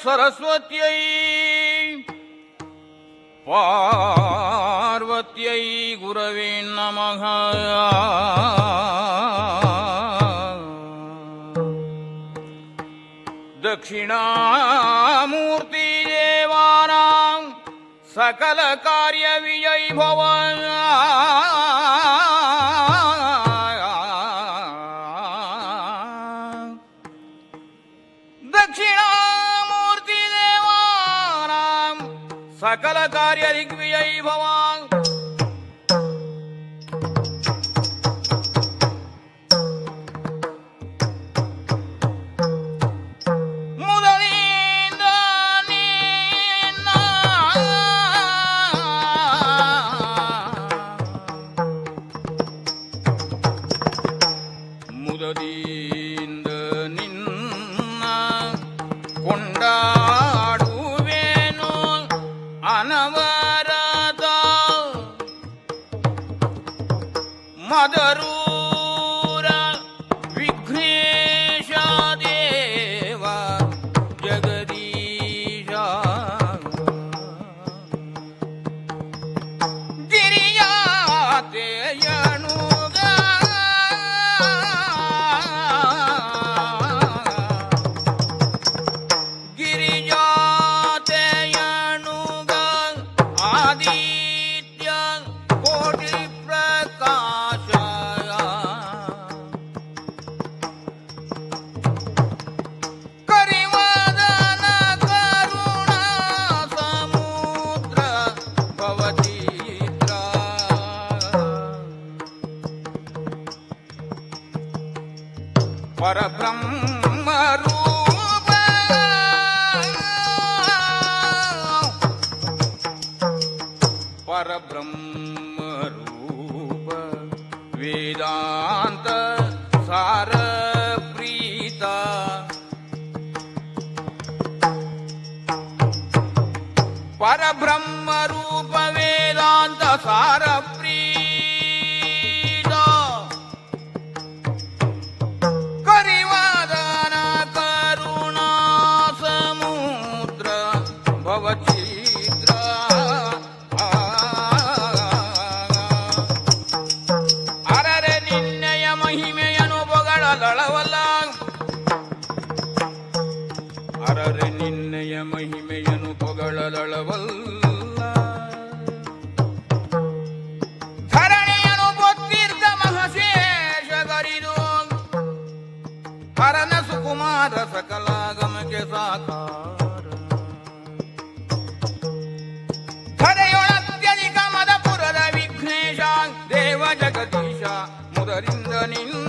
ಸರಸ್ವತ್ಯೈ ಪಾರ್ವತ್ಯೈ ಗುರವೇ ನಮಃ. ದಕ್ಷಿಣಾಮೂರ್ತಿ ದೇವಾನಾಂ ಸಕಲ ಕಾರ್ಯ ವಿಜಯ ಭವ. ದಕ್ಷಿಣಾಮೂರ್ತಿ ದೇವಾನಾಂ ಸಕಲ ಕಾರ್ಯ ದಿಗ್ವಿಜಯ ಭವ. ಮುದದಿಂದ ನಿನ್ನ ಕೊಂಡಾಡುವೇನು ಅನವರತ ಮದರೂರ ವಿಘ್ನೇಶ ದೇವ ಜಗದೀಶ ಗಿರಿಯಾತೆಯನು ಪರಬ್ರಹ್ಮ ರೂಪ ಪರಬ್ರಹ್ಮ ರೂಪ ವೇದಾಂತ ಸಾರ ಪ್ರೀತ ಪರಬ್ರಹ್ಮ ರೂಪ ವೇದಾಂತ ಸಾರ ನಿನ್ನಯ ಮಹಿಮೆಯನು ಪೊಗಳಲಳವಲ್ಲ. ಧರಣಿಯನು ಗೊತ್ತಿರ್ತ ಮಹಶೇಷಗರಿದು ಹರನ ಸುಕುಮಾರ ಸಕಲಾಗಮಕ್ಕೆ ಸಾಕಾರ. ಧರೆಯೊಳತ್ಯಧಿಕ ಮದಪುರದ ವಿಘ್ನೇಶ ದೇವ ಜಗದೀಶ ಮುದರಿಂದ ನಿನ್ನ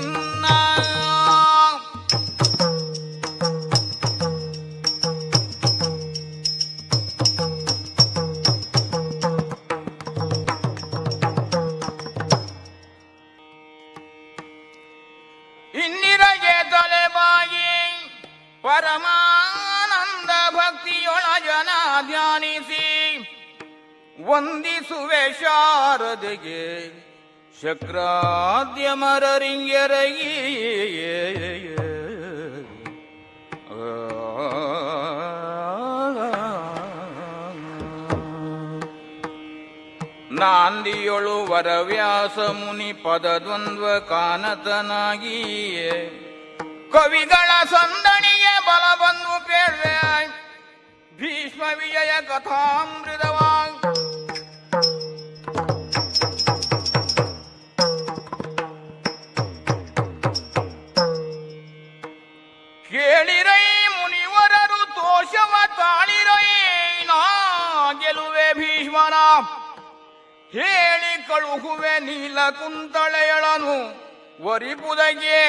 ಇನ್ನಿರಗೆ ತಲೆಬಾಗಿ ಪರಮಾನಂದ ಭಕ್ತಿಯೊಳ ಜನ ಧ್ಯಾನಿಸಿ ವಂದಿಸುವೆ ಶಾರದೆಗೆ ಶಕ್ರಾದ್ಯ ಮರರಿಂಗೆರಗಿ. ನಾಂದಿಯೊಳು ವರವ್ಯಾಸ ಮುನಿ ಪದದ್ವಂದ್ವ ಕಾನತನಾಗಿಯೇ ಕವಿಗಳ ಸಂದಣಿಗೆ ಬಲ ಬಂದು ಕೇಳ್ವೆ ಭೀಷ್ಮ ವಿಜಯ ಕಥಾಮೃತವಾಗ್. ಕೇಳಿರೈ ಮುನಿವರರು ತೋಷವ ತಾಳಿರೈ ನಾ ಗೆಲುವೆ ಭೀಷ್ಮನ ಹೇಳಿ ಕಳುಹುವೆ ನೀಲ ಕುಂತಳೆಯಳನು ವರಿಪುದಗೆ.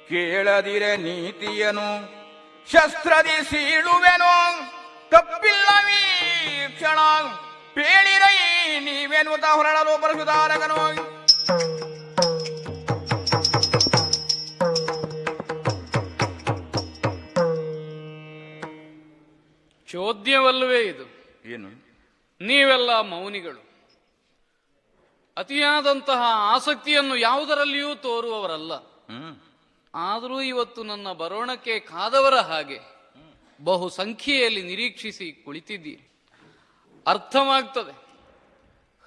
ಕೇಳದಿರೆ ನೀತಿಯನು ಶಸ್ತ್ರದಿ ಸೀಳುವೆನು ತಪ್ಪಿಲ್ಲ ವೀಕ್ಷಣ ಪೇಳಿರೈ ನೀವೆನುತ ಹೊರಳಲು ಪರಶುಧಾರಕನು. ಚೋದ್ಯವಲ್ಲವೇ ಇದು? ಏನು? ನೀವೆಲ್ಲ ಮೌನಿಗಳು, ಅತಿಯಾದಂತಹ ಆಸಕ್ತಿಯನ್ನು ಯಾವುದರಲ್ಲಿಯೂ ತೋರುವವರಲ್ಲ. ಹ್ಮ್ ಆದರೂ ಇವತ್ತು ನನ್ನ ಬರೋಣಕ್ಕೆ ಕಾದವರ ಹಾಗೆ ಬಹು ಸಂಖ್ಯೆಯಲ್ಲಿ ನಿರೀಕ್ಷಿಸಿ ಕುಳಿತಿದ್ದೀರಿ. ಅರ್ಥವಾಗ್ತದೆ,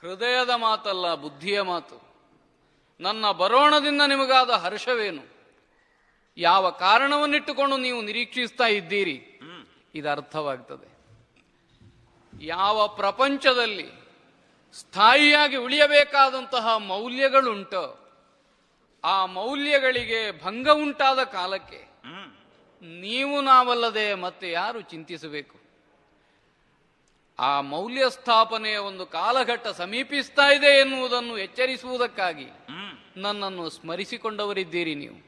ಹೃದಯದ ಮಾತಲ್ಲ, ಬುದ್ಧಿಯ ಮಾತು. ನನ್ನ ಬರೋಣದಿಂದ ನಿಮಗಾದ ಹರ್ಷವೇನು, ಯಾವ ಕಾರಣವನ್ನಿಟ್ಟುಕೊಂಡು ನೀವು ನಿರೀಕ್ಷಿಸ್ತಾ ಇದ್ದೀರಿ, ಇದು ಅರ್ಥವಾಗ್ತದೆ. ಯಾವ ಪ್ರಪಂಚದಲ್ಲಿ ಸ್ಥಾಯಿಯಾಗಿ ಉಳಿಯಬೇಕಾದಂತಹ ಮೌಲ್ಯಗಳುಂಟೋ ಆ ಮೌಲ್ಯಗಳಿಗೆ ಭಂಗ ಉಂಟಾದ ಕಾಲಕ್ಕೆ ನೀವು ನಾವಲ್ಲದೆ ಮತ್ತೆ ಯಾರು ಚಿಂತಿಸಬೇಕು? ಆ ಮೌಲ್ಯ ಸ್ಥಾಪನೆಯ ಒಂದು ಕಾಲಘಟ್ಟ ಸಮೀಪಿಸ್ತಾ ಇದೆ ಎನ್ನುವುದನ್ನು ಎಚ್ಚರಿಸುವುದಕ್ಕಾಗಿ ನನ್ನನ್ನು ಸ್ಮರಿಸಿಕೊಂಡವರಿದ್ದೀರಿ ನೀವು.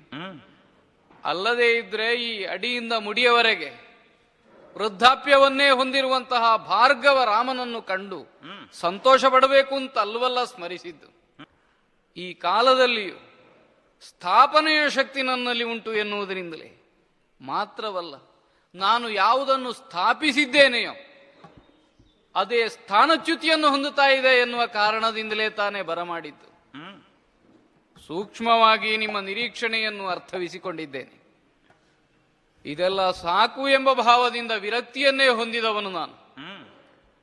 ಅಲ್ಲದೇ ಇದ್ರೆ ಈ ಅಡಿಯಿಂದ ಮುಡಿಯವರೆಗೆ ವೃದ್ಧಾಪ್ಯವನ್ನೇ ಹೊಂದಿರುವಂತಹ ಭಾರ್ಗವ ರಾಮನನ್ನು ಕಂಡು ಸಂತೋಷ ಪಡಬೇಕು ಅಂತ ಅಲ್ವಲ್ಲ ಸ್ಮರಿಸಿದ್ದು. ಈ ಕಾಲದಲ್ಲಿಯೂ ಸ್ಥಾಪನೆಯ ಶಕ್ತಿ ನನ್ನಲ್ಲಿ ಉಂಟು ಎನ್ನುವುದರಿಂದಲೇ ಮಾತ್ರವಲ್ಲ, ನಾನು ಯಾವುದನ್ನು ಸ್ಥಾಪಿಸಿದ್ದೇನೆಯೋ ಅದೇ ಸ್ಥಾನಚ್ಯುತಿಯನ್ನು ಹೊಂದುತ್ತಾ ಇದೆ ಎನ್ನುವ ಕಾರಣದಿಂದಲೇ ತಾನೇ ಬರಮಾಡಿದ್ದು. ಸೂಕ್ಷ್ಮವಾಗಿ ನಿಮ್ಮ ನಿರೀಕ್ಷಣೆಯನ್ನು ಅರ್ಥವಿಸಿಕೊಂಡಿದ್ದೇನೆ. ಇದೆಲ್ಲ ಸಾಕು ಎಂಬ ಭಾವದಿಂದ ವಿರಕ್ತಿಯನ್ನೇ ಹೊಂದಿದವನು ನಾನು.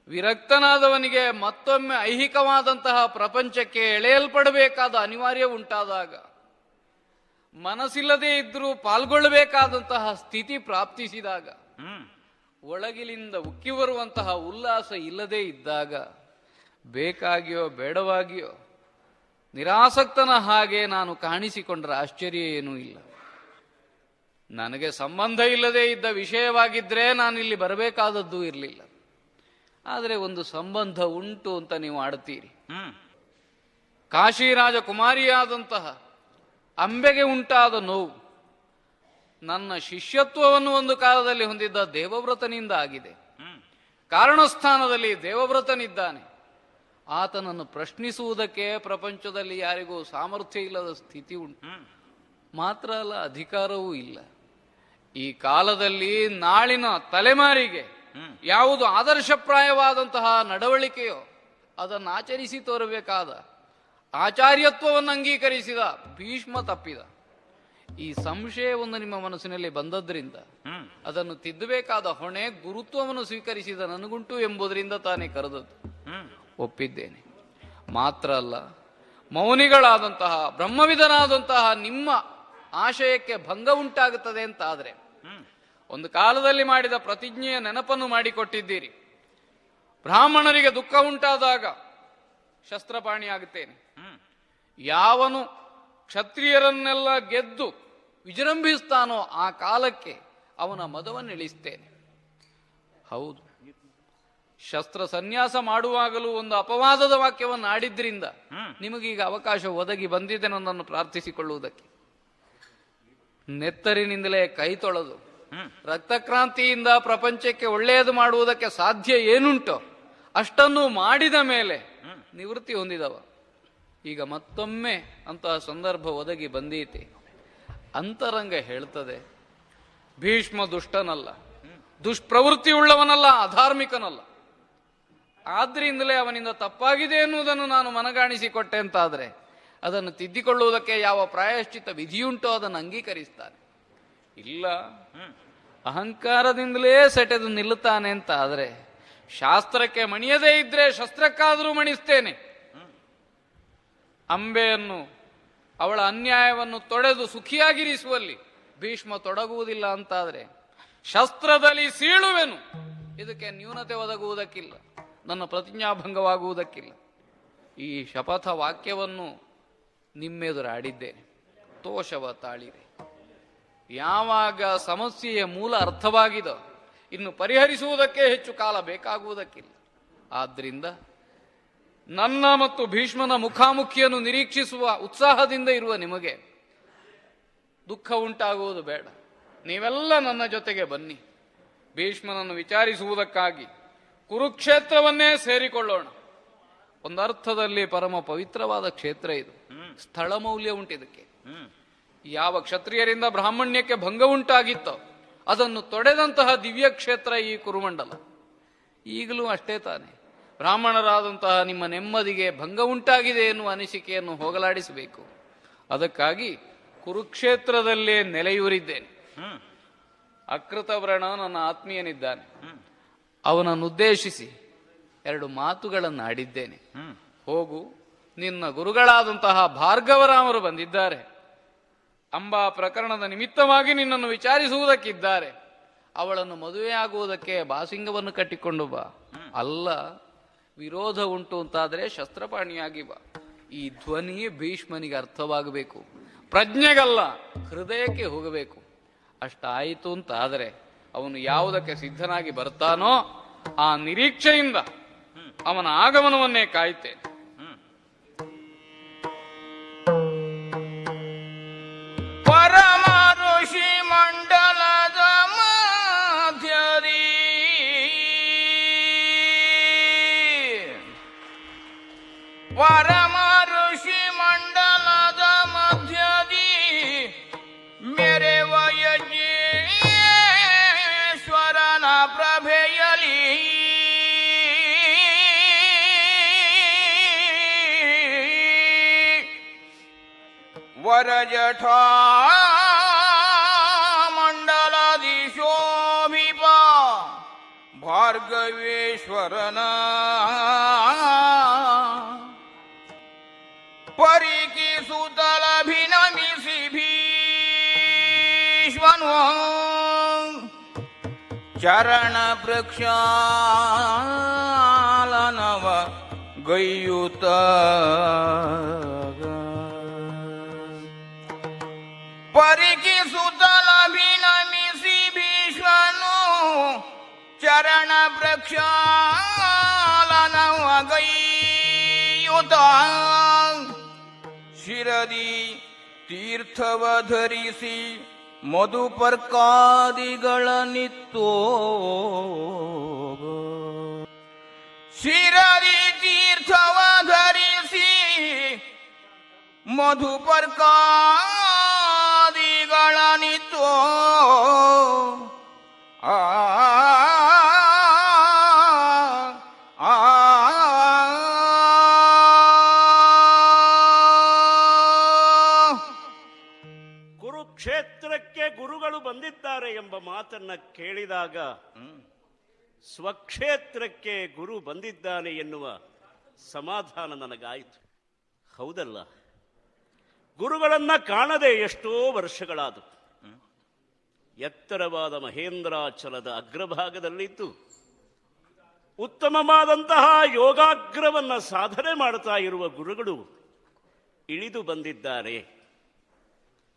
ವಿರಕ್ತನಾದವನಿಗೆ ಮತ್ತೊಮ್ಮೆ ಐಹಿಕವಾದಂತಹ ಪ್ರಪಂಚಕ್ಕೆ ಎಳೆಯಲ್ಪಡಬೇಕಾದ ಅನಿವಾರ್ಯ ಉಂಟಾದಾಗ, ಮನಸ್ಸಿಲ್ಲದೆ ಇದ್ರೂ ಪಾಲ್ಗೊಳ್ಳಬೇಕಾದಂತಹ ಸ್ಥಿತಿ ಪ್ರಾಪ್ತಿಸಿದಾಗ, ಒಳಗಿಲಿಂದ ಉಕ್ಕಿ ಬರುವಂತಹ ಉಲ್ಲಾಸ ಇಲ್ಲದೆ ಇದ್ದಾಗ, ಬೇಕಾಗಿಯೋ ಬೇಡವಾಗಿಯೋ ನಿರಾಸಕ್ತನ ಹಾಗೆ ನಾನು ಕಾಣಿಸಿಕೊಂಡ್ರೆ ಆಶ್ಚರ್ಯ ಏನೂ ಇಲ್ಲ. ನನಗೆ ಸಂಬಂಧ ಇಲ್ಲದೆ ಇದ್ದ ವಿಷಯವಾಗಿದ್ದರೆ ನಾನಿಲ್ಲಿ ಬರಬೇಕಾದದ್ದು ಇರಲಿಲ್ಲ. ಆದರೆ ಒಂದು ಸಂಬಂಧ ಉಂಟು ಅಂತ ನೀವು ಆಡ್ತೀರಿ. ಕಾಶಿರಾಜ ಕುಮಾರಿಯಾದಂತಹ ಅಂಬೆಗೆ ಉಂಟಾದ ನೋವು ನನ್ನ ಶಿಷ್ಯತ್ವವನ್ನು ಒಂದು ಕಾಲದಲ್ಲಿ ಹೊಂದಿದ್ದ ದೇವವ್ರತನಿಂದ ಆಗಿದೆ. ಕಾರಣಸ್ಥಾನದಲ್ಲಿ ದೇವವ್ರತನಿದ್ದಾನೆ. ಆತನನ್ನು ಪ್ರಶ್ನಿಸುವುದಕ್ಕೆ ಪ್ರಪಂಚದಲ್ಲಿ ಯಾರಿಗೂ ಸಾಮರ್ಥ್ಯ ಇಲ್ಲದ ಸ್ಥಿತಿ ಉಂಟು. ಮಾತ್ರ ಅಲ್ಲ, ಅಧಿಕಾರವೂ ಇಲ್ಲ. ಈ ಕಾಲದಲ್ಲಿ ನಾಳಿನ ತಲೆಮಾರಿಗೆ ಯಾವುದು ಆದರ್ಶಪ್ರಾಯವಾದಂತಹ ನಡವಳಿಕೆಯೋ ಅದನ್ನು ಆಚರಿಸಿ ತೋರಬೇಕಾದ ಆಚಾರ್ಯತ್ವವನ್ನು ಅಂಗೀಕರಿಸಿದ ಭೀಷ್ಮ ತಪ್ಪಿದ. ಈ ಸಂಶಯವನ್ನು ನಿಮ್ಮ ಮನಸ್ಸಿನಲ್ಲಿ ಬಂದದ್ರಿಂದ ಅದನ್ನು ತಿದ್ದಬೇಕಾದ ಹೊಣೆ ಗುರುತ್ವವನ್ನು ಸ್ವೀಕರಿಸಿದ ನನಗುಂಟು ಎಂಬುದರಿಂದ ತಾನೇ ಕರೆದದ್ದು. ಒಪ್ಪಿದ್ದೇನೆ. ಮಾತ್ರ ಅಲ್ಲ, ಮೌನಿಗಳಾದಂತಹ ಬ್ರಹ್ಮವಿಧನಾದಂತಹ ನಿಮ್ಮ ಆಶಯಕ್ಕೆ ಭಂಗ ಉಂಟಾಗುತ್ತದೆ ಅಂತಾದರೆ ಒಂದು ಕಾಲದಲ್ಲಿ ಮಾಡಿದ ಪ್ರತಿಜ್ಞೆಯ ನೆನಪನ್ನು ಮಾಡಿಕೊಟ್ಟಿದ್ದೀರಿ. ಬ್ರಾಹ್ಮಣರಿಗೆ ದುಃಖ ಉಂಟಾದಾಗ ಶಸ್ತ್ರಪಾಣಿಯಾಗುತ್ತೇನೆ, ಯಾವನು ಕ್ಷತ್ರಿಯರನ್ನೆಲ್ಲ ಗೆದ್ದು ವಿಜೃಂಭಿಸ್ತಾನೋ ಆ ಕಾಲಕ್ಕೆ ಅವನ ಮದವನ್ನು ಇಳಿಸ್ತೇನೆ. ಹೌದು, ಶಸ್ತ್ರ ಸನ್ಯಾಸ ಮಾಡುವಾಗಲೂ ಒಂದು ಅಪವಾದದ ವಾಕ್ಯವನ್ನು ಆಡಿದ್ರಿಂದ ನಿಮಗೀಗ ಅವಕಾಶ ಒದಗಿ ಬಂದಿದೆ ನನ್ನನ್ನು ಪ್ರಾರ್ಥಿಸಿಕೊಳ್ಳುವುದಕ್ಕೆ. ನೆತ್ತರಿನಿಂದಲೇ ಕೈ ತೊಳೆದು ರಕ್ತಕ್ರಾಂತಿಯಿಂದ ಪ್ರಪಂಚಕ್ಕೆ ಒಳ್ಳೆಯದು ಮಾಡುವುದಕ್ಕೆ ಸಾಧ್ಯ ಏನುಂಟೋ ಅಷ್ಟನ್ನು ಮಾಡಿದ ಮೇಲೆ ನಿವೃತ್ತಿ ಹೊಂದಿದವ. ಈಗ ಮತ್ತೊಮ್ಮೆ ಅಂತಹ ಸಂದರ್ಭ ಒದಗಿ ಬಂದೀತೆ. ಅಂತರಂಗ ಹೇಳ್ತದೆ, ಭೀಷ್ಮ ದುಷ್ಟನಲ್ಲ, ದುಷ್ಪ್ರವೃತ್ತಿ ಉಳ್ಳವನಲ್ಲ, ಅಧಾರ್ಮಿಕನಲ್ಲ. ಆದ್ರಿಂದಲೇ ಅವನಿಂದ ತಪ್ಪಾಗಿದೆ ಎನ್ನುವುದನ್ನು ನಾನು ಮನಗಾಣಿಸಿಕೊಟ್ಟೆ ಅಂತಾದ್ರೆ ಅದನ್ನು ತಿದ್ದಿಕೊಳ್ಳುವುದಕ್ಕೆ ಯಾವ ಪ್ರಾಯಶ್ಚಿತ್ತ ವಿಧಿಯುಂಟೋ ಅದನ್ನು ಅಂಗೀಕರಿಸ್ತಾನೆ. ಇಲ್ಲ, ಅಹಂಕಾರದಿಂದಲೇ ಸೆಟೆದು ನಿಲ್ಲುತ್ತಾನೆ ಅಂತ ಆದರೆ ಶಾಸ್ತ್ರಕ್ಕೆ ಮಣಿಯದೇ ಇದ್ರೆ ಶಸ್ತ್ರಕ್ಕಾದರೂ ಮಣಿಸ್ತೇನೆ. ಅಂಬೆಯನ್ನು ಅವಳ ಅನ್ಯಾಯವನ್ನು ತೊಡೆದು ಸುಖಿಯಾಗಿರಿಸುವಲ್ಲಿ ಭೀಷ್ಮ ತೊಡಗುವುದಿಲ್ಲ ಅಂತಾದ್ರೆ ಶಸ್ತ್ರದಲ್ಲಿ ಸೀಳುವೆನು. ಇದಕ್ಕೆ ನ್ಯೂನತೆ ಒದಗುವುದಕ್ಕಿಲ್ಲ, ನನ್ನ ಪ್ರತಿಜ್ಞಾಭಂಗವಾಗುವುದಕ್ಕಿಲ್ಲ. ಈ ಶಪಥ ವಾಕ್ಯವನ್ನು ನಿಮ್ಮೆದುರಾಡಿದ್ದೇನೆ. ತೋಷವ ತಾಳಿರೆ. ಯಾವಾಗ ಸಮಸ್ಯೆಯ ಮೂಲ ಅರ್ಥವಾಗಿದೋ ಇನ್ನು ಪರಿಹರಿಸುವುದಕ್ಕೆ ಹೆಚ್ಚು ಕಾಲ ಬೇಕಾಗುವುದಕ್ಕಿಲ್ಲ. ಆದ್ದರಿಂದ ನನ್ನ ಮತ್ತು ಭೀಷ್ಮನ ಮುಖಾಮುಖಿಯನ್ನು ನಿರೀಕ್ಷಿಸುವ ಉತ್ಸಾಹದಿಂದ ಇರುವ ನಿಮಗೆ ದುಃಖ ಉಂಟಾಗುವುದು ಬೇಡ. ನೀವೆಲ್ಲ ನನ್ನ ಜೊತೆಗೆ ಬನ್ನಿ. ಭೀಷ್ಮನನ್ನು ವಿಚಾರಿಸುವುದಕ್ಕಾಗಿ ಕುರುಕ್ಷೇತ್ರವನ್ನೇ ಸೇರಿಕೊಳ್ಳೋಣ. ಒಂದರ್ಥದಲ್ಲಿ ಪರಮ ಪವಿತ್ರವಾದ ಕ್ಷೇತ್ರ ಇದು. ಸ್ಥಳ ಮೌಲ್ಯ ಉಂಟಿದಕ್ಕೆ. ಯಾವ ಕ್ಷತ್ರಿಯರಿಂದ ಬ್ರಾಹ್ಮಣ್ಯಕ್ಕೆ ಭಂಗ ಉಂಟಾಗಿತ್ತೋ ಅದನ್ನು ತೊಡೆದಂತಹ ದಿವ್ಯ ಕ್ಷೇತ್ರ ಈ ಕುರುಮಂಡಲ. ಈಗಲೂ ಅಷ್ಟೇ ತಾನೆ. ಬ್ರಾಹ್ಮಣರಾದಂತಹ ನಿಮ್ಮ ನೆಮ್ಮದಿಗೆ ಭಂಗ ಉಂಟಾಗಿದೆ ಎನ್ನುವ ಅನಿಸಿಕೆಯನ್ನು ಹೋಗಲಾಡಿಸಬೇಕು. ಅದಕ್ಕಾಗಿ ಕುರುಕ್ಷೇತ್ರದಲ್ಲೇ ನೆಲೆಯೂರಿದ್ದೇನೆ. ಅಕೃತವ್ರಣ ನನ್ನ ಆತ್ಮೀಯನಿದ್ದಾನೆ, ಅವನನ್ನುದ್ದೇಶಿಸಿ 2 ಮಾತುಗಳನ್ನು ಆಡಿದ್ದೇನೆ. ಹೋಗು, ನಿನ್ನ ಗುರುಗಳಾದಂತಹ ಭಾರ್ಗವರಾಮರು ಬಂದಿದ್ದಾರೆ, ಅಂಬಾ ಪ್ರಕರಣದ ನಿಮಿತ್ತವಾಗಿ ನಿನ್ನನ್ನು ವಿಚಾರಿಸುವುದಕ್ಕಿದ್ದಾರೆ, ಅವಳನ್ನು ಮದುವೆಯಾಗುವುದಕ್ಕೆ ಬಾಸಿಂಗವನ್ನು ಕಟ್ಟಿಕೊಂಡು ಬಾ. ಅಲ್ಲ, ವಿರೋಧ ಉಂಟು ಅಂತಾದರೆ ಶಸ್ತ್ರಪಾಣಿಯಾಗಿ ಬಾ. ಈ ಧ್ವನಿ ಭೀಷ್ಮನಿಗೆ ಅರ್ಥವಾಗಬೇಕು, ಪ್ರಜ್ಞೆಗಲ್ಲ ಹೃದಯಕ್ಕೆ ಹೋಗಬೇಕು. ಅಷ್ಟಾಯಿತು ಅಂತಾದರೆ ಅವನು ಯಾವುದಕ್ಕೆ ಸಿದ್ಧನಾಗಿ ಬರ್ತಾನೋ ಆ ನಿರೀಕ್ಷೆಯಿಂದ ಅವನ ಆಗಮನವನ್ನೇ ಕಾಯುತ್ತೇನೆ. ಪರಮ ಋಷಿ ಮಂಡಲದ ಮಧ್ಯದಿ ಪರಮ ಋಷಿ ಮಂಡಲದ ಮಧ್ಯದಿ ಮೆರೆವ ಯಜ್ಞೇಶ್ವರನ ಪ್ರಭೆಯಲಿ ವರಜಠಾ ಮಂಡಲದಿ ಶೋಭಿಪ ಭಾರ್ಗವೇಶ್ವರನ ಪರಿಕಿಸುತ್ತಲಭಿನಮಿಸಿ ಭೀಷ್ಮನು ಚರಣ ಪ್ರಕ್ಷಾಲನವ ಗೈಯುತ ಪರಿಕಿಸುತ್ತಲಭಿನಮಿಸಿ ಭೀಷ್ಮನು ಚರಣ ಪ್ರಕ್ಷಾಲನವ ಗೈಯುತ ಶಿರದಿ ತೀರ್ಥವ ಧರಿಸಿ ಮಧುಪರ್ಕಾದಿಗಳನ್ನಿತ್ತೋ ಶಿರದಿ ತೀರ್ಥವ ಧರಿಸಿ ಮಧುಪರ್ಕಾದಿಗಳನ್ನಿತ್ತೋ ಕುರುಕ್ಷೇತ್ರಕ್ಕೆ ಗುರುಗಳು ಬಂದಿದ್ದಾರೆ ಎಂಬ ಮಾತನ್ನ ಕೇಳಿದಾಗ ಸ್ವಕ್ಷೇತ್ರಕ್ಕೆ ಗುರು ಬಂದಿದ್ದಾನೆ ಎನ್ನುವ ಸಮಾಧಾನ ನನಗಾಯಿತು. ಹೌದಲ್ಲ, ಗುರುಗಳನ್ನ ಕಾಣದೆ ಎಷ್ಟೋ ವರ್ಷಗಳಾದವು. ಎತ್ತರವಾದ ಮಹೇಂದ್ರಾಚಲದ ಅಗ್ರಭಾಗದಲ್ಲಿದ್ದು ಉತ್ತಮವಾದಂತಹ ಯೋಗಾಗ್ರವನ್ನ ಸಾಧನೆ ಮಾಡ್ತಾ ಇರುವ ಗುರುಗಳು ಇಳಿದು ಬಂದಿದ್ದಾರೆ.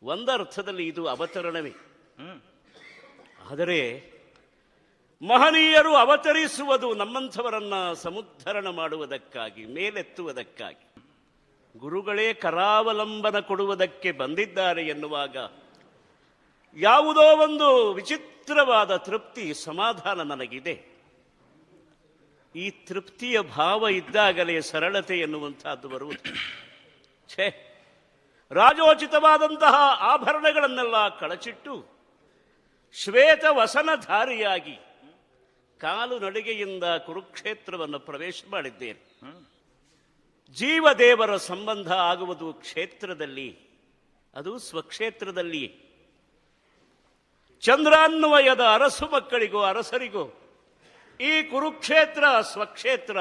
ಒಂದರ್ಥದಲ್ಲಿ ಇದು ಅವತರಣವೇ. ಆದರೆ ಮಹನೀಯರು ಅವತರಿಸುವುದು ನಮ್ಮಂಥವರನ್ನ ಸಮುದ್ಧರಣ ಮಾಡುವುದಕ್ಕಾಗಿ, ಮೇಲೆತ್ತುವುದಕ್ಕಾಗಿ. ಗುರುಗಳೇ ಕರಾವಲಂಬನ ಕೊಡುವುದಕ್ಕೆ ಬಂದಿದ್ದಾರೆ ಎನ್ನುವಾಗ ಯಾವುದೋ ಒಂದು ವಿಚಿತ್ರವಾದ ತೃಪ್ತಿ, ಸಮಾಧಾನ ನನಗಿದೆ. ಈ ತೃಪ್ತಿಯ ಭಾವ ಇದ್ದಾಗಲೇ ಸರಳತೆ ಎನ್ನುವಂತಹದ್ದು ಬರುವುದು. ಛೇ, ರಾಜೋಚಿತವಾದಂತಹ ಆಭರಣಗಳನ್ನೆಲ್ಲ ಕಳಚಿಟ್ಟು ಶ್ವೇತ ವಸನಧಾರಿಯಾಗಿ ಕಾಲು ನಡಿಗೆಯಿಂದ ಕುರುಕ್ಷೇತ್ರವನ್ನು ಪ್ರವೇಶ ಮಾಡಿದ್ದೇನೆ. ಜೀವದೇವರ ಸಂಬಂಧ ಆಗುವುದು ಕ್ಷೇತ್ರದಲ್ಲಿ, ಅದು ಸ್ವಕ್ಷೇತ್ರದಲ್ಲಿ. ಚಂದ್ರಾನ್ವಯದ ಅರಸು ಮಕ್ಕಳಿಗೂ ಅರಸರಿಗೂ ಈ ಕುರುಕ್ಷೇತ್ರ ಸ್ವಕ್ಷೇತ್ರ.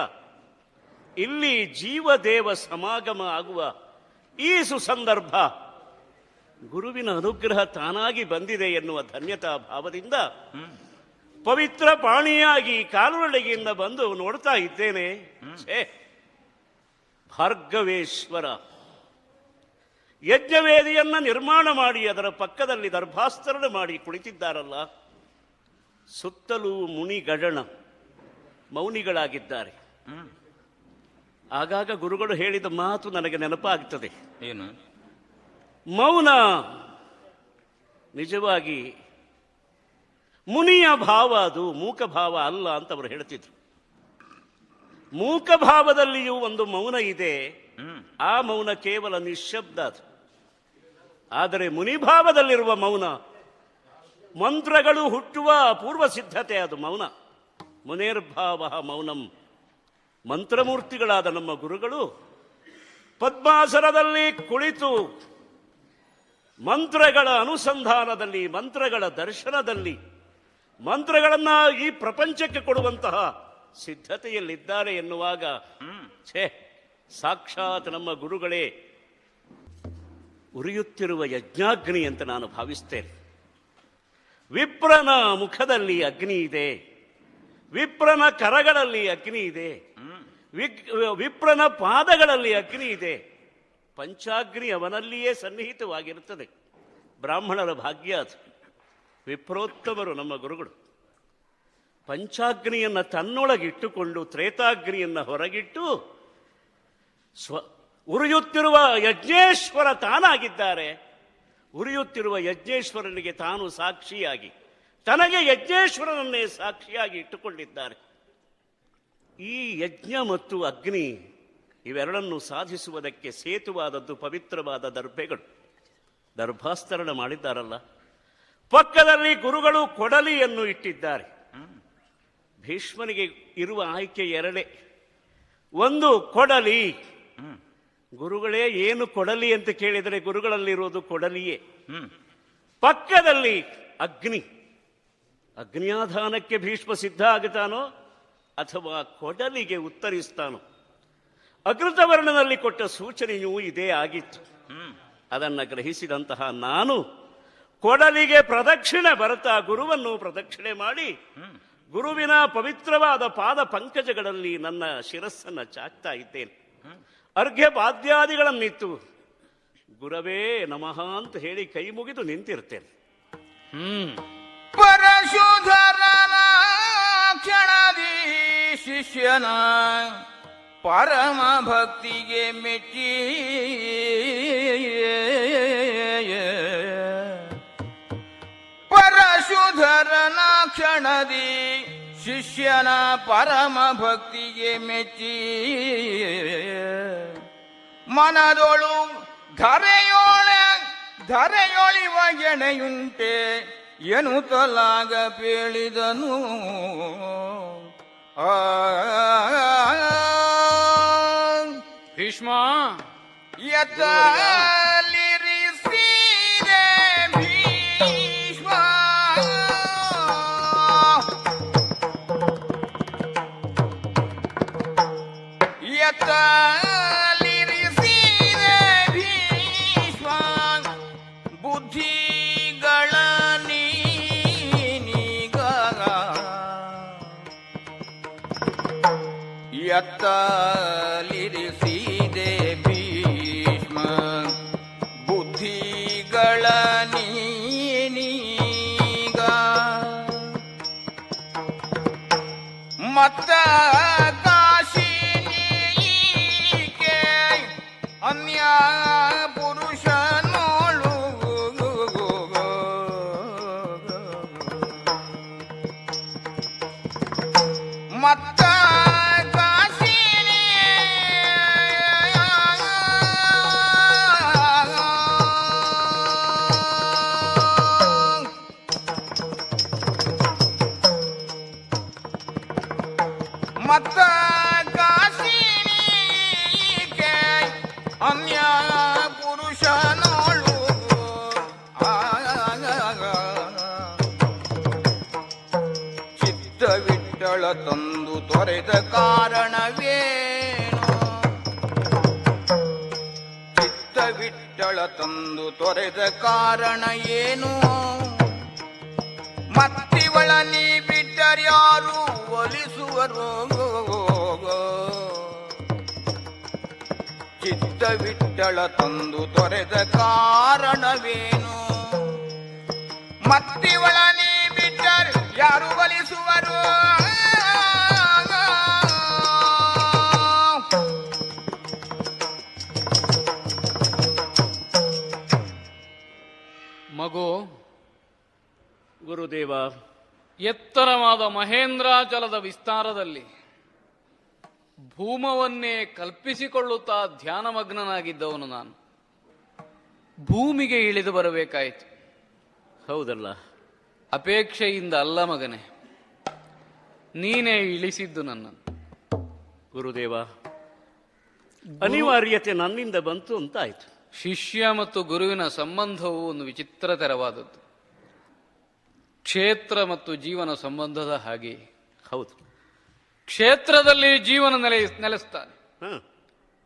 ಇಲ್ಲಿ ಜೀವದೇವ ಸಮಾಗಮ ಆಗುವ ಈ ಸುಸಂದರ್ಭ ಗುರುವಿನ ಅನುಗ್ರಹ ತಾನಾಗಿ ಬಂದಿದೆ ಎನ್ನುವ ಧನ್ಯತಾ ಭಾವದಿಂದ ಪವಿತ್ರ ಪಾಣಿಯಾಗಿ ಕಾಲುನಡಿಗೆಯಿಂದ ಬಂದು ನೋಡ್ತಾ ಇದ್ದೇನೆ. ಭಾರ್ಗವೇಶ್ವರ ಯಜ್ಞವೇದಿಯನ್ನ ನಿರ್ಮಾಣ ಮಾಡಿ ಅದರ ಪಕ್ಕದಲ್ಲಿ ದರ್ಭಾಸ್ತರಣ ಮಾಡಿ ಕುಳಿತಿದ್ದಾರಲ್ಲ, ಸುತ್ತಲೂ ಮುನಿಗಣನ ಮೌನಿಗಳಾಗಿದ್ದಾರೆ. ಆಗಾಗ ಗುರುಗಳು ಹೇಳಿದ ಮಾತು ನನಗೆ ನೆನಪಾಗ್ತದೆ. ಏನು? ಮೌನ ನಿಜವಾಗಿ ಮುನಿಯ ಭಾವ, ಅದು ಮೂಕ ಭಾವ ಅಲ್ಲ ಅಂತ ಅವರು ಹೇಳ್ತಿದ್ರು. ಮೂಕ ಭಾವದಲ್ಲಿಯೂ ಒಂದು ಮೌನ ಇದೆ. ಆ ಮೌನ ಕೇವಲ ನಿಶ್ಶಬ್ದ ಅದು. ಆದರೆ ಮುನಿಭಾವದಲ್ಲಿರುವ ಮೌನ ಮಂತ್ರಗಳು ಹುಟ್ಟುವ ಪೂರ್ವ ಸಿದ್ಧತೆ, ಅದು ಮೌನ. ಮುನೇರ್ಭಾವ ಮೌನಂ. ಮಂತ್ರಮೂರ್ತಿಗಳಾದ ನಮ್ಮ ಗುರುಗಳು ಪದ್ಮಾಸನದಲ್ಲಿ ಕುಳಿತು ಮಂತ್ರಗಳ ಅನುಸಂಧಾನದಲ್ಲಿ, ಮಂತ್ರಗಳ ದರ್ಶನದಲ್ಲಿ, ಮಂತ್ರಗಳನ್ನು ಈ ಪ್ರಪಂಚಕ್ಕೆ ಕೊಡುವಂತಹ ಸಿದ್ಧತೆಯಲ್ಲಿದ್ದಾರೆ ಎನ್ನುವಾಗ ಸಾಕ್ಷಾತ್ ನಮ್ಮ ಗುರುಗಳೇ ಉರಿಯುತ್ತಿರುವ ಯಜ್ಞಾಗ್ನಿ ಅಂತ ನಾನು ಭಾವಿಸ್ತೇನೆ. ವಿಪ್ರನ ಮುಖದಲ್ಲಿ ಅಗ್ನಿ ಇದೆ, ವಿಪ್ರನ ಕರಗಳಲ್ಲಿ ಅಗ್ನಿ ಇದೆ, ವಿಪ್ರನ ಪಾದಗಳಲ್ಲಿ ಅಗ್ನಿ ಇದೆ. ಪಂಚಾಗ್ನಿ ಅವನಲ್ಲಿಯೇ ಸನ್ನಿಹಿತವಾಗಿರುತ್ತದೆ. ಬ್ರಾಹ್ಮಣರ ಭಾಗ್ಯ ಅದು. ವಿಪ್ರೋತ್ತಮರು ನಮ್ಮ ಗುರುಗಳು ಪಂಚಾಗ್ನಿಯನ್ನು ತನ್ನೊಳಗಿಟ್ಟುಕೊಂಡು ತ್ರೇತಾಗ್ನಿಯನ್ನು ಹೊರಗಿಟ್ಟು ಉರಿಯುತ್ತಿರುವ ಯಜ್ಞೇಶ್ವರ ತಾನಾಗಿದ್ದಾರೆ. ಉರಿಯುತ್ತಿರುವ ಯಜ್ಞೇಶ್ವರನಿಗೆ ತಾನು ಸಾಕ್ಷಿಯಾಗಿ, ತನಗೆ ಯಜ್ಞೇಶ್ವರನನ್ನೇ ಸಾಕ್ಷಿಯಾಗಿ ಇಟ್ಟುಕೊಂಡಿದ್ದಾರೆ. ಈ ಯಜ್ಞ ಮತ್ತು ಅಗ್ನಿ ಇವೆರಡನ್ನು ಸಾಧಿಸುವುದಕ್ಕೆ ಸೇತುವಾದದ್ದು ಪವಿತ್ರವಾದ ದರ್ಭೆಗಳು. ದರ್ಭಾಸ್ತರಣ ಮಾಡಿದ್ದಾರಲ್ಲ, ಪಕ್ಕದಲ್ಲಿ ಗುರುಗಳು ಕೊಡಲಿಯನ್ನು ಇಟ್ಟಿದ್ದಾರೆ. ಭೀಷ್ಮನಿಗೆ ಇರುವ ಆಯ್ಕೆ ಎರಡೇ. ಒಂದು ಕೊಡಲಿ. ಗುರುಗಳೇ ಏನು ಕೊಡಲಿ ಅಂತ ಕೇಳಿದರೆ ಗುರುಗಳಲ್ಲಿರುವುದು ಕೊಡಲಿಯೇ. ಪಕ್ಕದಲ್ಲಿ ಅಗ್ನಿ. ಅಗ್ನಿಯಾಧಾನಕ್ಕೆ ಭೀಷ್ಮ ಸಿದ್ಧ ಆಗುತ್ತಾನೋ ಅಥವಾ ಕೊಡಲಿಗೆ ಉತ್ತರಿಸ್ತಾನೋ? ಅಕೃತವರ್ಣನಲ್ಲಿ ಕೊಟ್ಟ ಸೂಚನೆಯೂ ಇದೇ ಆಗಿತ್ತು. ಅದನ್ನು ಗ್ರಹಿಸಿದಂತಹ ನಾನು ಕೊಡಲಿಗೆ ಪ್ರದಕ್ಷಿಣೆ ಬರ್ತಾ ಗುರುವನ್ನು ಪ್ರದಕ್ಷಿಣೆ ಮಾಡಿ ಗುರುವಿನ ಪವಿತ್ರವಾದ ಪಾದ ಪಂಕಜಗಳಲ್ಲಿ ನನ್ನ ಶಿರಸ್ಸನ್ನು ಚಾಚ್ತಾ ಇದ್ದೇನೆ. ಅರ್ಘ್ಯ ಪಾದ್ಯಾದಿಗಳನ್ನಿತ್ತು ಗುರವೇ ನಮಃ ಅಂತ ಹೇಳಿ ಕೈ ಮುಗಿದು ನಿಂತಿರ್ತೇನೆ. ಪರಶುಧರನ ಕ್ಷಣದಿ ಶಿಷ್ಯನ ಪರಮ ಭಕ್ತಿಗೆ ಮೆಚ್ಚಿ ಪರಶುಧರನ ಕ್ಷಣದಿ ಶಿಷ್ಯನ ಪರಮ ಭಕ್ತಿಗೆ ಮೆಚ್ಚಿ ಮನದೊಳು ಧರೆಯೊಳಿವ ಎಣೆಯುಂಟೆ ಎನ್ನುತ್ತಲಾಗ ಪೇಳಿದನು. ಭೀಷ್ಮ ಎತ್ತಲಿರಿಸಿದೆ ಭೀಷ್ಮ ಎತ್ತಲಿರಿಸಿದೆ ಭೀಷ್ಮ ಬುದ್ಧಿಗಳ ನೀಗ ಎತ್ತಲಿರಿಸಿದೆ ಭೀಷ್ಮ ಬುದ್ಧಿಗಳ ನೀಗ ಮತ್ತ ಕಾಶಿನಿಕೆ ಅನ್ಯ ಪುರುಷನೋಳು ಮತ್ತ ಮತ್ತ ಕಾಶಿನಿಕೆ ಅನ್ಯ ಪುರುಷನೋಳು ಚಿತ್ತವಿಟ್ಟಳ ತಂದು ತೊರೆದ ಕಾರಣವೇನು? ಚಿತ್ತವಿಟ್ಟಳ ತಂದು ತೊರೆದ ಕಾರಣ ಏನು? ಮತ್ತಿವಳ ನೀ ಬಿಟ್ಟರ್ಯಾರು ಒಲಿಸುವರು? ಚಿತ್ತವಿಟ್ಟಳ ತಂದು ತೊರೆದ ಕಾರಣವೇನು? ಮತ್ತಿವಳ ನೀ ಬಿಟ್ಟರ್ ಯಾರು ಒಲಿಸುವರು? ಮಗು, ಗುರುದೇವ, ಎತ್ತರವಾದ ಮಹೇಂದ್ರಾಚಲದ ವಿಸ್ತಾರದಲ್ಲಿ ಭೂಮವನ್ನೇ ಕಲ್ಪಿಸಿಕೊಳ್ಳುತ್ತಾ ಧ್ಯಾನಮಗ್ನನಾಗಿದ್ದವನು ನಾನು. ಭೂಮಿಗೆ ಇಳಿದು ಬರಬೇಕಾಯಿತು. ಹೌದಲ್ಲ? ಅಪೇಕ್ಷೆಯಿಂದ ಅಲ್ಲ ಮಗನೇ, ನೀನೇ ಇಳಿಸಿದ್ದು ನನ್ನನ್ನು. ಗುರುದೇವ, ಅನಿವಾರ್ಯತೆ ನನ್ನಿಂದ ಬಂತು ಅಂತ ಆಯ್ತು. ಶಿಷ್ಯ ಮತ್ತು ಗುರುವಿನ ಸಂಬಂಧವು ಒಂದು ವಿಚಿತ್ರ ತೆರವಾದದ್ದು. ಕ್ಷೇತ್ರ ಮತ್ತು ಜೀವನ ಸಂಬಂಧದ ಹಾಗೆ. ಹೌದು. ಕ್ಷೇತ್ರದಲ್ಲಿ ಜೀವನ ನೆಲೆಸ್ತಾನೆ, ಹ,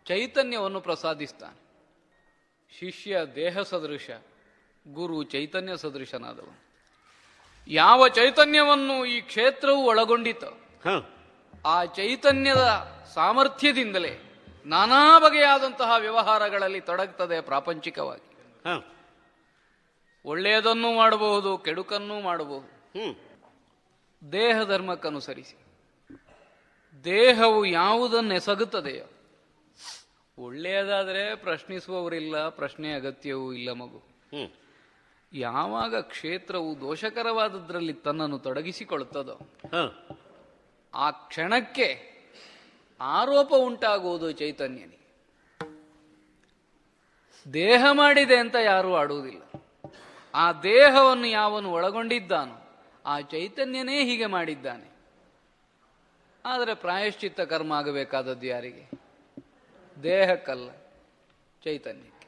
ಚೈತನ್ಯವನ್ನು ಪ್ರಸಾದಿಸ್ತಾನೆ. ಶಿಷ್ಯ ದೇಹ ಸದೃಶ, ಗುರು ಚೈತನ್ಯ ಸದೃಶನಾದವನು. ಯಾವ ಚೈತನ್ಯವನ್ನು ಈ ಕ್ಷೇತ್ರವು ಒಳಗೊಂಡಿತು, ಹ, ಆ ಚೈತನ್ಯದ ಸಾಮರ್ಥ್ಯದಿಂದಲೇ ನಾನಾ ಬಗೆಯಾದಂತಹ ವ್ಯವಹಾರಗಳಲ್ಲಿ ತೊಡಗ್ತದೆ ಪ್ರಾಪಂಚಿಕವಾಗಿ. ಹ, ಒಳ್ಳೆಯದನ್ನೂ ಮಾಡಬಹುದು, ಕೆಡುಕನ್ನೂ ಮಾಡಬಹುದು. ದೇಹ ಧರ್ಮಕ್ಕನುಸರಿಸಿ ದೇಹವು ಯಾವುದನ್ನೆಸಗುತ್ತದೆಯೋ, ಒಳ್ಳೆಯದಾದರೆ ಪ್ರಶ್ನಿಸುವವರಿಲ್ಲ, ಪ್ರಶ್ನೆ ಅಗತ್ಯವೂ ಇಲ್ಲ ಮಗು. ಯಾವಾಗ ಕ್ಷೇತ್ರವು ದೋಷಕರವಾದದ್ರಲ್ಲಿ ತನ್ನನ್ನು ತೊಡಗಿಸಿಕೊಳ್ಳುತ್ತದೋ ಆ ಕ್ಷಣಕ್ಕೆ ಆರೋಪ ಉಂಟಾಗುವುದು ಚೈತನ್ಯನಿಗೆ. ದೇಹ ಮಾಡಿದೆ ಅಂತ ಯಾರೂ ಆಡುವುದಿಲ್ಲ. ಆ ದೇಹವನ್ನು ಯಾವನು ಒಳಗೊಂಡಿದ್ದಾನೋ ಆ ಚೈತನ್ಯನೇ ಹೀಗೆ ಮಾಡಿದ್ದಾನೆ. ಆದರೆ ಪ್ರಾಯಶ್ಚಿತ್ತ ಕರ್ಮ ಆಗಬೇಕಾದದ್ದು ಯಾರಿಗೆ? ದೇಹಕ್ಕಲ್ಲ, ಚೈತನ್ಯಕ್ಕೆ.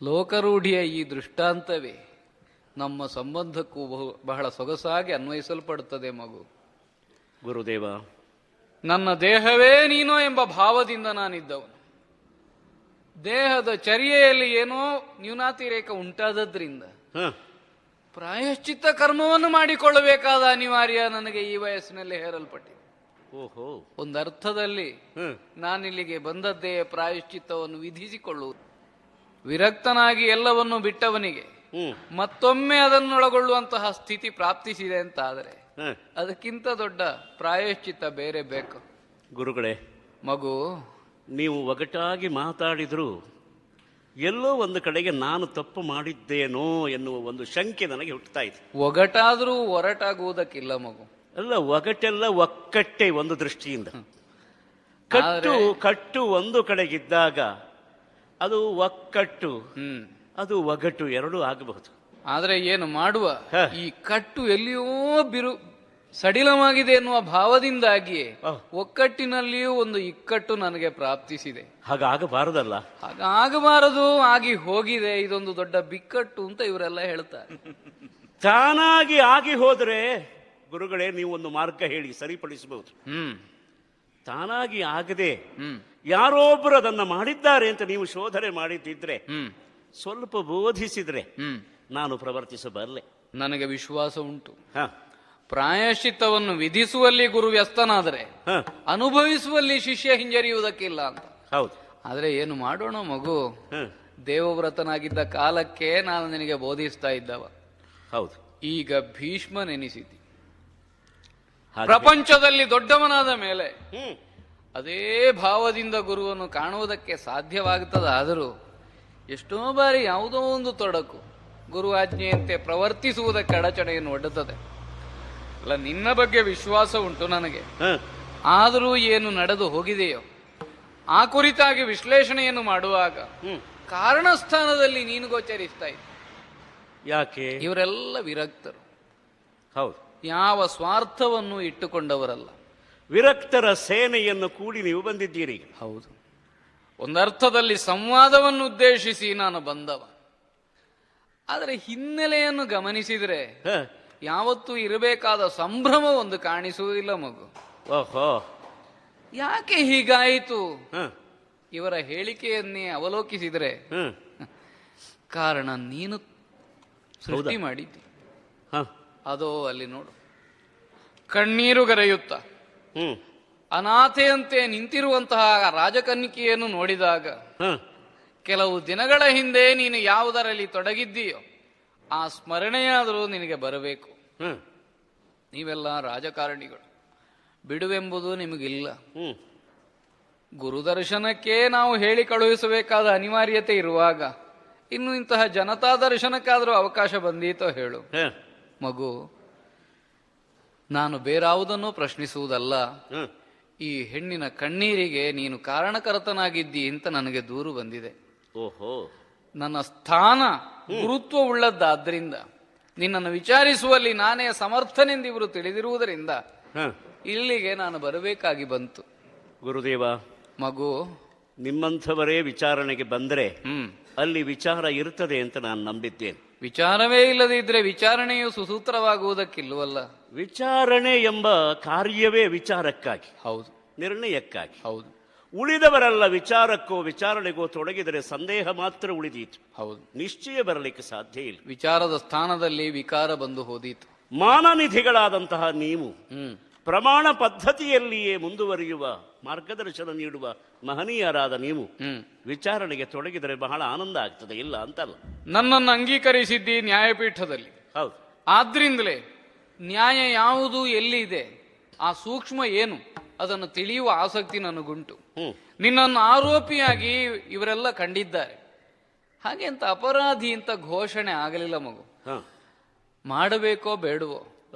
ಲೋಕರೂಢಿಯ ಈ ದೃಷ್ಟಾಂತವೇ ನಮ್ಮ ಸಂಬಂಧಕ್ಕೂ ಬಹಳ ಸೊಗಸಾಗಿ ಅನ್ವಯಿಸಲ್ಪಡುತ್ತದೆ ಮಗು. ಗುರುದೇವ, ನನ್ನ ದೇಹವೇ ನೀನೋ ಎಂಬ ಭಾವದಿಂದ ನಾನಿದ್ದವನು. ದೇಹದ ಚರ್ಯೆಯಲ್ಲಿ ಏನೋ ನ್ಯೂನಾತಿರೇಕ ಉಂಟಾದದ್ರಿಂದ ಪ್ರಾಯಶ್ಚಿತ್ತ ಕರ್ಮವನ್ನು ಮಾಡಿಕೊಳ್ಳಬೇಕಾದ ಅನಿವಾರ್ಯ ನನಗೆ ಈ ವಯಸ್ಸಿನಲ್ಲಿ ಹೇರಲ್ಪಟ್ಟಿದೆ. ಓಹೋ, ಒಂದರ್ಥದಲ್ಲಿ ನಾನಿಲ್ಲಿಗೆ ಬಂದದ್ದೇ ಪ್ರಾಯಶ್ಚಿತ್ತವನ್ನು ವಿಧಿಸಿಕೊಳ್ಳುವುದು. ವಿರಕ್ತನಾಗಿ ಎಲ್ಲವನ್ನು ಬಿಟ್ಟವನಿಗೆ ಮತ್ತೊಮ್ಮೆ ಅದನ್ನೊಳಗೊಳ್ಳುವಂತಹ ಸ್ಥಿತಿ ಪ್ರಾಪ್ತಿಸಿದೆ ಅಂತ ಆದರೆ ಅದಕ್ಕಿಂತ ದೊಡ್ಡ ಪ್ರಾಯಶ್ಚಿತ್ತ ಬೇರೆ ಬೇಕು. ಗುರುಗಳೇ, ಮಗು, ನೀವು ಒಗಟಾಗಿ ಮಾತಾಡಿದ್ರು ಎಲ್ಲೋ ಒಂದು ಕಡೆಗೆ ನಾನು ತಪ್ಪು ಮಾಡಿದ್ದೇನೋ ಎನ್ನುವ ಒಂದು ಶಂಕೆ ನನಗೆ ಹುಟ್ಟುತ್ತಾ ಇದೆ. ಒಗಟಾದ್ರೂ ಒರಟಾಗುವುದಕ್ಕಿಲ್ಲ ಮಗು. ಅಲ್ಲ, ಒಗಟೆಲ್ಲ ಒಕ್ಕಟ್ಟೆ ಒಂದು ದೃಷ್ಟಿಯಿಂದ. ಕಟ್ಟು ಒಂದು ಕಡೆಗಿದ್ದಾಗ ಅದು ಒಕ್ಕಟ್ಟು, ಅದು ಒಗಟು ಎರಡೂ ಆಗಬಹುದು. ಆದ್ರೆ ಏನು ಮಾಡುವ, ಈ ಕಟ್ಟು ಎಲ್ಲಿಯೋ ಸಡಿಲವಾಗಿದೆ ಎನ್ನುವ ಭಾವದಿಂದಾಗಿಯೇ ಒಕ್ಕಟ್ಟಿನಲ್ಲಿಯೂ ಒಂದು ಇಕ್ಕಟ್ಟು ನನಗೆ ಪ್ರಾಪ್ತಿಸಿದೆ. ಹಾಗಾಗಬಾರದಲ್ಲ. ಹಾಗಾಗಬಾರದು, ಆಗಿ ಹೋಗಿದೆ. ಇದೊಂದು ದೊಡ್ಡ ಬಿಕ್ಕಟ್ಟು ಅಂತ ಇವರೆಲ್ಲ ಹೇಳ್ತಾರೆ. ತಾನಾಗಿ ಆಗಿ ಹೋದ್ರೆ ಗುರುಗಳೇ, ನೀವು ಒಂದು ಮಾರ್ಗ ಹೇಳಿ ಸರಿಪಡಿಸಬಹುದು. ತಾನಾಗಿ ಆಗದೆ ಯಾರೊಬ್ಬರು ಅದನ್ನ ಮಾಡಿದ್ದಾರೆ ಅಂತ ನೀವು ಶೋಧನೆ ಮಾಡಿದ್ದಿದ್ರೆ, ಸ್ವಲ್ಪ ಬೋಧಿಸಿದ್ರೆ ನಾನು ಪ್ರವರ್ತಿಸಬಲ್ಲೆ. ನನಗೆ ವಿಶ್ವಾಸ ಉಂಟು. ಪ್ರಾಯಶ್ಚಿತ್ತವನ್ನು ವಿಧಿಸುವಲ್ಲಿ ಗುರು ವ್ಯಸ್ತನಾದರೆ ಅನುಭವಿಸುವಲ್ಲಿ ಶಿಷ್ಯ ಹಿಂಜರಿಯುವುದಕ್ಕಿಲ್ಲ ಅಂತ. ಹೌದು. ಆದ್ರೆ ಏನು ಮಾಡೋಣ ಮಗು, ದೇವವ್ರತನಾಗಿದ್ದ ಕಾಲಕ್ಕೆ ನಾನು ನಿನಗೆ ಬೋಧಿಸ್ತಾ ಇದ್ದವ. ಹೌದು. ಈಗ ಭೀಷ್ಮ ನೆನೆಸಿದ್ದಿ. ಪ್ರಪಂಚದಲ್ಲಿ ದೊಡ್ಡವನಾದ ಮೇಲೆ ಅದೇ ಭಾವದಿಂದ ಗುರುವನ್ನು ಕಾಣುವುದಕ್ಕೆ ಸಾಧ್ಯವಾಗುತ್ತದಾದರೂ ಎಷ್ಟೋ ಬಾರಿ ಯಾವುದೋ ಒಂದು ತೊಡಕು ಗುರು ಆಜ್ಞೆಯಂತೆ ಪ್ರವರ್ತಿಸುವುದಕ್ಕೆ ಅಡಚಣೆಯನ್ನು ಒಡ್ಡುತ್ತದೆ. ಅಲ್ಲ, ನಿನ್ನ ಬಗ್ಗೆ ವಿಶ್ವಾಸ ಉಂಟು ನನಗೆ. ಆದರೂ ಏನು ನಡೆದು ಹೋಗಿದೆಯೋ ಆ ಕುರಿತಾಗಿ ವಿಶ್ಲೇಷಣೆಯನ್ನು ಮಾಡುವಾಗ ಕಾರಣ ಸ್ಥಾನದಲ್ಲಿ ನೀನು ಗೋಚರಿಸ್ತಾ ಇದ್ದ. ಯಾಕೆ? ಇವರೆಲ್ಲ ವಿರಕ್ತರು. ಹೌದು. ಯಾವ ಸ್ವಾರ್ಥವನ್ನು ಇಟ್ಟುಕೊಂಡವರಲ್ಲ. ವಿರಕ್ತರ ಸೇನೆಯನ್ನು ಕೂಡಿ ನೀವು ಬಂದಿದ್ದೀರಿ. ಹೌದು. ಒಂದರ್ಥದಲ್ಲಿ ಸಂವಾದವನ್ನು ಉದ್ದೇಶಿಸಿ ನಾನು ಬಂದವ. ಆದರೆ ಹಿನ್ನೆಲೆಯನ್ನು ಗಮನಿಸಿದರೆ ಯಾವತ್ತೂ ಇರಬೇಕಾದ ಸಂಭ್ರಮ ಒಂದು ಕಾಣಿಸುವುದಿಲ್ಲ ಮಗು. ಓಹೋ, ಯಾಕೆ ಹೀಗಾಯಿತು? ಇವರ ಹೇಳಿಕೆಯನ್ನೇ ಅವಲೋಕಿಸಿದರೆ ಕಾರಣ ನೀನು ಸೃಷ್ಟಿ ಮಾಡಿದ್ದಿ. ಅದೋ ಅಲ್ಲಿ ನೋಡು, ಕಣ್ಣೀರುಗರೆಯುತ್ತ ಅನಾಥೆಯಂತೆ ನಿಂತಿರುವಂತಹ ರಾಜಕನ್ನಿಕೆಯನ್ನು ನೋಡಿದಾಗ ಕೆಲವು ದಿನಗಳ ಹಿಂದೆ ನೀನು ಯಾವುದರಲ್ಲಿ ತೊಡಗಿದ್ದೀಯೋ ಆ ಸ್ಮರಣೆಯಾದರೂ ನಿನಗೆ ಬರಬೇಕು. ನೀವೆಲ್ಲ ರಾಜಕಾರಣಿಗಳು, ಬಿಡುವೆಂಬುದು ನಿಮಗಿಲ್ಲ. ಗುರುದರ್ಶನಕ್ಕೆ ನಾವು ಹೇಳಿ ಕಳುಹಿಸಬೇಕಾದ ಅನಿವಾರ್ಯತೆ ಇರುವಾಗ ಇನ್ನು ಇಂತಹ ಜನತಾ ದರ್ಶನಕ್ಕಾದರೂ ಅವಕಾಶ ಬಂದೀತೋ ಹೇಳು. ಮಗು, ನಾನು ಬೇರಾವುದನ್ನೂ ಪ್ರಶ್ನಿಸುವುದಲ್ಲ. ಈ ಹೆಣ್ಣಿನ ಕಣ್ಣೀರಿಗೆ ನೀನು ಕಾರಣಕರ್ತನಾಗಿದ್ದಿ ಅಂತ ನನಗೆ ದೂರು ಬಂದಿದೆ. ಓಹೋ, ನನ್ನ ಸ್ಥಾನ ಗುರುತ್ವವುಳ್ಳದ್ದಾದ್ರಿಂದ ನಿನ್ನನ್ನು ವಿಚಾರಿಸುವಲ್ಲಿ ನಾನೇ ಸಮರ್ಥನೆಂದು ಇವರು ತಿಳಿದಿರುವುದರಿಂದ ಇಲ್ಲಿಗೆ ನಾನು ಬರಬೇಕಾಗಿ ಬಂತು. ಗುರುದೇವ, ಮಗು, ನಿಮ್ಮಂಥವರೇ ವಿಚಾರಣೆಗೆ ಬಂದರೆ ಹ್ಮ್, ಅಲ್ಲಿ ವಿಚಾರ ಇರ್ತದೆ ಅಂತ ನಾನು ನಂಬಿದ್ದೇನೆ. ವಿಚಾರವೇ ಇಲ್ಲದೆ ಇದ್ರೆ ವಿಚಾರಣೆಯು ಸುಸೂತ್ರವಾಗುವುದಕ್ಕಿಲ್ವಲ್ಲ. ವಿಚಾರಣೆ ಎಂಬ ಕಾರ್ಯವೇ ವಿಚಾರಕ್ಕಾಗಿ, ಹೌದು, ನಿರ್ಣಯಕ್ಕಾಗಿ. ಹೌದು, ಉಳಿದವರೆಲ್ಲ ವಿಚಾರಕ್ಕೋ ವಿಚಾರಣೆಗೋ ತೊಡಗಿದರೆ ಸಂದೇಹ ಮಾತ್ರ ಉಳಿದೀತು, ಹೌದು. ನಿಶ್ಚಯ ಬರಲಿಕ್ಕೆ ಸಾಧ್ಯ ಇಲ್ಲ. ವಿಚಾರದ ಸ್ಥಾನದಲ್ಲಿ ವಿಕಾರ ಬಂದು ಹೋದೀತು. ಮಾನನಿಧಿಗಳಾದಂತಹ ನೀವು ಹ್ಮ್, ಪ್ರಮಾಣ ಪದ್ಧತಿಯಲ್ಲಿಯೇ ಮುಂದುವರಿಯುವ ಮಾರ್ಗದರ್ಶನ ನೀಡುವ ಮಹನೀಯರಾದ ನೀವು ಹ್ಮ್, ವಿಚಾರಣೆಗೆ ತೊಡಗಿದರೆ ಬಹಳ ಆನಂದ ಆಗ್ತದೆ, ಇಲ್ಲ ಅಂತಲ್ಲ. ನನ್ನನ್ನು ಅಂಗೀಕರಿಸಿದ್ದಿ ನ್ಯಾಯಪೀಠದಲ್ಲಿ. ಹೌದು. ಆದ್ರಿಂದಲೇ ನ್ಯಾಯ ಯಾವುದು, ಎಲ್ಲಿ ಇದೆ, ಆ ಸೂಕ್ಷ್ಮ ಏನು, ಅದನ್ನು ತಿಳಿಯುವ ಆಸಕ್ತಿ ನನಗುಂಟು. ನಿನ್ನನ್ನು ಆರೋಪಿಯಾಗಿ ಇವರೆಲ್ಲ ಕಂಡಿದ್ದಾರೆ, ಹಾಗೆ ಅಂತ ಅಪರಾಧಿ ಅಂತ ಘೋಷಣೆ ಆಗಲಿಲ್ಲ ಮಗು. ಮಾಡಬೇಕೋ ಬೇಡವೋ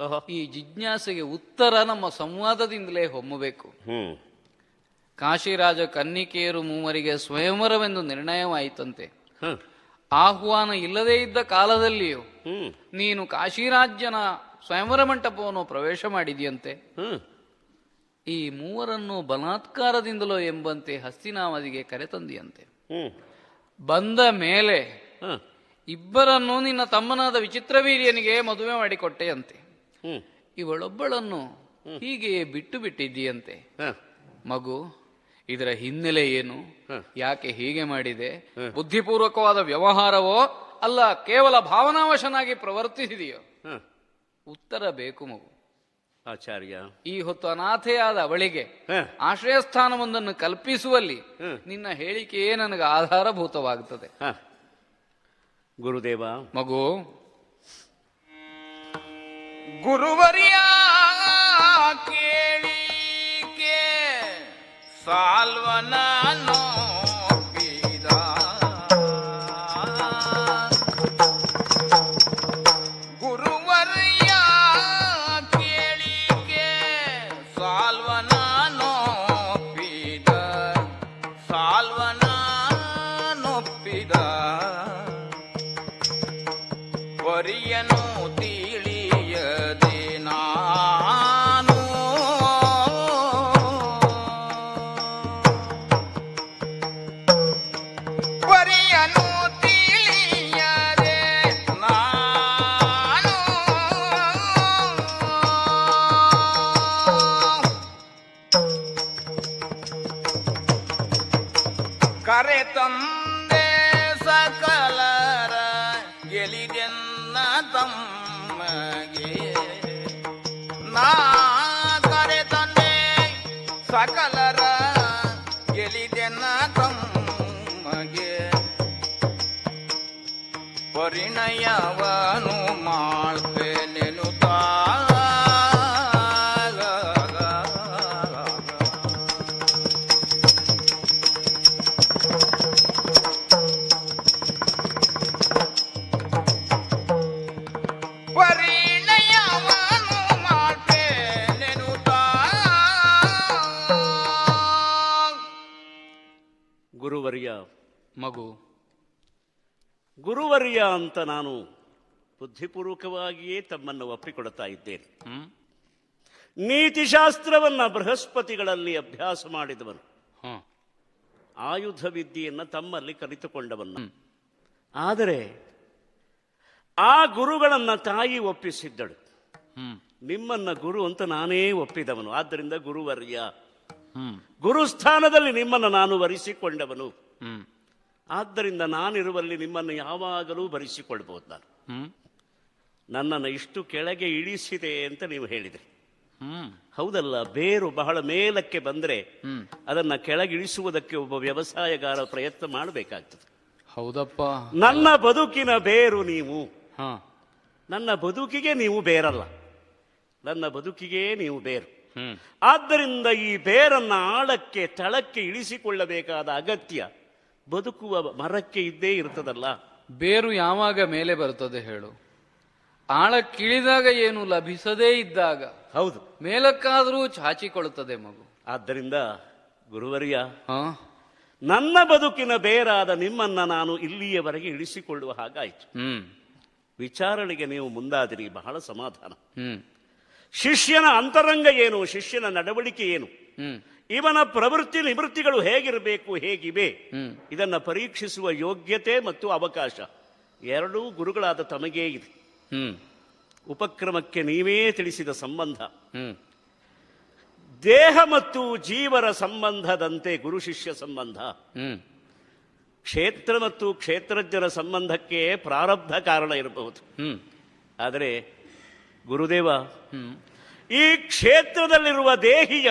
ಈ ಜಿಜ್ಞಾಸೆಗೆ ಉತ್ತರ ನಮ್ಮ ಸಂವಾದದಿಂದಲೇ ಹೊಮ್ಮಬೇಕು. ಕಾಶಿರಾಜ ಕನ್ನಿಕೆಯರು ಮೂವರಿಗೆ ಸ್ವಯಂವರವೆಂದು ನಿರ್ಣಯವಾಯಿತಂತೆ. ಆಹ್ವಾನ ಇಲ್ಲದೇ ಇದ್ದ ಕಾಲದಲ್ಲಿಯೂ ನೀನು ಕಾಶಿರಾಜ್ಯನ ಸ್ವಯಂವರ ಮಂಟಪವನ್ನು ಪ್ರವೇಶ ಮಾಡಿದೆಯಂತೆ. ಈ ಮೂವರನ್ನು ಬಲಾತ್ಕಾರದಿಂದಲೋ ಎಂಬಂತೆ ಹಸ್ತಿನಾವತಿಗೆ ಕರೆತಂದಿಯಂತೆ. ಬಂದ ಮೇಲೆ ಇಬ್ಬರನ್ನು ನಿನ್ನ ತಮ್ಮನಾದ ವಿಚಿತ್ರವೀರ್ಯನಿಗೆ ಮದುವೆ ಮಾಡಿಕೊಟ್ಟೆಯಂತೆ. ಇವಳೊಬ್ಬಳನ್ನು ಹೀಗೆಯೇ ಬಿಟ್ಟು ಬಿಟ್ಟಿದ್ದೀಯಂತೆ. ಮಗು, ಇದರ ಹಿನ್ನೆಲೆ ಏನು, ಯಾಕೆ ಹೀಗೆ ಮಾಡಿದೆ? ಬುದ್ಧಿಪೂರ್ವಕವಾದ ವ್ಯವಹಾರವೋ ಅಲ್ಲ ಕೇವಲ ಭಾವನಾವಶನಾಗಿ ಪ್ರವರ್ತಿಸಿದೆಯೋ? ಉತ್ತರ ಬೇಕು ಮಗು. ಆಚಾರ್ಯ, ಈ ಹೊತ್ತು ಅನಾಥೆಯಾದ ಅವಳಿಗೆ ಆಶ್ರಯ ಸ್ಥಾನವೊಂದನ್ನು ಕಲ್ಪಿಸುವಲ್ಲಿ ನಿನ್ನ ಹೇಳಿಕೆಯೇ ನನಗೆ ಆಧಾರಭೂತವಾಗುತ್ತದೆ. ಗುರುದೇವ, ಮಗು, ಗುರುವರ್ಯ ಕೇಳಿಕೆ ಸಾಲ್ವನೋ ಗುರುವರ್ಯ ಕೇಳಿಕೆ ಸಾಲ್ವನೊಪ್ಪಿದ ಸಾಲ್ವನೊಪ್ಪಿದ ವರಿಯನು ತಿಳಿಯದೆ ನಾನು ವರಿಯನು ತಿಳಿಯದೆ ನಾನು ಕರೆ ತಂದೆ ಸಕಲರ ಗೆಲಿದೆನ್ನ ತಮ್ಮಗೆ ನಾ ಕರೆ ತಂದೆ ಸಕಲರ ಗೆಲಿದೆನ್ನ ತಮ್ಮಗೆ ಪರಿಣಯವನು ಮಾಡ್ಬೇನೆನುತ್ತಾ ಗುರುವರ್ಯ. ಮಗು, ಗುರುವರ್ಯ ಅಂತ ನಾನು ಬುದ್ಧಿಪೂರ್ವಕವಾಗಿಯೇ ತಮ್ಮನ್ನು ಒಪ್ಪಿಕೊಡ್ತಾ ಇದ್ದೇನೆ. ನೀತಿಶಾಸ್ತ್ರವನ್ನ ಬೃಹಸ್ಪತಿಗಳಲ್ಲಿ ಅಭ್ಯಾಸ ಮಾಡಿದವನು, ಆಯುಧ ವಿದ್ಯೆಯನ್ನು ತಮ್ಮಲ್ಲಿ ಕಲಿತುಕೊಂಡವನು. ಆದರೆ ಆ ಗುರುಗಳನ್ನ ತಾಯಿ ಒಪ್ಪಿಸಿದ್ದಳು. ನಿಮ್ಮನ್ನ ಗುರು ಅಂತ ನಾನೇ ಒಪ್ಪಿದವನು. ಆದ್ದರಿಂದ ಗುರುವರ್ಯ, ಗುರುಸ್ಥಾನದಲ್ಲಿ ನಿಮ್ಮನ್ನು ನಾನು ವರಿಸಿಕೊಂಡವನು. ಆದ್ದರಿಂದ ನಾನಿರುವಲ್ಲಿ ನಿಮ್ಮನ್ನು ಯಾವಾಗಲೂ ಭರಿಸಿಕೊಳ್ಬಹುದು. ನಾನು ನನ್ನನ್ನು ಇಷ್ಟು ಕೆಳಗೆ ಇಳಿಸಿದೆ ಅಂತ ನೀವು ಹೇಳಿದ್ರಿ. ಹೌದಲ್ಲ? ಬೇರು ಬಹಳ ಮೇಲಕ್ಕೆ ಬಂದರೆ ಅದನ್ನ ಕೆಳಗಿಳಿಸುವುದಕ್ಕೆ ಒಬ್ಬ ವ್ಯವಸಾಯಗಾರ ಪ್ರಯತ್ನ ಮಾಡಬೇಕಾಗ್ತದೆ. ಹೌದಪ್ಪ. ನನ್ನ ಬದುಕಿನ ಬೇರು ನೀವು. ನನ್ನ ಬದುಕಿಗೆ ನೀವು ಬೇರಲ್ಲ, ನನ್ನ ಬದುಕಿಗೆ ನೀವು ಬೇರು. ಆದ್ದರಿಂದ ಈ ಬೇರನ್ನ ಆಳಕ್ಕೆ ತಳಕ್ಕೆ ಇಳಿಸಿಕೊಳ್ಳಬೇಕಾದ ಅಗತ್ಯ ಬದುಕುವ ಮರಕ್ಕೆ ಇದ್ದೇ ಇರ್ತದಲ್ಲ. ಬೇರು ಯಾವಾಗ ಮೇಲೆ ಬರ್ತದೆ ಹೇಳು? ಆಳಕ್ಕಿಳಿದಾಗ ಏನು ಲಭಿಸದೇ ಇದ್ದಾಗ ಹೌದು, ಮೇಲಕ್ಕಾದರೂ ಚಾಚಿಕೊಳ್ಳುತ್ತದೆ ಮಗು. ಆದ್ದರಿಂದ ಗುರುವರ್ಯ, ನನ್ನ ಬದುಕಿನ ಬೇರಾದ ನಿಮ್ಮನ್ನ ನಾನು ಇಲ್ಲಿಯವರೆಗೆ ಇಳಿಸಿಕೊಳ್ಳುವ ಹಾಗಾಯಿತು. ವಿಚಾರಣೆಗೆ ನೀವು ಮುಂದಾದಿರಿ, ಬಹಳ ಸಮಾಧಾನ. ಶಿಷ್ಯನ ಅಂತರಂಗ ಏನು, ಶಿಷ್ಯನ ನಡವಳಿಕೆ ಏನು, ಇವನ ಪ್ರವೃತ್ತಿ ನಿವೃತ್ತಿಗಳು ಹೇಗಿರಬೇಕು, ಹೇಗಿವೆ, ಇದನ್ನ ಪರೀಕ್ಷಿಸುವ ಯೋಗ್ಯತೆ ಮತ್ತು ಅವಕಾಶ ಎರಡೂ ಗುರುಗಳಾದ ತಮಗೇ ಇದೆ. ಉಪಕ್ರಮಕ್ಕೆ ನೀವೇ ತಿಳಿಸಿದ ಸಂಬಂಧ ದೇಹ ಮತ್ತು ಜೀವರ ಸಂಬಂಧದಂತೆ ಗುರು ಶಿಷ್ಯ ಸಂಬಂಧ, ಕ್ಷೇತ್ರ ಮತ್ತು ಕ್ಷೇತ್ರಜ್ಞರ ಸಂಬಂಧಕ್ಕೆ ಪ್ರಾರಬ್ಧ ಕಾರಣ ಇರಬಹುದು. ಆದರೆ ಗುರುದೇವ, ಈ ಕ್ಷೇತ್ರದಲ್ಲಿರುವ ದೇಹಿಯ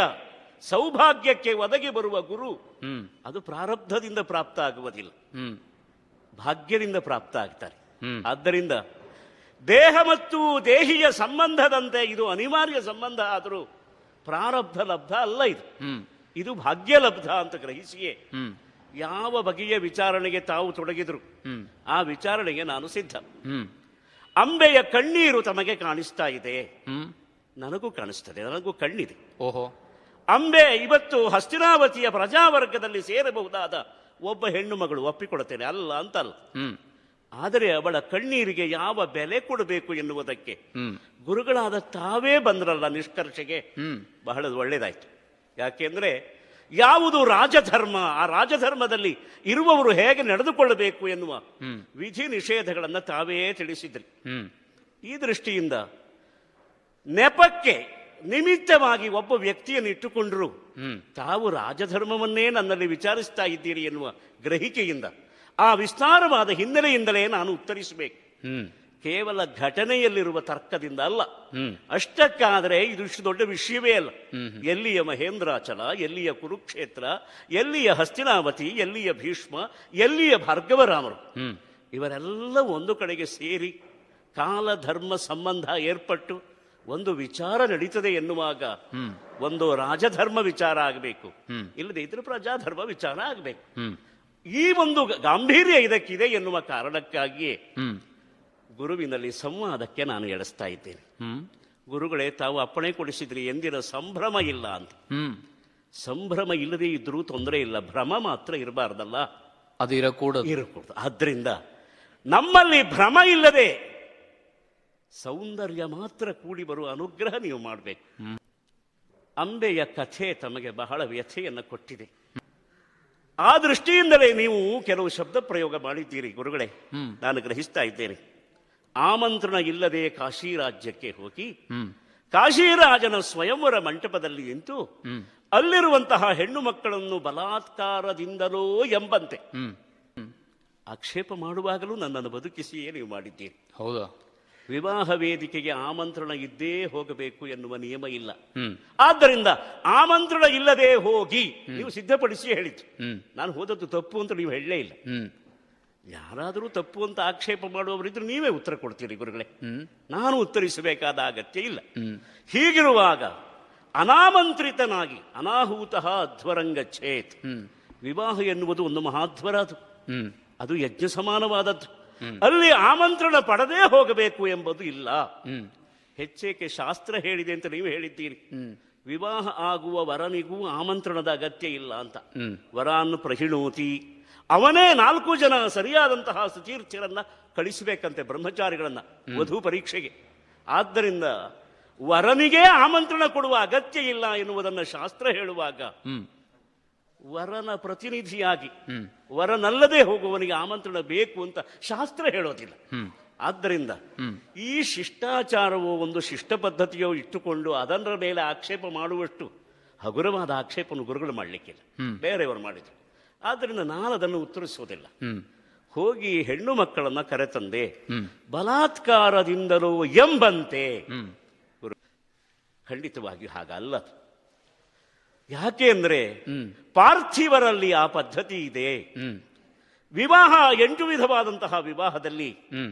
ಸೌಭಾಗ್ಯಕ್ಕೆ ಒದಗಿ ಬರುವ ಗುರು ಅದು ಪ್ರಾರಬ್ಧದಿಂದ ಪ್ರಾಪ್ತ ಆಗುವುದಿಲ್ಲ, ಭಾಗ್ಯದಿಂದ ಪ್ರಾಪ್ತ ಆಗ್ತಾರೆ. ಆದ್ದರಿಂದ ದೇಹ ಮತ್ತು ದೇಹಿಯ ಸಂಬಂಧದಂತೆ ಇದು ಅನಿವಾರ್ಯ ಸಂಬಂಧ, ಆದರೂ ಪ್ರಾರಬ್ಧ ಲಬ್ಧ ಅಲ್ಲ, ಇದು ಭಾಗ್ಯ ಲಬ್ಧ ಅಂತ ಗ್ರಹಿಸಿಯೇ ಯಾವ ಬಗೆಯ ವಿಚಾರಣೆಗೆ ತಾವು ತೊಡಗಿದ್ರು ಆ ವಿಚಾರಣೆಗೆ ನಾನು ಸಿದ್ಧ. ಅಂಬೆಯ ಕಣ್ಣೀರು ತಮಗೆ ಕಾಣಿಸ್ತಾ ಇದೆ, ನನಗೂ ಕಾಣಿಸ್ತದೆ, ನನಗೂ ಕಣ್ಣಿದೆ. ಓಹೋ, ಅಂಬೆ ಇವತ್ತು ಹಸ್ತಿನಾವತಿಯ ಪ್ರಜಾವರ್ಗದಲ್ಲಿ ಸೇರಬಹುದಾದ ಒಬ್ಬ ಹೆಣ್ಣು ಮಗಳು, ಒಪ್ಪಿಕೊಡುತ್ತೇನೆ, ಅಲ್ಲ ಅಂತಲ್ಲ. ಆದರೆ ಅವಳ ಕಣ್ಣೀರಿಗೆ ಯಾವ ಬೆಲೆ ಕೊಡಬೇಕು ಎನ್ನುವುದಕ್ಕೆ ಗುರುಗಳಾದ ತಾವೇ ಬಂದ್ರಲ್ಲ ನಿಷ್ಕರ್ಷೆಗೆ, ಬಹಳ ಒಳ್ಳೇದಾಯ್ತು. ಯಾಕೆಂದ್ರೆ ಯಾವುದು ರಾಜಧರ್ಮ, ಆ ರಾಜಧರ್ಮದಲ್ಲಿ ಇರುವವರು ಹೇಗೆ ನಡೆದುಕೊಳ್ಳಬೇಕು ಎನ್ನುವ ವಿಧಿ ನಿಷೇಧಗಳನ್ನು ತಾವೇ ತಿಳಿಸಿದ್ರಿ. ಈ ದೃಷ್ಟಿಯಿಂದ ನೆಪಕ್ಕೆ ನಿಮಿತ್ತವಾಗಿ ಒಬ್ಬ ವ್ಯಕ್ತಿಯನ್ನು ಇಟ್ಟುಕೊಂಡ್ರು ತಾವು ರಾಜಧರ್ಮವನ್ನೇ ನನ್ನಲ್ಲಿ ವಿಚಾರಿಸ್ತಾ ಇದ್ದೀರಿ ಎನ್ನುವ ಗ್ರಹಿಕೆಯಿಂದ, ಆ ವಿಸ್ತಾರವಾದ ಹಿನ್ನೆಲೆಯಿಂದಲೇ ನಾನು ಉತ್ತರಿಸಬೇಕು. ಕೇವಲ ಘಟನೆಯಲ್ಲಿರುವ ತರ್ಕದಿಂದ ಅಲ್ಲ. ಅಷ್ಟಕ್ಕಾದರೆ ಇದು ಇಷ್ಟು ದೊಡ್ಡ ವಿಷಯವೇ ಅಲ್ಲ. ಎಲ್ಲಿಯ ಮಹೇಂದ್ರಾಚಲ, ಎಲ್ಲಿಯ ಕುರುಕ್ಷೇತ್ರ, ಎಲ್ಲಿಯ ಹಸ್ತಿನಾವತಿ, ಎಲ್ಲಿಯ ಭೀಷ್ಮ, ಎಲ್ಲಿಯ ಭಾರ್ಗವರಾಮರು, ಇವರೆಲ್ಲ ಒಂದು ಕಡೆಗೆ ಸೇರಿ ಕಾಲ ಧರ್ಮ ಸಂಬಂಧ ಏರ್ಪಟ್ಟು ಒಂದು ವಿಚಾರ ನಡೀತದೆ ಎನ್ನುವಾಗ ಒಂದು ರಾಜಧರ್ಮ ವಿಚಾರ ಆಗಬೇಕು, ಇಲ್ಲದೆ ಇದ್ರೆ ಪ್ರಜಾಧರ್ಮ ವಿಚಾರ ಆಗಬೇಕು. ಈ ಒಂದು ಗಾಂಭೀರ್ಯ ಇದಕ್ಕಿದೆ ಎನ್ನುವ ಕಾರಣಕ್ಕಾಗಿಯೇ ಗುರುವಿನಲ್ಲಿ ಸಂವಾದಕ್ಕೆ ನಾನು ಎಡಿಸ್ತಾ ಇದ್ದೇನೆ. ಗುರುಗಳೇ, ತಾವು ಅಪ್ಪಣೆ ಕೊಡಿಸಿದ್ರಿ, ಎಂದಿನ ಸಂಭ್ರಮ ಇಲ್ಲ ಅಂತ. ಸಂಭ್ರಮ ಇಲ್ಲದೆ ಇದ್ರೂ ತೊಂದರೆ ಇಲ್ಲ, ಭ್ರಮ ಮಾತ್ರ ಇರಬಾರ್ದಲ್ಲ, ಅದು ಇರಕೂಡದು. ಆದ್ರಿಂದ ನಮ್ಮಲ್ಲಿ ಭ್ರಮ ಇಲ್ಲದೆ ಸೌಂದರ್ಯ ಮಾತ್ರ ಕೂಡಿ ಬರುವ ಅನುಗ್ರಹ ನೀವು ಮಾಡಬೇಕು. ಅಂಬೆಯ ಕಥೆ ತಮಗೆ ಬಹಳ ವ್ಯಥೆಯನ್ನು ಕೊಟ್ಟಿದೆ. ಆ ದೃಷ್ಟಿಯಿಂದಲೇ ನೀವು ಕೆಲವು ಶಬ್ದ ಪ್ರಯೋಗ ಮಾಡಿದ್ದೀರಿ ಗುರುಗಳೇ, ನಾನು ಗ್ರಹಿಸ್ತಾ ಇದ್ದೇನೆ. ಆಮಂತ್ರಣ ಇಲ್ಲದೆ ಕಾಶಿ ರಾಜ್ಯಕ್ಕೆ ಹೋಗಿ ಕಾಶಿರಾಜನ ಸ್ವಯಂವರ ಮಂಟಪದಲ್ಲಿ ನಿಂತು ಅಲ್ಲಿರುವಂತಹ ಹೆಣ್ಣು ಮಕ್ಕಳನ್ನು ಬಲಾತ್ಕಾರದಿಂದಲೋ ಎಂಬಂತೆ ಆಕ್ಷೇಪ ಮಾಡುವಾಗಲೂ ನನ್ನನ್ನು ಬದುಕಿಸಿಯೇ ನೀವು ಮಾಡಿದ್ದೀರಿ. ಹೌದಾ? ವಿವಾಹ ವೇದಿಕೆಗೆ ಆಮಂತ್ರಣ ಇದ್ದೇ ಹೋಗಬೇಕು ಎನ್ನುವ ನಿಯಮ ಇಲ್ಲ. ಆದ್ದರಿಂದ ಆಮಂತ್ರಣ ಇಲ್ಲದೆ ಹೋಗಿ ನೀವು ಸಿದ್ಧಪಡಿಸಿ ಹೇಳಿತು. ನಾನು ಹೋದದ್ದು ತಪ್ಪು ಅಂತ ನೀವು ಹೇಳಲೇ ಇಲ್ಲ. ಯಾರಾದರೂ ತಪ್ಪು ಅಂತ ಆಕ್ಷೇಪ ಮಾಡುವವರಿದ್ರು ನೀವೇ ಉತ್ತರ ಕೊಡ್ತೀರಿ ಗುರುಗಳೇ, ನಾನು ಉತ್ತರಿಸಬೇಕಾದ ಅಗತ್ಯ ಇಲ್ಲ. ಹೀಗಿರುವಾಗ ಅನಾಮಂತ್ರಿತನಾಗಿ ಅನಾಹೂತಃ ಅಧ್ವರಂಗಚ್ಛೇತ್, ವಿವಾಹ ಎನ್ನುವುದು ಒಂದು ಮಹಾಧ್ವರ, ಅದು ಯಜ್ಞ ಸಮಾನವಾದದ್ದು. ಅಲ್ಲಿ ಆಮಂತ್ರಣ ಪಡೆದೇ ಹೋಗಬೇಕು ಎಂಬುದು ಇಲ್ಲ. ಹೆಚ್ಚೇಕೆ ಶಾಸ್ತ್ರ ಹೇಳಿದೆ ಅಂತ ನೀವು ಹೇಳಿದ್ದೀರಿ. ವಿವಾಹ ಆಗುವ ವರನಿಗೂ ಆಮಂತ್ರಣದ ಅಗತ್ಯ ಇಲ್ಲ ಅಂತ. ವರಾನ್ನು ಪ್ರಹಿಣೋತಿ, ಅವನೇ 4 ಜನ ಸರಿಯಾದಂತಹ ಸುತೀರ್ಥ್ಯರನ್ನ ಕಳಿಸಬೇಕಂತೆ, ಬ್ರಹ್ಮಚಾರಿಗಳನ್ನ ವಧು ಪರೀಕ್ಷೆಗೆ. ಆದ್ದರಿಂದ ವರನಿಗೆ ಆಮಂತ್ರಣ ಕೊಡುವ ಅಗತ್ಯ ಇಲ್ಲ ಎನ್ನುವುದನ್ನು ಶಾಸ್ತ್ರ ಹೇಳುವಾಗ ವರನ ಪ್ರತಿನಿಧಿಯಾಗಿ ವರನಲ್ಲದೆ ಹೋಗುವವನಿಗೆ ಆಮಂತ್ರಣ ಬೇಕು ಅಂತ ಶಾಸ್ತ್ರ ಹೇಳೋದಿಲ್ಲ. ಆದ್ದರಿಂದ ಈ ಶಿಷ್ಟಾಚಾರವೋ ಒಂದು ಶಿಷ್ಟ ಪದ್ಧತಿಯೋ ಇಟ್ಟುಕೊಂಡು ಅದರ ಮೇಲೆ ಆಕ್ಷೇಪ ಮಾಡುವಷ್ಟು ಹಗುರವಾದ ಆಕ್ಷೇಪವನ್ನು ಗುರುಗಳು ಮಾಡಲಿಕ್ಕಿಲ್ಲ, ಬೇರೆಯವರು ಮಾಡಿದ್ರು. ಆದ್ದರಿಂದ ನಾನು ಅದನ್ನು ಉತ್ತರಿಸುವುದಿಲ್ಲ. ಹೋಗಿ ಹೆಣ್ಣು ಮಕ್ಕಳನ್ನ ಕರೆತಂದೆ ಬಲಾತ್ಕಾರದಿಂದಲೋ ಎಂಬಂತೆ. ಖಂಡಿತವಾಗಿಯೂ ಹಾಗಲ್ಲ. ಯಾಕೆ ಅಂದ್ರೆ ಪಾರ್ಥಿವರಲ್ಲಿ ಆ ಪದ್ಧತಿ ಇದೆ. ವಿವಾಹ 8 ವಿಧವಾದಂತಹ ವಿವಾಹದಲ್ಲಿ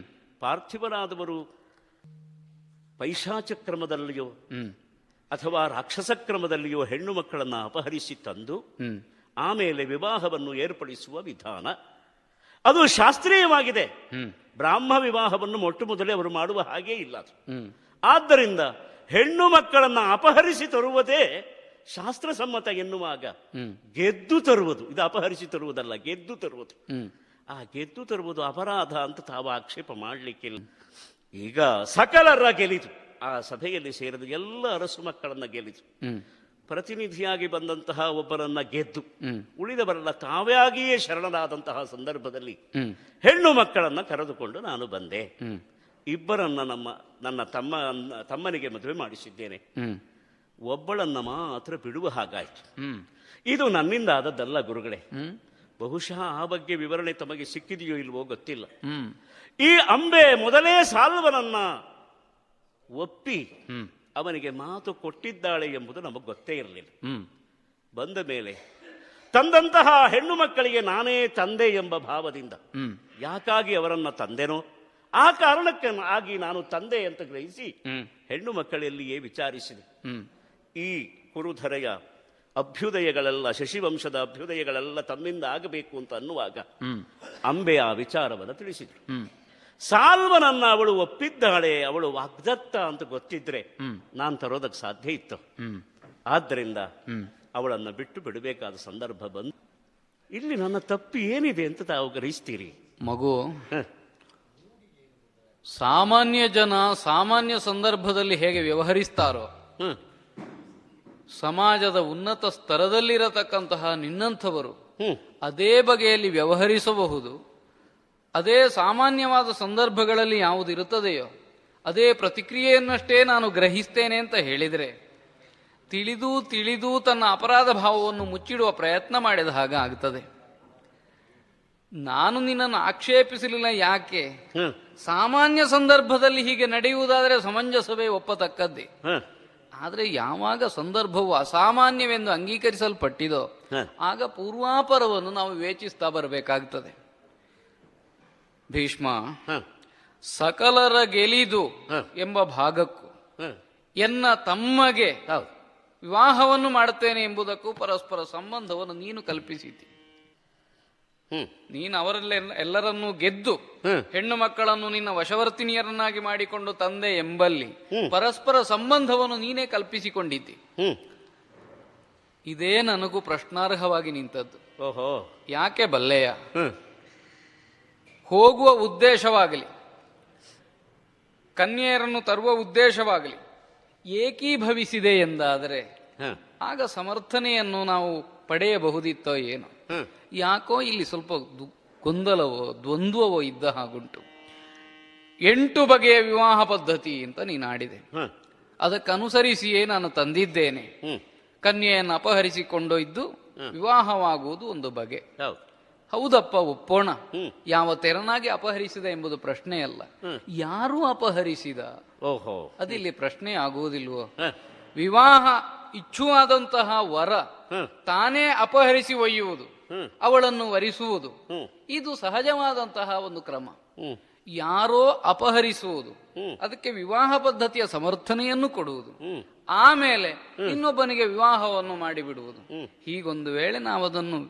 ಪಾರ್ಥಿವರಾದವರು ಪೈಶಾಚ ಕ್ರಮದಲ್ಲಿಯೋ ಅಥವಾ ರಾಕ್ಷಸ ಕ್ರಮದಲ್ಲಿಯೋ ಹೆಣ್ಣು ಮಕ್ಕಳನ್ನ ಅಪಹರಿಸಿ ತಂದು ಆಮೇಲೆ ವಿವಾಹವನ್ನು ಏರ್ಪಡಿಸುವ ವಿಧಾನ ಅದು ಶಾಸ್ತ್ರೀಯವಾಗಿದೆ. ಬ್ರಾಹ್ಮ ವಿವಾಹವನ್ನು ಮೊಟ್ಟ ಮೊದಲೇ ಅವರು ಮಾಡುವ ಹಾಗೇ ಇಲ್ಲ. ಆದ್ದರಿಂದ ಹೆಣ್ಣು ಮಕ್ಕಳನ್ನ ಅಪಹರಿಸಿ ತರುವುದೇ ಶಾಸ್ತ್ರಸಮ್ಮತ ಎನ್ನುವಾಗ ಗೆದ್ದು ತರುವುದು, ಇದು ಅಪಹರಿಸಿ ತರುವುದಲ್ಲ, ಗೆದ್ದು ತರುವುದು. ಆ ಗೆದ್ದು ತರುವುದು ಅಪರಾಧ ಅಂತ ತಾವು ಆಕ್ಷೇಪ ಮಾಡಲಿಕ್ಕಿಲ್ಲ. ಈಗ ಸಕಲರ ಗೆಲಿತು, ಆ ಸಭೆಯಲ್ಲಿ ಸೇರಿದ ಎಲ್ಲ ಅರಸು ಮಕ್ಕಳನ್ನ ಗೆಲಿತು. ಪ್ರತಿನಿಧಿಯಾಗಿ ಬಂದಂತಹ ಒಬ್ಬರನ್ನ ಗೆದ್ದು ಉಳಿದವರೆಲ್ಲ ತಾವಾಗಿಯೇ ಶರಣರಾದಂತಹ ಸಂದರ್ಭದಲ್ಲಿ ಹೆಣ್ಣು ಮಕ್ಕಳನ್ನ ಕರೆದುಕೊಂಡು ನಾನು ಬಂದೆ. ಇಬ್ಬರನ್ನ ನನ್ನ ತಮ್ಮನಿಗೆ ಮದುವೆ ಮಾಡಿಸಿದ್ದೇನೆ. ಒಬ್ಬಳನ್ನ ಮಾತ್ರ ಬಿಡುವ ಹಾಗಾಯ್ತು. ಇದು ನನ್ನಿಂದ ಆದದ್ದಲ್ಲ ಗುರುಗಳೇ. ಬಹುಶಃ ಆ ಬಗ್ಗೆ ವಿವರಣೆ ತಮಗೆ ಸಿಕ್ಕಿದೆಯೋ ಇಲ್ವೋ ಗೊತ್ತಿಲ್ಲ. ಈ ಅಂಬೆ ಮೊದಲೇ ಸಾಲ್ವನನ್ನ ಒಪ್ಪಿ ಅವನಿಗೆ ಮಾತು ಕೊಟ್ಟಿದ್ದಾಳೆ ಎಂಬುದು ನಮಗೆ ಗೊತ್ತೇ ಇರಲಿಲ್ಲ. ಬಂದ ಮೇಲೆ ತಂದಂತಹ ಹೆಣ್ಣು ಮಕ್ಕಳಿಗೆ ನಾನೇ ತಂದೆ ಎಂಬ ಭಾವದಿಂದ ಯಾಕಾಗಿ ಅವರನ್ನ ತಂದೆನೋ ಆ ಕಾರಣಕ್ಕೆ ಆಗಿ ನಾನು ತಂದೆ ಅಂತ ಗ್ರಹಿಸಿ ಹೆಣ್ಣು ಮಕ್ಕಳಲ್ಲಿಯೇ ವಿಚಾರಿಸಿದೆ. ಈ ಕುರುಧರೆಯ ಅಭ್ಯುದಯಗಳೆಲ್ಲ, ಶಶಿವಂಶದ ಅಭ್ಯುದಯಗಳೆಲ್ಲ ತಮ್ಮಿಂದ ಆಗಬೇಕು ಅಂತ ಅನ್ನುವಾಗ ಅಂಬೆ ಆ ವಿಚಾರವನ್ನು ತಿಳಿಸಿದ್ರು. ಸಾಲ್ವನನ್ನ ಅವಳು ಒಪ್ಪಿದ್ದಾಳೆ, ಅವಳು ವಾಗ್ದತ್ತ ಅಂತ ಗೊತ್ತಿದ್ರೆ ನಾನು ತರೋದಕ್ಕೆ ಸಾಧ್ಯ ಇತ್ತು. ಆದ್ದರಿಂದ ಅವಳನ್ನು ಬಿಟ್ಟು ಬಿಡಬೇಕಾದ ಸಂದರ್ಭ ಬಂದು ಇಲ್ಲಿ ನನ್ನ ತಪ್ಪು ಏನಿದೆ ಅಂತ ತಾವು ಗ್ರಹಿಸ್ತೀರಿ? ಮಗು, ಸಾಮಾನ್ಯ ಜನ ಸಾಮಾನ್ಯ ಸಂದರ್ಭದಲ್ಲಿ ಹೇಗೆ ವ್ಯವಹರಿಸ್ತಾರೋ ಸಮಾಜದ ಉನ್ನತ ಸ್ತರದಲ್ಲಿರತಕ್ಕಂತಹ ನಿನ್ನಂಥವರು ಅದೇ ಬಗೆಯಲ್ಲಿ ವ್ಯವಹರಿಸಬಹುದು. ಅದೇ ಸಾಮಾನ್ಯವಾದ ಸಂದರ್ಭಗಳಲ್ಲಿ ಯಾವುದಿರುತ್ತದೆಯೋ ಅದೇ ಪ್ರತಿಕ್ರಿಯೆಯನ್ನಷ್ಟೇ ನಾನು ಗ್ರಹಿಸ್ತೇನೆ ಅಂತ ಹೇಳಿದರೆ ತಿಳಿದು ತಿಳಿದು ತನ್ನ ಅಪರಾಧ ಭಾವವನ್ನು ಮುಚ್ಚಿಡುವ ಪ್ರಯತ್ನ ಮಾಡಿದ ಹಾಗೆ ಆಗ್ತದೆ. ನಾನು ನಿನ್ನನ್ನು ಆಕ್ಷೇಪಿಸಲಿಲ್ಲ. ಯಾಕೆ? ಸಾಮಾನ್ಯ ಸಂದರ್ಭದಲ್ಲಿ ಹೀಗೆ ನಡೆಯುವುದಾದರೆ ಸಮಂಜಸವೇ ಒಪ್ಪತಕ್ಕದ್ದೇ. ಆದರೆ ಯಾವಾಗ ಸಂದರ್ಭವು ಅಸಾಮಾನ್ಯವೆಂದು ಅಂಗೀಕರಿಸಲ್ಪಟ್ಟಿದೋ ಆಗ ಪೂರ್ವಾಪರವನ್ನು ನಾವು ವಿವೇಚಿಸ್ತಾ ಬರಬೇಕಾಗ್ತದೆ. ಭೀಷ್ಮ, ಸಕಲರ ಗೆಲಿದು ಎಂಬ ಭಾಗಕ್ಕೂ ಎನ್ನ ತಮ್ಮಗೆ ವಿವಾಹವನ್ನು ಮಾಡುತ್ತೇನೆ ಎಂಬುದಕ್ಕೂ ಪರಸ್ಪರ ಸಂಬಂಧವನ್ನು ನೀನು ಕಲ್ಪಿಸಿದ್ದಿ. ನೀನು ಅವರೆಲ್ಲರನ್ನೂ ಗೆದ್ದು ಹೆಣ್ಣು ಮಕ್ಕಳನ್ನು ನಿನ್ನ ವಶವರ್ತಿನಿಯರನ್ನಾಗಿ ಮಾಡಿಕೊಂಡು ತಂದೆ ಎಂಬಲ್ಲಿ ಪರಸ್ಪರ ಸಂಬಂಧವನ್ನು ನೀನೇ ಕಲ್ಪಿಸಿಕೊಂಡಿದ್ದಿ. ಇದೇ ನನಗೂ ಪ್ರಶ್ನಾರ್ಹವಾಗಿ ನಿಂತದ್ದು. ಓಹೋ, ಯಾಕೆ ಬಲ್ಲೆಯ? ಹೋಗುವ ಉದ್ದೇಶವಾಗಲಿ ಕನ್ಯೆಯರನ್ನು ತರುವ ಉದ್ದೇಶವಾಗಲಿ ಏಕೀಭವಿಸಿದೆ ಎಂದಾದರೆ ಆಗ ಸಮರ್ಥನೆಯನ್ನು ನಾವು ಪಡೆಯಬಹುದಿತ್ತೋ ಏನೋ. ಯಾಕೋ ಇಲ್ಲಿ ಸ್ವಲ್ಪ ಗೊಂದಲವೋ ದ್ವಂದ್ವವೋ ಇದ್ದ ಹಾಗುಂಟು. 8 ಬಗೆಯ ವಿವಾಹ ಪದ್ಧತಿ ಅಂತ ನೀನಾಡಿದೆ. ಅದಕ್ಕನುಸರಿಸಿಯೇ ನಾನು ತಂದಿದ್ದೇನೆ. ಕನ್ಯೆಯನ್ನು ಅಪಹರಿಸಿಕೊಂಡೊಯ್ದು ವಿವಾಹವಾಗುವುದು ಒಂದು ಬಗೆ. ಹೌದಪ್ಪ, ಒಪ್ಪೋಣ. ಯಾವ ತೆರನಾಗಿ ಅಪಹರಿಸಿದ ಎಂಬುದು ಪ್ರಶ್ನೆಯಲ್ಲ, ಯಾರು ಅಪಹರಿಸಿದ ಅದಿಲ್ಲಿ ಪ್ರಶ್ನೆ ಆಗುವುದಿಲ್ವೋ? ವಿವಾಹ ಇಚ್ಛುವಾದಂತಹ ವರ ತಾನೇ ಅಪಹರಿಸಿ ಒಯ್ಯುವುದು, ಅವಳನ್ನು ವರಿಸುವುದು, ಇದು ಸಹಜವಾದಂತಹ ಒಂದು ಕ್ರಮ. ಯಾರೋ ಅಪಹರಿಸುವುದು, ಅದಕ್ಕೆ ವಿವಾಹ ಪದ್ಧತಿಯ ಸಮರ್ಥನೆಯನ್ನು ಕೊಡುವುದು, ಆಮೇಲೆ ಇನ್ನೊಬ್ಬನಿಗೆ ವಿವಾಹವನ್ನು ಮಾಡಿಬಿಡುವುದು. ಹೀಗೊಂದು ವೇಳೆ ನಾವದನ್ನು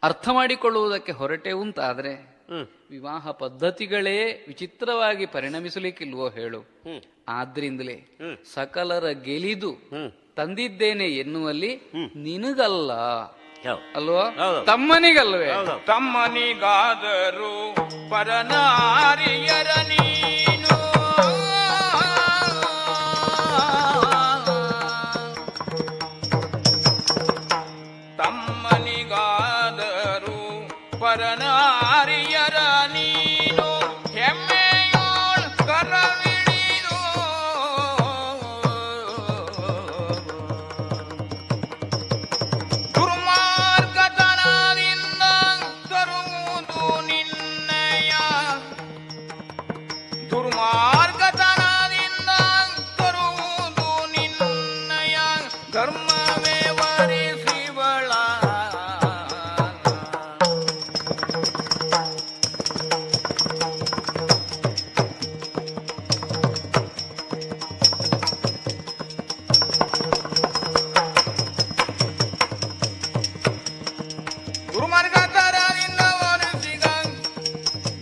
ಅರ್ಥ ಮಾಡಿಕೊಳ್ಳುವುದಕ್ಕೆ ಹೊರಟೆವುಂತಾದ್ರೆ ವಿವಾಹ ಪದ್ಧತಿಗಳೇ ವಿಚಿತ್ರವಾಗಿ ಪರಿಣಮಿಸಲಿಕ್ಕಿಲ್ವೋ ಹೇಳು. ಆದ್ರಿಂದಲೇ ಸಕಲರ ಗೆಲಿದು ತಂದಿದ್ದೇನೆ ಎನ್ನುವಲ್ಲಿ ನಿನಗಲ್ಲ ಅಲ್ವಾ, ತಮ್ಮನಿಗಲ್ವೇ? ತಮ್ಮನಿಗಾದರೂ ಪರನಾರಿಯರ ನೀನು ತಮ್ಮನಿಗಾದರೂ ಪರನಾರಿಯರ ನೀನು ಹೆಮ್ಮೆಯೋಳ್ ಕರವಿಡಿದು ದುರ್ಮಾರ್ಗತನದಿಂದ ತರುವುದು ನಿನ್ನಯ ದುರ್ಮಾರ್ಗತನದಿಂದ ತರುವುದು ನಿನ್ನಯ ಧರ್ಮವೇ ವರಿಸಿವಳ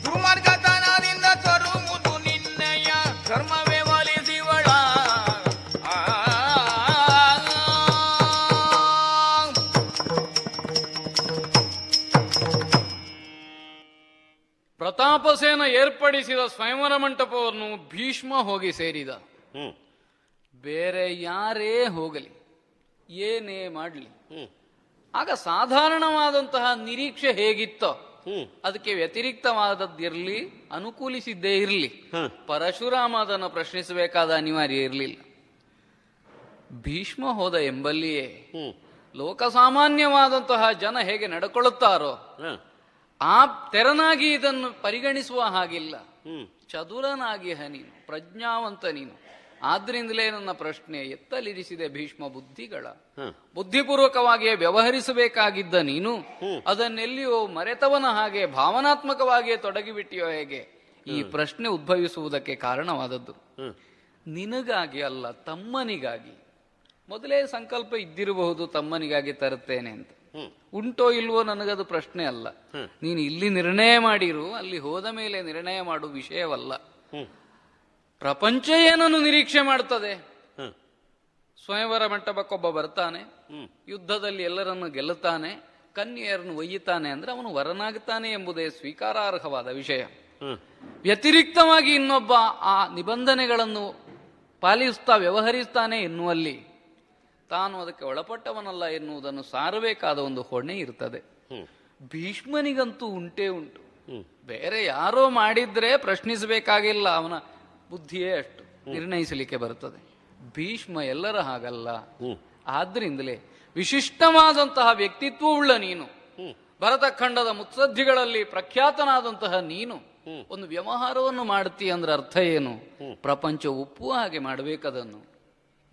ದುರ್ಮಾರ್ಗತನದಿಂದ ತರುವುದು ನಿನ್ನಯ ಧರ್ಮವೇ ಒಲಿಸಿವಳ. ಪ್ರತಾಪಸೇನ ಏರ್ಪಡಿಸಿದ ಸ್ವಯಂವರ ಮಂಟಪವನ್ನು ಭೀಷ್ಮ ಹೋಗಿ ಸೇರಿದ. ಬೇರೆ ಯಾರೇ ಹೋಗಲಿ ಏನೇ ಮಾಡಲಿ. ಹ್ಮ್ ಆಗ ಸಾಧಾರಣವಾದಂತಹ ನಿರೀಕ್ಷೆ ಹೇಗಿತ್ತೋ ಹ್ಮ್ ಅದಕ್ಕೆ ವ್ಯತಿರಿಕ್ತವಾದದ್ದಿರಲಿ, ಅನುಕೂಲಿಸಿದ್ದೇ ಇರಲಿ, ಹ. ಪರಶುರಾಮ ಅದನ್ನು ಪ್ರಶ್ನಿಸಬೇಕಾದ ಅನಿವಾರ್ಯ ಇರಲಿಲ್ಲ. ಭೀಷ್ಮ ಹೋದ ಎಂಬಲ್ಲಿಯೇ ಹ್ಮ್ ಲೋಕಸಾಮಾನ್ಯವಾದಂತಹ ಜನ ಹೇಗೆ ನಡ್ಕೊಳ್ಳುತ್ತಾರೋ ಹ. ಆ ತೆರನಾಗಿ ಇದನ್ನು ಪರಿಗಣಿಸುವ ಹಾಗಿಲ್ಲ. ಹ್ಮ್ ಚದುರನಾಗಿ ನೀನು, ಪ್ರಜ್ಞಾವಂತ ನೀನು. ಆದ್ರಿಂದಲೇ ನನ್ನ ಪ್ರಶ್ನೆ ಎತ್ತಲಿರಿಸಿದೆ ಭೀಷ್ಮ ಬುದ್ಧಿಗಳ. ಹ. ಬುದ್ಧಿಪೂರ್ವಕವಾಗಿಯೇ ವ್ಯವಹರಿಸಬೇಕಾಗಿದ್ದ ನೀನು ಅದನ್ನೆಲ್ಲಿಯೋ ಮರೆತವನ ಹಾಗೆ ಭಾವನಾತ್ಮಕವಾಗಿಯೇ ತೊಡಗಿಬಿಟ್ಟಿಯೋ ಹೇಗೆ? ಈ ಪ್ರಶ್ನೆ ಉದ್ಭವಿಸುವುದಕ್ಕೆ ಕಾರಣವಾದದ್ದು ಹ್ಮ್ ನಿನಗಾಗಿ ಅಲ್ಲ, ತಮ್ಮನಿಗಾಗಿ. ಮೊದಲೇ ಸಂಕಲ್ಪ ಇದ್ದಿರಬಹುದು ತಮ್ಮನಿಗಾಗಿ ತರುತ್ತೇನೆ ಅಂತ. ಉಂಟೋ ಇಲ್ವೋ ನನಗದು ಪ್ರಶ್ನೆ ಅಲ್ಲ. ನೀನು ಇಲ್ಲಿ ನಿರ್ಣಯ ಮಾಡಿರು, ಅಲ್ಲಿ ಹೋದ ಮೇಲೆ ನಿರ್ಣಯ ಮಾಡುವ ವಿಷಯವಲ್ಲ. ಪ್ರಪಂಚ ಏನನ್ನು ನಿರೀಕ್ಷೆ ಮಾಡ್ತದೆ? ಸ್ವಯಂವರ ಮಂಟಪಕ್ಕೊಬ್ಬ ಬರ್ತಾನೆ, ಯುದ್ಧದಲ್ಲಿ ಎಲ್ಲರನ್ನು ಗೆಲ್ಲುತ್ತಾನೆ, ಕನ್ಯೆಯರನ್ನು ಒಯ್ಯುತ್ತಾನೆ ಅಂದ್ರೆ ಅವನು ವರನಾಗುತ್ತಾನೆ ಎಂಬುದೇ ಸ್ವೀಕಾರಾರ್ಹವಾದ ವಿಷಯ. ವ್ಯತಿರಿಕ್ತವಾಗಿ ಇನ್ನೊಬ್ಬ ಆ ನಿಬಂಧನೆಗಳನ್ನು ಪಾಲಿಸ್ತಾ ವ್ಯವಹರಿಸ್ತಾನೆ ಎನ್ನುವಲ್ಲಿ ತಾನು ಅದಕ್ಕೆ ಒಳಪಟ್ಟವನಲ್ಲ ಎನ್ನುವುದನ್ನು ಸಾರಬೇಕಾದ ಒಂದು ಹೊಣೆ ಇರ್ತದೆ. ಭೀಷ್ಮನಿಗಂತೂ ಉಂಟೇ ಉಂಟು. ಬೇರೆ ಯಾರೋ ಮಾಡಿದ್ರೆ ಪ್ರಶ್ನಿಸಬೇಕಾಗಿಲ್ಲ, ಅವನ ಬುದ್ಧಿಯೇ ಅಷ್ಟು ನಿರ್ಣಯಿಸಲಿಕ್ಕೆ ಬರ್ತದೆ. ಭೀಷ್ಮ ಎಲ್ಲರ ಹಾಗಲ್ಲ. ಆದ್ರಿಂದಲೇ ವಿಶಿಷ್ಟವಾದಂತಹ ವ್ಯಕ್ತಿತ್ವವುಳ್ಳ ನೀನು, ಭರತಖಂಡದ ಮುತ್ಸದ್ದಿಗಳಲ್ಲಿ ಪ್ರಖ್ಯಾತನಾದಂತಹ ನೀನು ಒಂದು ವ್ಯವಹಾರವನ್ನು ಮಾಡ್ತೀ ಅಂದ್ರೆ ಅರ್ಥ ಏನು? ಪ್ರಪಂಚ ಒಪ್ಪುವ ಹಾಗೆ ಮಾಡಬೇಕದನ್ನು.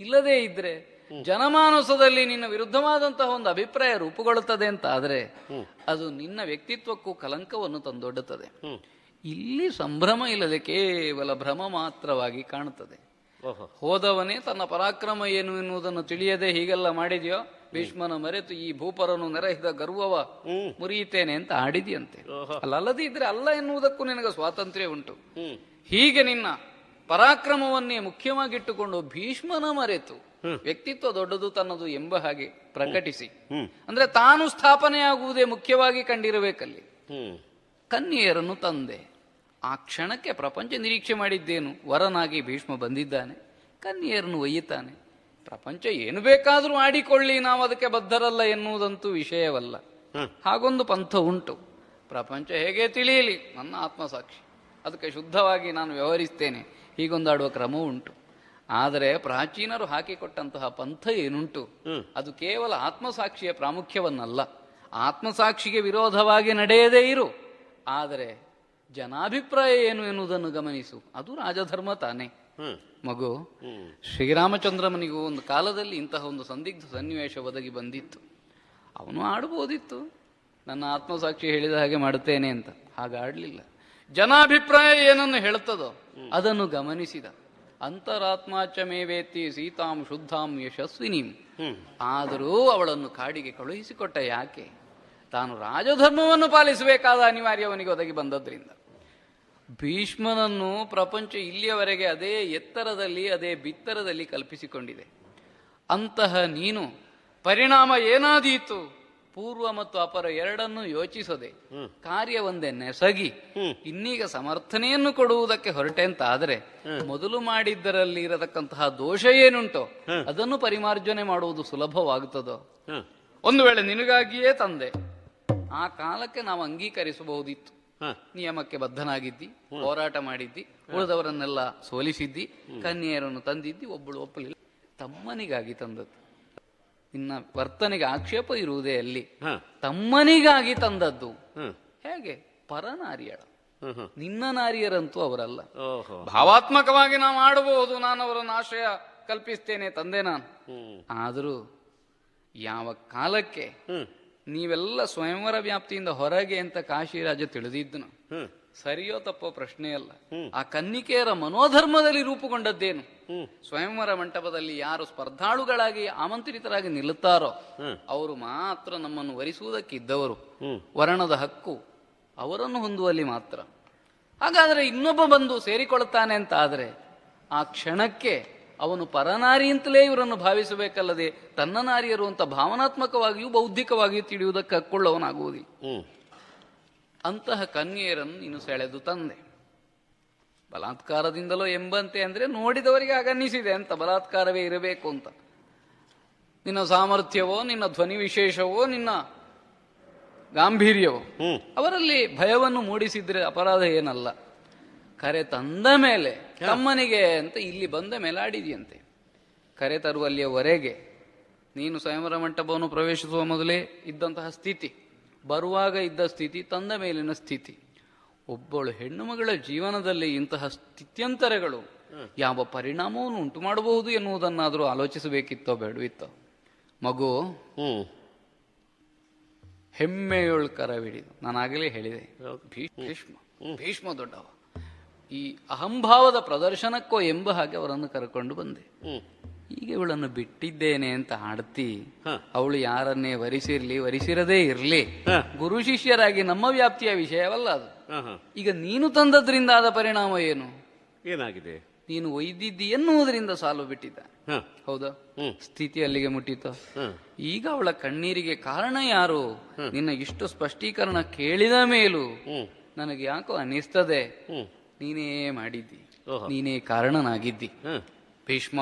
ಇಲ್ಲದೇ ಇದ್ರೆ ಜನಮಾನಸದಲ್ಲಿ ನಿನ್ನ ವಿರುದ್ಧವಾದಂತಹ ಒಂದು ಅಭಿಪ್ರಾಯ ರೂಪುಗೊಳ್ಳುತ್ತದೆ ಅಂತ ಆದ್ರೆ ಅದು ನಿನ್ನ ವ್ಯಕ್ತಿತ್ವಕ್ಕೂ ಕಲಂಕವನ್ನು ತಂದೊಡ್ಡುತ್ತದೆ. ಇಲ್ಲಿ ಸಂಭ್ರಮ ಇಲ್ಲದೆ ಕೇವಲ ಭ್ರಮ ಮಾತ್ರವಾಗಿ ಕಾಣುತ್ತದೆ. ಹೋದವನೇ ತನ್ನ ಪರಾಕ್ರಮ ಏನು ಎನ್ನುವುದನ್ನು ತಿಳಿಯದೆ ಹೀಗೆಲ್ಲ ಮಾಡಿದ್ಯೋ, ಭೀಷ್ಮನ ಮರೆತು ಈ ಭೂಪರನು ನೆರೆಹಿದ ಗರ್ವವ ಮುರಿಯುತ್ತೇನೆ ಅಂತ ಆಡಿದ್ಯಂತೆ. ಅಲ್ಲದೇ ಇದ್ರೆ ಅಲ್ಲ ಎನ್ನುವುದಕ್ಕೂ ನಿನಗೆ ಸ್ವಾತಂತ್ರ್ಯ ಉಂಟು. ಹೀಗೆ ನಿನ್ನ ಪರಾಕ್ರಮವನ್ನೇ ಮುಖ್ಯವಾಗಿಟ್ಟುಕೊಂಡು ಭೀಷ್ಮನ ಮರೆತು ವ್ಯಕ್ತಿತ್ವ ದೊಡ್ಡದು ತನ್ನದು ಎಂಬ ಹಾಗೆ ಪ್ರಕಟಿಸಿ, ಅಂದ್ರೆ ತಾನು ಸ್ಥಾಪನೆಯಾಗುವುದೇ ಮುಖ್ಯವಾಗಿ ಕಂಡಿರಬೇಕಲ್ಲಿ. ಕನ್ಯೆಯರನ್ನು ತಂದೆ. ಆ ಕ್ಷಣಕ್ಕೆ ಪ್ರಪಂಚ ನಿರೀಕ್ಷೆ ಮಾಡಿದ್ದೇನು? ವರನಾಗಿ ಭೀಷ್ಮ ಬಂದಿದ್ದಾನೆ, ಕನ್ಯೆಯರನ್ನು ಒಯ್ಯುತ್ತಾನೆ. ಪ್ರಪಂಚ ಏನು ಬೇಕಾದರೂ ಆಡಿಕೊಳ್ಳಿ, ನಾವು ಅದಕ್ಕೆ ಬದ್ಧರಲ್ಲ ಎನ್ನುವುದಂತೂ ವಿಷಯವಲ್ಲ. ಹಾಗೊಂದು ಪಂಥ ಉಂಟು. ಪ್ರಪಂಚ ಹೇಗೆ ತಿಳಿಯಲಿ, ನನ್ನ ಆತ್ಮಸಾಕ್ಷಿ, ಅದಕ್ಕೆ ಶುದ್ಧವಾಗಿ ನಾನು ವ್ಯವಹರಿಸ್ತೇನೆ, ಹೀಗೊಂದಾಡುವ ಕ್ರಮವೂ ಉಂಟು. ಆದರೆ ಪ್ರಾಚೀನರು ಹಾಕಿಕೊಟ್ಟಂತಹ ಪಂಥ ಏನುಂಟು ಅದು ಕೇವಲ ಆತ್ಮಸಾಕ್ಷಿಯ ಪ್ರಾಮುಖ್ಯವನ್ನಲ್ಲ. ಆತ್ಮಸಾಕ್ಷಿಗೆ ವಿರೋಧವಾಗಿ ನಡೆಯದೇ ಇರು, ಆದರೆ ಜನಾಭಿಪ್ರಾಯ ಏನು ಎನ್ನುವುದನ್ನು ಗಮನಿಸು. ಅದು ರಾಜಧರ್ಮ ತಾನೇ ಮಗು. ಶ್ರೀರಾಮಚಂದ್ರಮನಿಗೂ ಒಂದು ಕಾಲದಲ್ಲಿ ಇಂತಹ ಒಂದು ಸಂದಿಗ್ಧ ಸನ್ನಿವೇಶ ಒದಗಿ ಬಂದಿತ್ತು. ಅವನು ಆಡಬಹುದಿತ್ತು, ನನ್ನ ಆತ್ಮಸಾಕ್ಷಿ ಹೇಳಿದ ಹಾಗೆ ಮಾಡುತ್ತೇನೆ ಅಂತ. ಹಾಗಾಡ್ಲಿಲ್ಲ. ಜನಾಭಿಪ್ರಾಯ ಏನನ್ನು ಹೇಳುತ್ತದೋ ಅದನ್ನು ಗಮನಿಸಿದ. ಅಂತರಾತ್ಮಾಚ ಮೇವೇತಿ ಸೀತಾಂ ಶುದ್ಧಾಂ ಯಶಸ್ವಿನೀಂ. ಆದರೂ ಅವಳನ್ನು ಕಾಡಿಗೆ ಕಳುಹಿಸಿಕೊಟ್ಟ ಯಾಕೆ? ತಾನು ರಾಜಧರ್ಮವನ್ನು ಪಾಲಿಸಬೇಕಾದ ಅನಿವಾರ್ಯ ಅವನಿಗೆ ಒದಗಿ ಬಂದದ್ರಿಂದ. ಭೀಷ್ಮನನ್ನು ಪ್ರಪಂಚ ಇಲ್ಲಿಯವರೆಗೆ ಅದೇ ಎತ್ತರದಲ್ಲಿ ಅದೇ ಬಿತ್ತರದಲ್ಲಿ ಕಲ್ಪಿಸಿಕೊಂಡಿದೆ. ಅಂತಹ ನೀನು ಪರಿಣಾಮ ಏನಾದೀತು? ಪೂರ್ವ ಮತ್ತು ಅಪರ ಎರಡನ್ನೂ ಯೋಚಿಸದೆ ಕಾರ್ಯವೊಂದೇ ನೆಸಗಿ ಇನ್ನೀಗ ಸಮರ್ಥನೆಯನ್ನು ಕೊಡುವುದಕ್ಕೆ ಹೊರಟೆ ಅಂತ ಆದರೆ ಮೊದಲು ಮಾಡಿದ್ದರಲ್ಲಿ ಇರತಕ್ಕಂತಹ ದೋಷ ಏನುಂಟೋ ಅದನ್ನು ಪರಿಮಾರ್ಜನೆ ಮಾಡುವುದು ಸುಲಭವಾಗುತ್ತದೋ? ಒಂದು ವೇಳೆ ನಿನಗಾಗಿಯೇ ತಂದೆ, ಆ ಕಾಲಕ್ಕೆ ನಾವು ಅಂಗೀಕರಿಸಬಹುದಿತ್ತು. ನಿಯಮಕ್ಕೆ ಬದ್ಧನಾಗಿದ್ದಿ, ಹೋರಾಟ ಮಾಡಿದ್ದಿ, ಉಳಿದವರನ್ನೆಲ್ಲ ಸೋಲಿಸಿದ್ದಿ, ಕನ್ಯೆಯರನ್ನು ತಂದಿದ್ದಿ, ಒಬ್ಬಳು ಒಪ್ಪಲಿಲ್ಲ. ತಮ್ಮನಿಗಾಗಿ ತಂದದ್ದು. ನಿನ್ನ ವರ್ತನೆಗೆ ಆಕ್ಷೇಪ ಇರುವುದೇ ಅಲ್ಲಿ. ತಮ್ಮನಿಗಾಗಿ ತಂದದ್ದು ಹೇಗೆ? ಪರನಾರಿಯಳ, ನಿನ್ನ ನಾರಿಯರಂತೂ ಅವರಲ್ಲ. ಭಾವಾತ್ಮಕವಾಗಿ ನಾವು ಆಡಬಹುದು, ನಾನು ಅವರನ್ನು ಆಶ್ರಯ ಕಲ್ಪಿಸ್ತೇನೆ ತಂದೆ ನಾನು. ಆದರೂ ಯಾವ ಕಾಲಕ್ಕೆ ನೀವೆಲ್ಲ ಸ್ವಯಂವರ ವ್ಯಾಪ್ತಿಯಿಂದ ಹೊರಗೆ ಅಂತ ಕಾಶಿರಾಜ ತಿಳಿದಿದ್ದನು. ಸರಿಯೋ ತಪ್ಪೋ ಪ್ರಶ್ನೆಯಲ್ಲ. ಆ ಕನ್ನಿಕೆಯರ ಮನೋಧರ್ಮದಲ್ಲಿ ರೂಪುಗೊಂಡದ್ದೇನು? ಸ್ವಯಂವರ ಮಂಟಪದಲ್ಲಿ ಯಾರು ಸ್ಪರ್ಧಾಳುಗಳಾಗಿ ಆಮಂತ್ರಿತರಾಗಿ ನಿಲ್ಲುತ್ತಾರೋ ಅವರು ಮಾತ್ರ ನಮ್ಮನ್ನು ವರಿಸುವುದಕ್ಕಿದ್ದವರು. ವರ್ಣದ ಹಕ್ಕು ಅವರನ್ನು ಹೊಂದುವಲ್ಲಿ ಮಾತ್ರ. ಹಾಗಾದರೆ ಇನ್ನೊಬ್ಬ ಬಂದು ಸೇರಿಕೊಳ್ಳುತ್ತಾನೆ ಅಂತ ಆದರೆ ಆ ಕ್ಷಣಕ್ಕೆ ಅವನು ಪರನಾರಿ ಅಂತಲೇ ಇವರನ್ನು ಭಾವಿಸಬೇಕಲ್ಲದೆ ತನ್ನ ನಾರಿಯರು ಅಂತ ಭಾವನಾತ್ಮಕವಾಗಿಯೂ ಬೌದ್ಧಿಕವಾಗಿಯೂ ತಿಳಿಯುವುದಕ್ಕೆ ಹಕ್ಕುಳ್ಳವನಾಗುವುದಿಲ್ಲ. ಅಂತಹ ಕನ್ಯೆಯರನ್ನು ನೀನು ಸೆಳೆದು ತಂದೆ. ಬಲಾತ್ಕಾರದಿಂದಲೋ ಎಂಬಂತೆ ಅಂದ್ರೆ ನೋಡಿದವರಿಗೆ ಆಗನ್ನಿಸಿದೆ ಅಂತ ಬಲಾತ್ಕಾರವೇ ಇರಬೇಕು ಅಂತ. ನಿನ್ನ ಸಾಮರ್ಥ್ಯವೋ, ನಿನ್ನ ಧ್ವನಿ ವಿಶೇಷವೋ, ನಿನ್ನ ಗಾಂಭೀರ್ಯವೋ ಅವರಲ್ಲಿ ಭಯವನ್ನು ಮೂಡಿಸಿದ್ರೆ ಅಪರಾಧ ಏನಲ್ಲ. ಕರೆ ತಂದ ಮೇಲೆ ತಮ್ಮನಿಗೆ ಅಂತ ಇಲ್ಲಿ ಬಂದ ಮೇಲೆ ಆಡಿದೆಯಂತೆ. ಕರೆ ತರುವಲ್ಲಿಯವರೆಗೆ ನೀನು ಸ್ವಯಂವರ ಮಂಟಪವನ್ನು ಪ್ರವೇಶಿಸುವ ಮೊದಲೇ ಇದ್ದಂತಹ ಸ್ಥಿತಿ, ಬರುವಾಗ ಇದ್ದ ಸ್ಥಿತಿ, ತಂದ ಮೇಲಿನ ಸ್ಥಿತಿ. ಒಬ್ಬಳು ಹೆಣ್ಣು ಮಗಳ ಜೀವನದಲ್ಲಿ ಇಂತಹ ಸ್ಥಿತ್ಯಂತರಗಳು ಯಾವ ಪರಿಣಾಮವನ್ನು ಉಂಟು ಮಾಡಬಹುದು ಎನ್ನುವುದನ್ನಾದರೂ ಆಲೋಚಿಸಬೇಕಿತ್ತೋ ಬೇಡವಿತ್ತೋ? ಮಗು ಹೆಮ್ಮೆಯೊಳು ಕರವಿಡಿದು. ನಾನಾಗಲೇ ಹೇಳಿದೆ, ಭೀಷ್ಮ ದೊಡ್ಡವ. ಈ ಅಹಂಭಾವದ ಪ್ರದರ್ಶನಕ್ಕೋ ಎಂಬ ಹಾಗೆ ಅವರನ್ನು ಕರ್ಕೊಂಡು ಬಂದೆ. ಈಗ ಇವಳನ್ನು ಬಿಟ್ಟಿದ್ದೇನೆ ಅಂತ ಆಡ್ತಿ. ಅವಳು ಯಾರನ್ನೇ ವರಿಸಿರದೇ ಇರ್ಲಿ, ಗುರು ಶಿಷ್ಯರಾಗಿ ನಮ್ಮ ವ್ಯಾಪ್ತಿಯ ವಿಷಯವಲ್ಲ ಅದು. ಈಗ ನೀನು ತಂದದ್ರಿಂದ ಆದ ಪರಿಣಾಮ ಏನು? ಏನಾಗಿದೆ? ನೀನು ಒಯ್ದಿದ್ದಿ ಎನ್ನುವುದರಿಂದ ಸಾಲು ಬಿಟ್ಟಿದ್ದ. ಹೌದಾ? ಸ್ಥಿತಿ ಅಲ್ಲಿಗೆ ಮುಟ್ಟಿತ. ಈಗ ಅವಳ ಕಣ್ಣೀರಿಗೆ ಕಾರಣ ಯಾರು? ನಿನ್ನ ಇಷ್ಟು ಸ್ಪಷ್ಟೀಕರಣ ಕೇಳಿದ ಮೇಲೂ ನನಗೆ ಯಾಕೋ ಅನಿಸ್ತದೆ ನೀನೇ ಮಾಡಿದ್ದಿ, ನೀನೇ ಕಾರಣನಾಗಿದ್ದಿ. ಭೀಷ್ಮ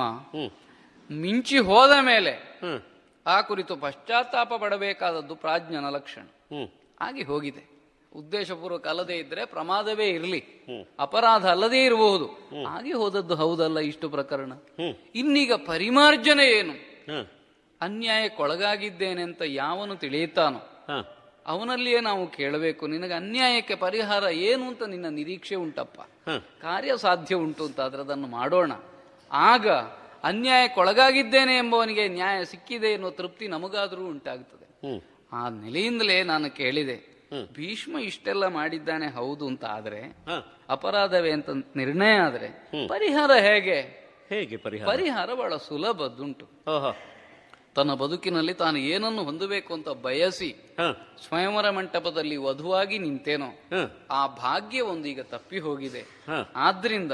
ಮಿಂಚಿ ಹೋದ ಮೇಲೆ ಆ ಕುರಿತು ಪಶ್ಚಾತ್ತಾಪ ಪಡಬೇಕಾದದ್ದು ಪ್ರಾಜ್ಞನ ಲಕ್ಷಣ. ಹಾಗೆ ಹೋಗಿದೆ. ಉದ್ದೇಶಪೂರ್ವಕ ಅಲ್ಲದೆ ಇದ್ರೆ ಪ್ರಮಾದವೇ ಇರಲಿ, ಅಪರಾಧ ಅಲ್ಲದೇ ಇರಬಹುದು. ಹಾಗೆ ಹೋದದ್ದು ಹೌದಲ್ಲ ಇಷ್ಟು ಪ್ರಕರಣ. ಇನ್ನೀಗ ಪರಿಮಾರ್ಜನೆ ಏನು? ಅನ್ಯಾಯಕ್ಕೊಳಗಾಗಿದ್ದೇನೆ ಅಂತ ಯಾವನು ತಿಳಿಯುತ್ತಾನೋ ಅವನಲ್ಲಿಯೇ ನಾವು ಕೇಳಬೇಕು, ನಿನಗೆ ಅನ್ಯಾಯಕ್ಕೆ ಪರಿಹಾರ ಏನು ಅಂತ ನಿನ್ನ ನಿರೀಕ್ಷೆ ಉಂಟಪ್ಪ, ಕಾರ್ಯ ಸಾಧ್ಯ ಉಂಟು ಅಂತ ಆದ್ರೆ ಅದನ್ನು ಮಾಡೋಣ. ಆಗ ಅನ್ಯಾಯಕ್ಕೊಳಗಾಗಿದ್ದೇನೆ ಎಂಬವನಿಗೆ ನ್ಯಾಯ ಸಿಕ್ಕಿದೆ ಎನ್ನುವ ತೃಪ್ತಿ ನಮಗಾದರೂ ಉಂಟಾಗುತ್ತದೆ. ಆ ನೆಲೆಯಿಂದಲೇ ನಾನು ಕೇಳಿದೆ, ಭೀಷ್ಮ ಇಷ್ಟೆಲ್ಲ ಮಾಡಿದ್ದಾನೆ ಹೌದು ಅಂತ ಆದ್ರೆ, ಅಪರಾಧವೇ ಅಂತ ನಿರ್ಣಯ ಆದ್ರೆ ಪರಿಹಾರ ಹೇಗೆ? ಪರಿಹಾರ ಬಹಳ ಸುಲಭದ್ದುಂಟು. ತನ್ನ ಬದುಕಿನಲ್ಲಿ ತಾನು ಏನನ್ನು ಹೊಂದಬೇಕು ಅಂತ ಬಯಸಿ ಸ್ವಯಂವರ ಮಂಟಪದಲ್ಲಿ ವಧುವಾಗಿ ನಿಂತೇನೋ ಆ ಭಾಗ್ಯ ಒಂದು ಈಗ ತಪ್ಪಿ ಹೋಗಿದೆ. ಆದ್ರಿಂದ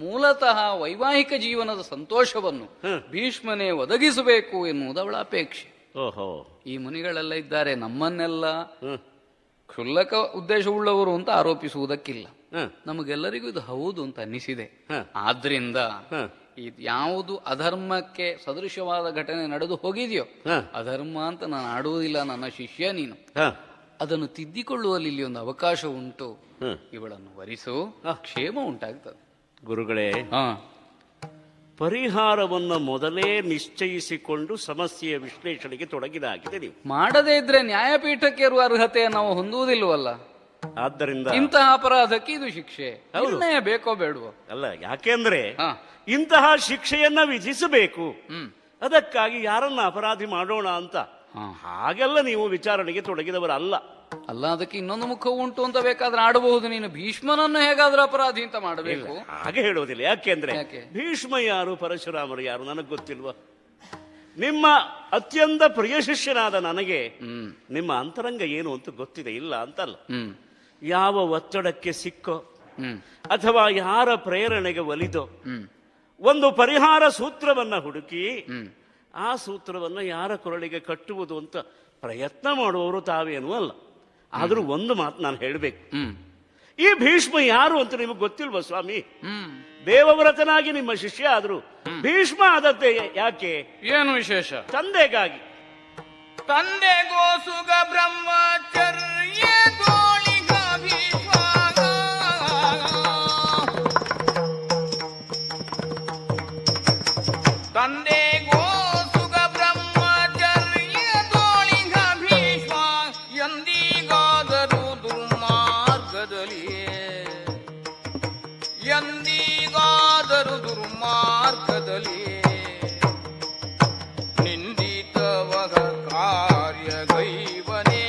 ಮೂಲತಃ ವೈವಾಹಿಕ ಜೀವನದ ಸಂತೋಷವನ್ನು ಭೀಷ್ಮನೇ ಒದಗಿಸಬೇಕು ಎನ್ನುವುದು ಅವಳ ಅಪೇಕ್ಷೆ. ಈ ಮುನಿಗಳೆಲ್ಲ ಇದ್ದಾರೆ, ನಮ್ಮನ್ನೆಲ್ಲ ಕ್ಷುಲ್ಲಕ ಉದ್ದೇಶವುಳ್ಳವರು ಅಂತ ಆರೋಪಿಸುವುದಕ್ಕಿಲ್ಲ. ನಮಗೆಲ್ಲರಿಗೂ ಇದು ಹೌದು ಅಂತ ಅನ್ನಿಸಿದೆ. ಆದ್ರಿಂದ ಯಾವುದು ಅಧರ್ಮಕ್ಕೆ ಸದೃಶವಾದ ಘಟನೆ ನಡೆದು ಹೋಗಿದೆಯೋ ಅಧರ್ಮ ಅಂತ ನಾನು ಆಡುವುದಿಲ್ಲ, ನನ್ನ ಶಿಷ್ಯ ನೀನು. ಅದನ್ನು ತಿದ್ದಿಕೊಳ್ಳುವಲ್ಲಿ ಇಲ್ಲಿ ಒಂದು ಅವಕಾಶ ಉಂಟು. ಇವಳನ್ನು ವರಿಸು, ಕ್ಷೇಮ ಉಂಟಾಗ್ತದೆ. ಗುರುಗಳೇ, ಪರಿಹಾರವನ್ನು ಮೊದಲೇ ನಿಶ್ಚಯಿಸಿಕೊಂಡು ಸಮಸ್ಯೆಯ ವಿಶ್ಲೇಷಣೆಗೆ ತೊಡಗಿದಾಗಿದೆ. ನೀವು ಮಾಡದೇ ಇದ್ರೆ ನ್ಯಾಯಪೀಠಕ್ಕೆ ಇರುವ ಅರ್ಹತೆ ನಾವು ಹೊಂದುವುದಿಲ್ಲವಲ್ಲ. ಆದ್ದರಿಂದ ಇಂತಹ ಅಪರಾಧಕ್ಕೆ ಇದು ಶಿಕ್ಷೆ ನಿರ್ಣಯ ಬೇಕೋ ಬೇಡವೋ? ಅಲ್ಲ, ಯಾಕೆಂದ್ರೆ ಇಂತಹ ಶಿಕ್ಷೆಯನ್ನ ವಿಧಿಸಬೇಕು. ಅದಕ್ಕಾಗಿ ಯಾರನ್ನ ಅಪರಾಧಿ ಮಾಡೋಣ ಅಂತ ಹಾಗೆಲ್ಲ ನೀವು ವಿಚಾರಣೆಗೆ ತೊಡಗಿದವರಲ್ಲ. ಅಲ್ಲ, ಅದಕ್ಕೆ ಇನ್ನೊಂದು ಮುಖ ಉಂಟು ಅಂತ ಬೇಕಾದ್ರೆ ಆಡಬಹುದು. ನೀನು ಭೀಷ್ಮನನ್ನು ಹೇಗಾದ್ರೂ ಅಪರಾಧಿ ಅಂತ ಮಾಡಬೇಕು? ಹಾಗೆ ಹೇಳುವುದಿಲ್ಲ. ಯಾಕೆಂದ್ರೆ ಭೀಷ್ಮ ಯಾರು, ಪರಶುರಾಮರು ಯಾರು ನನಗೆ ಗೊತ್ತಿಲ್ವಾ? ನಿಮ್ಮ ಅತ್ಯಂತ ಪ್ರಿಯ ಶಿಷ್ಯನಾದ ನನಗೆ ನಿಮ್ಮ ಅಂತರಂಗ ಏನು ಅಂತ ಗೊತ್ತಿದೆ, ಇಲ್ಲ ಅಂತಲ್ಲ. ಯಾವ ಒತ್ತಡಕ್ಕೆ ಸಿಕ್ಕೋ ಅಥವಾ ಯಾರ ಪ್ರೇರಣೆಗೆ ಒಲಿದೋ ಒಂದು ಪರಿಹಾರ ಸೂತ್ರವನ್ನ ಹುಡುಕಿ ಆ ಸೂತ್ರವನ್ನ ಯಾರ ಕೊರಳಿಗೆ ಕಟ್ಟುವುದು ಅಂತ ಪ್ರಯತ್ನ ಮಾಡುವವರು ತಾವೇನೂ ಅಲ್ಲ. ಆದ್ರೂ ಒಂದು ಮಾತು ನಾನು ಹೇಳಬೇಕು, ಈ ಭೀಷ್ಮ ಯಾರು ಅಂತ ನಿಮಗೆ ಗೊತ್ತಿಲ್ವಾ ಸ್ವಾಮಿ? ದೇವವ್ರತನಾಗಿ ನಿಮ್ಮ ಶಿಷ್ಯ ಆದ್ರು ಭೀಷ್ಮ ಆದದ್ದೇ ಯಾಕೆ? ಏನು ವಿಶೇಷ? ತಂದೆಗಾಗಿ. ತಂದೆಗೋ ಸುಗ ಬ್ರಹ್ಮಚರ್ಯ ಗೋಳಿಗ ಭೀಷ್ಮ, ತಂದೆಗೋ ಸುಗ ಬ್ರಹ್ಮಚರ್ಯ ಗೋಳಿಗ ಭೀಷ್ಮ, ಎಂದಿಗಾದರೂ ದುರ್ಮಾರ್ಗದಲ್ಲಿ, ಎಂದಿಗಾದರೂ ದುರ್ಮಾರ್ಗದಲ್ಲಿ ನಿಂದಿತವಗ ಕಾರ್ಯಗೈವನೇ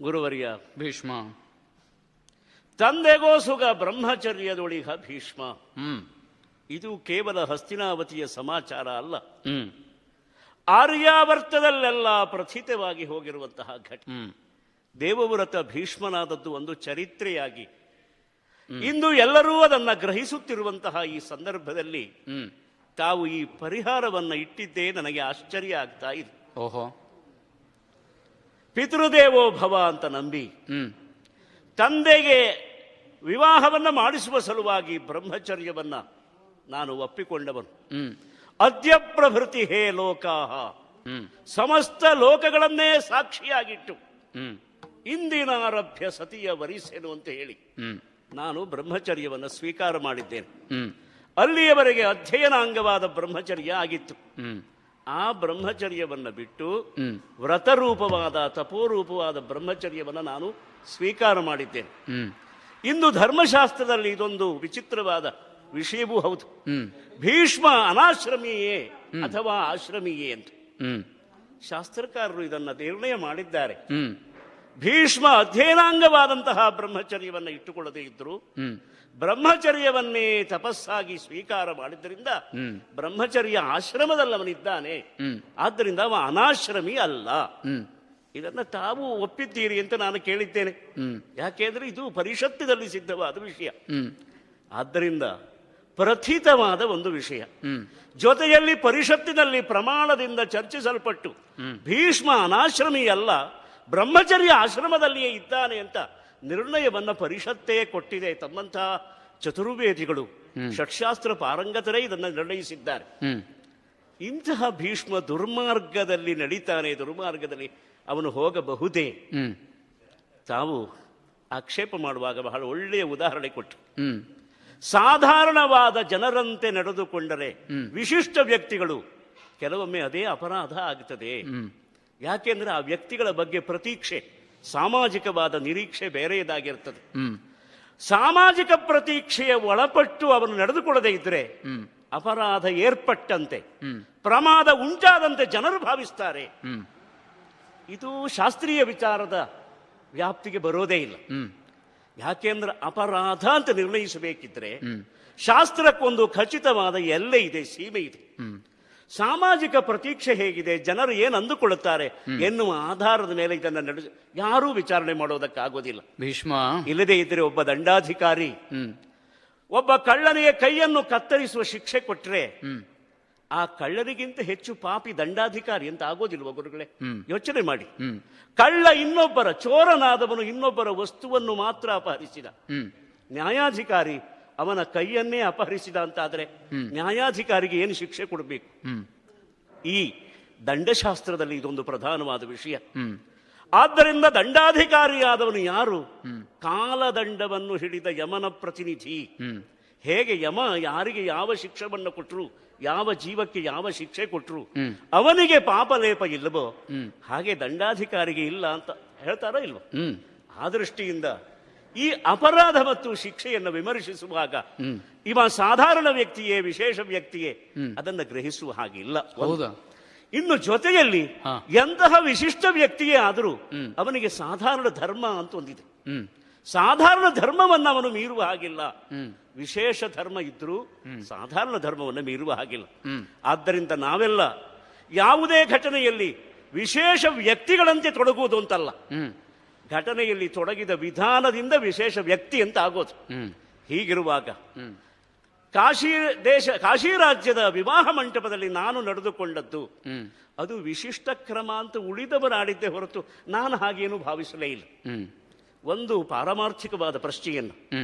ಗುರುವರ್ಯ ಭೀಷ್ಮ. ತಂದೆಗೋ ಸುಗ ಬ್ರಹ್ಮಚರ್ಯದೊಳಿಗ ಭೀಷ್ಮ. ಹ್ಮ್ ಇದು ಕೇವಲ ಹಸ್ತಿನಾವತಿಯ ಸಮಾಚಾರ ಅಲ್ಲ, ಹ್ಮ್ ಆರ್ಯಾವರ್ತದಲ್ಲೆಲ್ಲ ಪ್ರಥಿತವಾಗಿ ಹೋಗಿರುವಂತಹ ಘಟನೆ. ಹ್ಮ್ ದೇವವ್ರತ ಭೀಷ್ಮನಾದದ್ದು ಒಂದು ಚರಿತ್ರೆಯಾಗಿ ಇಂದು ಎಲ್ಲರೂ ಅದನ್ನು ಗ್ರಹಿಸುತ್ತಿರುವಂತಹ ಈ ಸಂದರ್ಭದಲ್ಲಿ ಹ್ಮ್ ತಾವು ಈ ಪರಿಹಾರವನ್ನ ಇಟ್ಟಿದ್ದೇ ನನಗೆ ಆಶ್ಚರ್ಯ ಆಗ್ತಾ ಇದೆ. ಓಹೋ. ಪಿತೃದೇವೋ ಭವ ಅಂತ ನಂಬಿ ಹ್ಮ್ ತಂದೆಗೆ ವಿವಾಹವನ್ನ ಮಾಡಿಸುವ ಸಲುವಾಗಿ ಬ್ರಹ್ಮಚರ್ಯವನ್ನ ನಾನು ಒಪ್ಪಿಕೊಂಡವನು. ಹ್ಮ್ ಅದ್ಯ ಪ್ರಭೃತಿ ಹೇ ಲೋಕಾಹ, ಹ್ಮ್ ಸಮಸ್ತ ಲೋಕಗಳನ್ನೇ ಸಾಕ್ಷಿಯಾಗಿಟ್ಟು ಹ್ಮ್ ಇಂದಿನಾರಭ್ಯ ಸತಿಯ ವರಿಸೆನು ಅಂತ ಹೇಳಿ ಹ್ಮ್ ನಾನು ಬ್ರಹ್ಮಚರ್ಯವನ್ನು ಸ್ವೀಕಾರ ಮಾಡಿದ್ದೇನೆ. ಹ್ಮ್ ಅಲ್ಲಿಯವರೆಗೆ ಅಧ್ಯಯನಾಂಗವಾದ ಬ್ರಹ್ಮಚರ್ಯ ಆಗಿತ್ತು. ಹ್ಮ್ ಆ ಬ್ರಹ್ಮಚರ್ಯವನ್ನು ಬಿಟ್ಟು ಹ್ಮ್ ವ್ರತರೂಪವಾದ ತಪೋರೂಪವಾದ ಬ್ರಹ್ಮಚರ್ಯವನ್ನು ನಾನು ಸ್ವೀಕಾರ ಮಾಡಿದ್ದೇನೆ. ಹ್ಮ್ ಇಂದು ಧರ್ಮಶಾಸ್ತ್ರದಲ್ಲಿ ಇದೊಂದು ವಿಚಿತ್ರವಾದ ವಿಷಯವೂ ಹೌದು. ಹ್ಮ್ ಭೀಷ್ಮ ಅನಾಶ್ರಮಿಯೇ ಅಥವಾ ಆಶ್ರಮಿಯೇ ಅಂತ ಹ್ಮ್ ಶಾಸ್ತ್ರಕಾರರು ಇದನ್ನು ನಿರ್ಣಯ ಮಾಡಿದ್ದಾರೆ. ಹ್ಮ್ ಭೀಷ್ಮ ಅಧ್ಯಯನಾಂಗವಾದಂತಹ ಬ್ರಹ್ಮಚರ್ಯವನ್ನು ಇಟ್ಟುಕೊಳ್ಳದೇ ಇದ್ರು, ಹ್ಮ್ ಬ್ರಹ್ಮಚರ್ಯವನ್ನೇ ತಪಸ್ಸಾಗಿ ಸ್ವೀಕಾರ ಮಾಡಿದ್ದರಿಂದ ಹ್ಮ್ ಬ್ರಹ್ಮಚರ್ಯ ಆಶ್ರಮದಲ್ಲಿ ಅವನಿದ್ದಾನೆ. ಹ್ಮ್ ಆದ್ದರಿಂದ ಅವ ಅನಾಶ್ರಮಿ ಅಲ್ಲ. ಹ್ಮ್ ಇದನ್ನ ತಾವು ಒಪ್ಪಿದ್ದೀರಿ ಅಂತ ನಾನು ಕೇಳಿದ್ದೇನೆ. ಹ್ಮ್ ಯಾಕೆಂದ್ರೆ ಇದು ಪರಿಷತ್ತಿನಲ್ಲಿ ಸಿದ್ಧವಾದ ವಿಷಯ. ಹ್ಮ್ ಆದ್ದರಿಂದ ಪ್ರಥಿತವಾದ ಒಂದು ವಿಷಯ. ಹ್ಮ್ ಜೊತೆಯಲ್ಲಿ ಪರಿಷತ್ತಿನಲ್ಲಿ ಪ್ರಮಾಣದಿಂದ ಚರ್ಚಿಸಲ್ಪಟ್ಟು ಭೀಷ್ಮ ಅನಾಶ್ರಮಿ ಅಲ್ಲ, ಬ್ರಹ್ಮಚರ್ಯ ಆಶ್ರಮದಲ್ಲಿಯೇ ಇದ್ದಾನೆ ಅಂತ ನಿರ್ಣಯವನ್ನ ಪರಿಷತ್ತೇ ಕೊಟ್ಟಿದೆ. ತಮ್ಮಂತಹ ಚತುರ್ವೇದಿಗಳು, ಷಟ್ಶಾಸ್ತ್ರ ಪಾರಂಗತರೇ ಇದನ್ನು ನಿರ್ಣಯಿಸಿದ್ದಾರೆ. ಹ್ಮ್ ಇಂತಹ ಭೀಷ್ಮ ದುರ್ಮಾರ್ಗದಲ್ಲಿ ನಡೀತಾನೆ, ದುರ್ಮಾರ್ಗದಲ್ಲಿ ಅವನು ಹೋಗಬಹುದೇ? ಹ್ಮ್ ತಾವು ಆಕ್ಷೇಪ ಮಾಡುವಾಗ ಬಹಳ ಒಳ್ಳೆಯ ಉದಾಹರಣೆ ಕೊಟ್ಟು, ಹ್ಮ್ ಸಾಧಾರಣವಾದ ಜನರಂತೆ ನಡೆದುಕೊಂಡರೆ ವಿಶಿಷ್ಟ ವ್ಯಕ್ತಿಗಳು ಕೆಲವೊಮ್ಮೆ ಅದೇ ಅಪರಾಧ ಆಗುತ್ತದೆ. ಯಾಕೆಂದ್ರೆ ಆ ವ್ಯಕ್ತಿಗಳ ಬಗ್ಗೆ ಪ್ರತೀಕ್ಷೆ, ಸಾಮಾಜಿಕವಾದ ನಿರೀಕ್ಷೆ ಬೇರೆಯದಾಗಿರ್ತದೆ. ಸಾಮಾಜಿಕ ಪ್ರತೀಕ್ಷೆಯ ಒಳಪಟ್ಟು ಅವನು ನಡೆದುಕೊಳ್ಳದೆ ಇದ್ರೆ ಅಪರಾಧ ಏರ್ಪಟ್ಟಂತೆ, ಪ್ರಮಾದ ಉಂಟಾದಂತೆ ಜನರು ಭಾವಿಸ್ತಾರೆ. ಇದು ಶಾಸ್ತ್ರೀಯ ವಿಚಾರದ ವ್ಯಾಪ್ತಿಗೆ ಬರೋದೇ ಇಲ್ಲ. ಯಾಕೆಂದ್ರೆ ಅಪರಾಧ ಅಂತ ನಿರ್ಣಯಿಸಬೇಕಿದ್ರೆ ಶಾಸ್ತ್ರಕ್ಕೊಂದು ಖಚಿತವಾದ ಎಲ್ಲೆ ಇದೆ, ಸೀಮೆ ಇದೆ. ಸಾಮಾಜಿಕ ಪ್ರತೀಕ್ಷೆ ಹೇಗಿದೆ, ಜನರು ಏನು ಅಂದುಕೊಳ್ಳುತ್ತಾರೆ ಎನ್ನುವ ಆಧಾರದ ಮೇಲೆ ಇದನ್ನು ಯಾರೂ ವಿಚಾರಣೆ ಮಾಡೋದಕ್ಕಾಗೋದಿಲ್ಲ. ಭೀಷ್ಮ ಇಲ್ಲದೇ ಇದ್ರೆ ಒಬ್ಬ ದಂಡಾಧಿಕಾರಿ ಒಬ್ಬ ಕಳ್ಳನಿಗೆ ಕೈಯನ್ನು ಕತ್ತರಿಸುವ ಶಿಕ್ಷೆ ಕೊಟ್ರೆ ಆ ಕಳ್ಳನಿಗಿಂತ ಹೆಚ್ಚು ಪಾಪಿ ದಂಡಾಧಿಕಾರಿ ಅಂತ ಆಗೋದಿಲ್ವ ಗುರುಗಳೇ? ಯೋಚನೆ ಮಾಡಿ. ಕಳ್ಳ ಇನ್ನೊಬ್ಬರ, ಚೋರನಾದವನು ಇನ್ನೊಬ್ಬರ ವಸ್ತುವನ್ನು ಮಾತ್ರ ಅಪಹರಿಸಿದ, ನ್ಯಾಯಾಧಿಕಾರಿ ಅವನ ಕೈಯನ್ನೇ ಅಪಹರಿಸಿದ ಅಂತಾದ್ರೆ ನ್ಯಾಯಾಧಿಕಾರಿಗೆ ಏನು ಶಿಕ್ಷೆ ಕೊಡಬೇಕು? ಈ ದಂಡಶಾಸ್ತ್ರದಲ್ಲಿ ಇದೊಂದು ಪ್ರಧಾನವಾದ ವಿಷಯ. ಆದ್ದರಿಂದ ದಂಡಾಧಿಕಾರಿಯಾದವನು ಯಾರು? ಕಾಲದಂಡವನ್ನು ಹಿಡಿದ ಯಮನ ಪ್ರತಿನಿಧಿ. ಹೇಗೆ ಯಮ ಯಾರಿಗೆ ಯಾವ ಶಿಕ್ಷೆಯನ್ನು ಕೊಟ್ಟರು, ಯಾವ ಜೀವಕ್ಕೆ ಯಾವ ಶಿಕ್ಷೆ ಕೊಟ್ಟರು ಅವನಿಗೆ ಪಾಪಲೇಪ ಇಲ್ಲವೋ ಹಾಗೆ ದಂಡಾಧಿಕಾರಿಗೆ ಇಲ್ಲ ಅಂತ ಹೇಳ್ತಾರೋ ಇಲ್ವೋ? ಆ ದೃಷ್ಟಿಯಿಂದ ಈ ಅಪರಾಧ ಮತ್ತು ಶಿಕ್ಷೆಯನ್ನು ವಿಮರ್ಶಿಸುವಾಗ ಇವ ಸಾಧಾರಣ ವ್ಯಕ್ತಿಯೇ ವಿಶೇಷ ವ್ಯಕ್ತಿಯೇ ಅದನ್ನು ಗ್ರಹಿಸುವ ಹಾಗಿಲ್ಲ. ಇನ್ನು ಜೊತೆಯಲ್ಲಿ ಎಂತಹ ವಿಶಿಷ್ಟ ವ್ಯಕ್ತಿಯೇ ಆದರೂ ಅವನಿಗೆ ಸಾಧಾರಣ ಧರ್ಮ ಅಂತ ಒಂದಿದೆ. ಸಾಧಾರಣ ಧರ್ಮವನ್ನು ಅವನು ಮೀರುವ ಹಾಗಿಲ್ಲ. ವಿಶೇಷ ಧರ್ಮ ಇದ್ರೂ ಸಾಧಾರಣ ಧರ್ಮವನ್ನು ಮೀರುವ ಹಾಗಿಲ್ಲ. ಆದ್ದರಿಂದ ನಾವೆಲ್ಲ ಯಾವುದೇ ಘಟನೆಯಲ್ಲಿ ವಿಶೇಷ ವ್ಯಕ್ತಿಗಳಂತೆ ತೊಡಗುವುದು ಅಂತಲ್ಲ, ಘಟನೆಯಲ್ಲಿ ತೊಡಗಿದ ವಿಧಾನದಿಂದ ವಿಶೇಷ ವ್ಯಕ್ತಿ ಅಂತ ಆಗೋದು. ಹೀಗಿರುವಾಗ ಕಾಶಿ ರಾಜ್ಯದ ವಿವಾಹ ಮಂಟಪದಲ್ಲಿ ನಾನು ನಡೆದುಕೊಂಡದ್ದು ಅದು ವಿಶಿಷ್ಟ ಕ್ರಮ ಅಂತ ಉಳಿದವರಾಡಿದ್ದೇ ಹೊರತು ನಾನು ಹಾಗೇನು ಭಾವಿಸಲೇ ಇಲ್ಲ. ಒಂದು ಪಾರಮಾರ್ಥಿಕವಾದ ಪ್ರಶ್ನೆಯನ್ನು,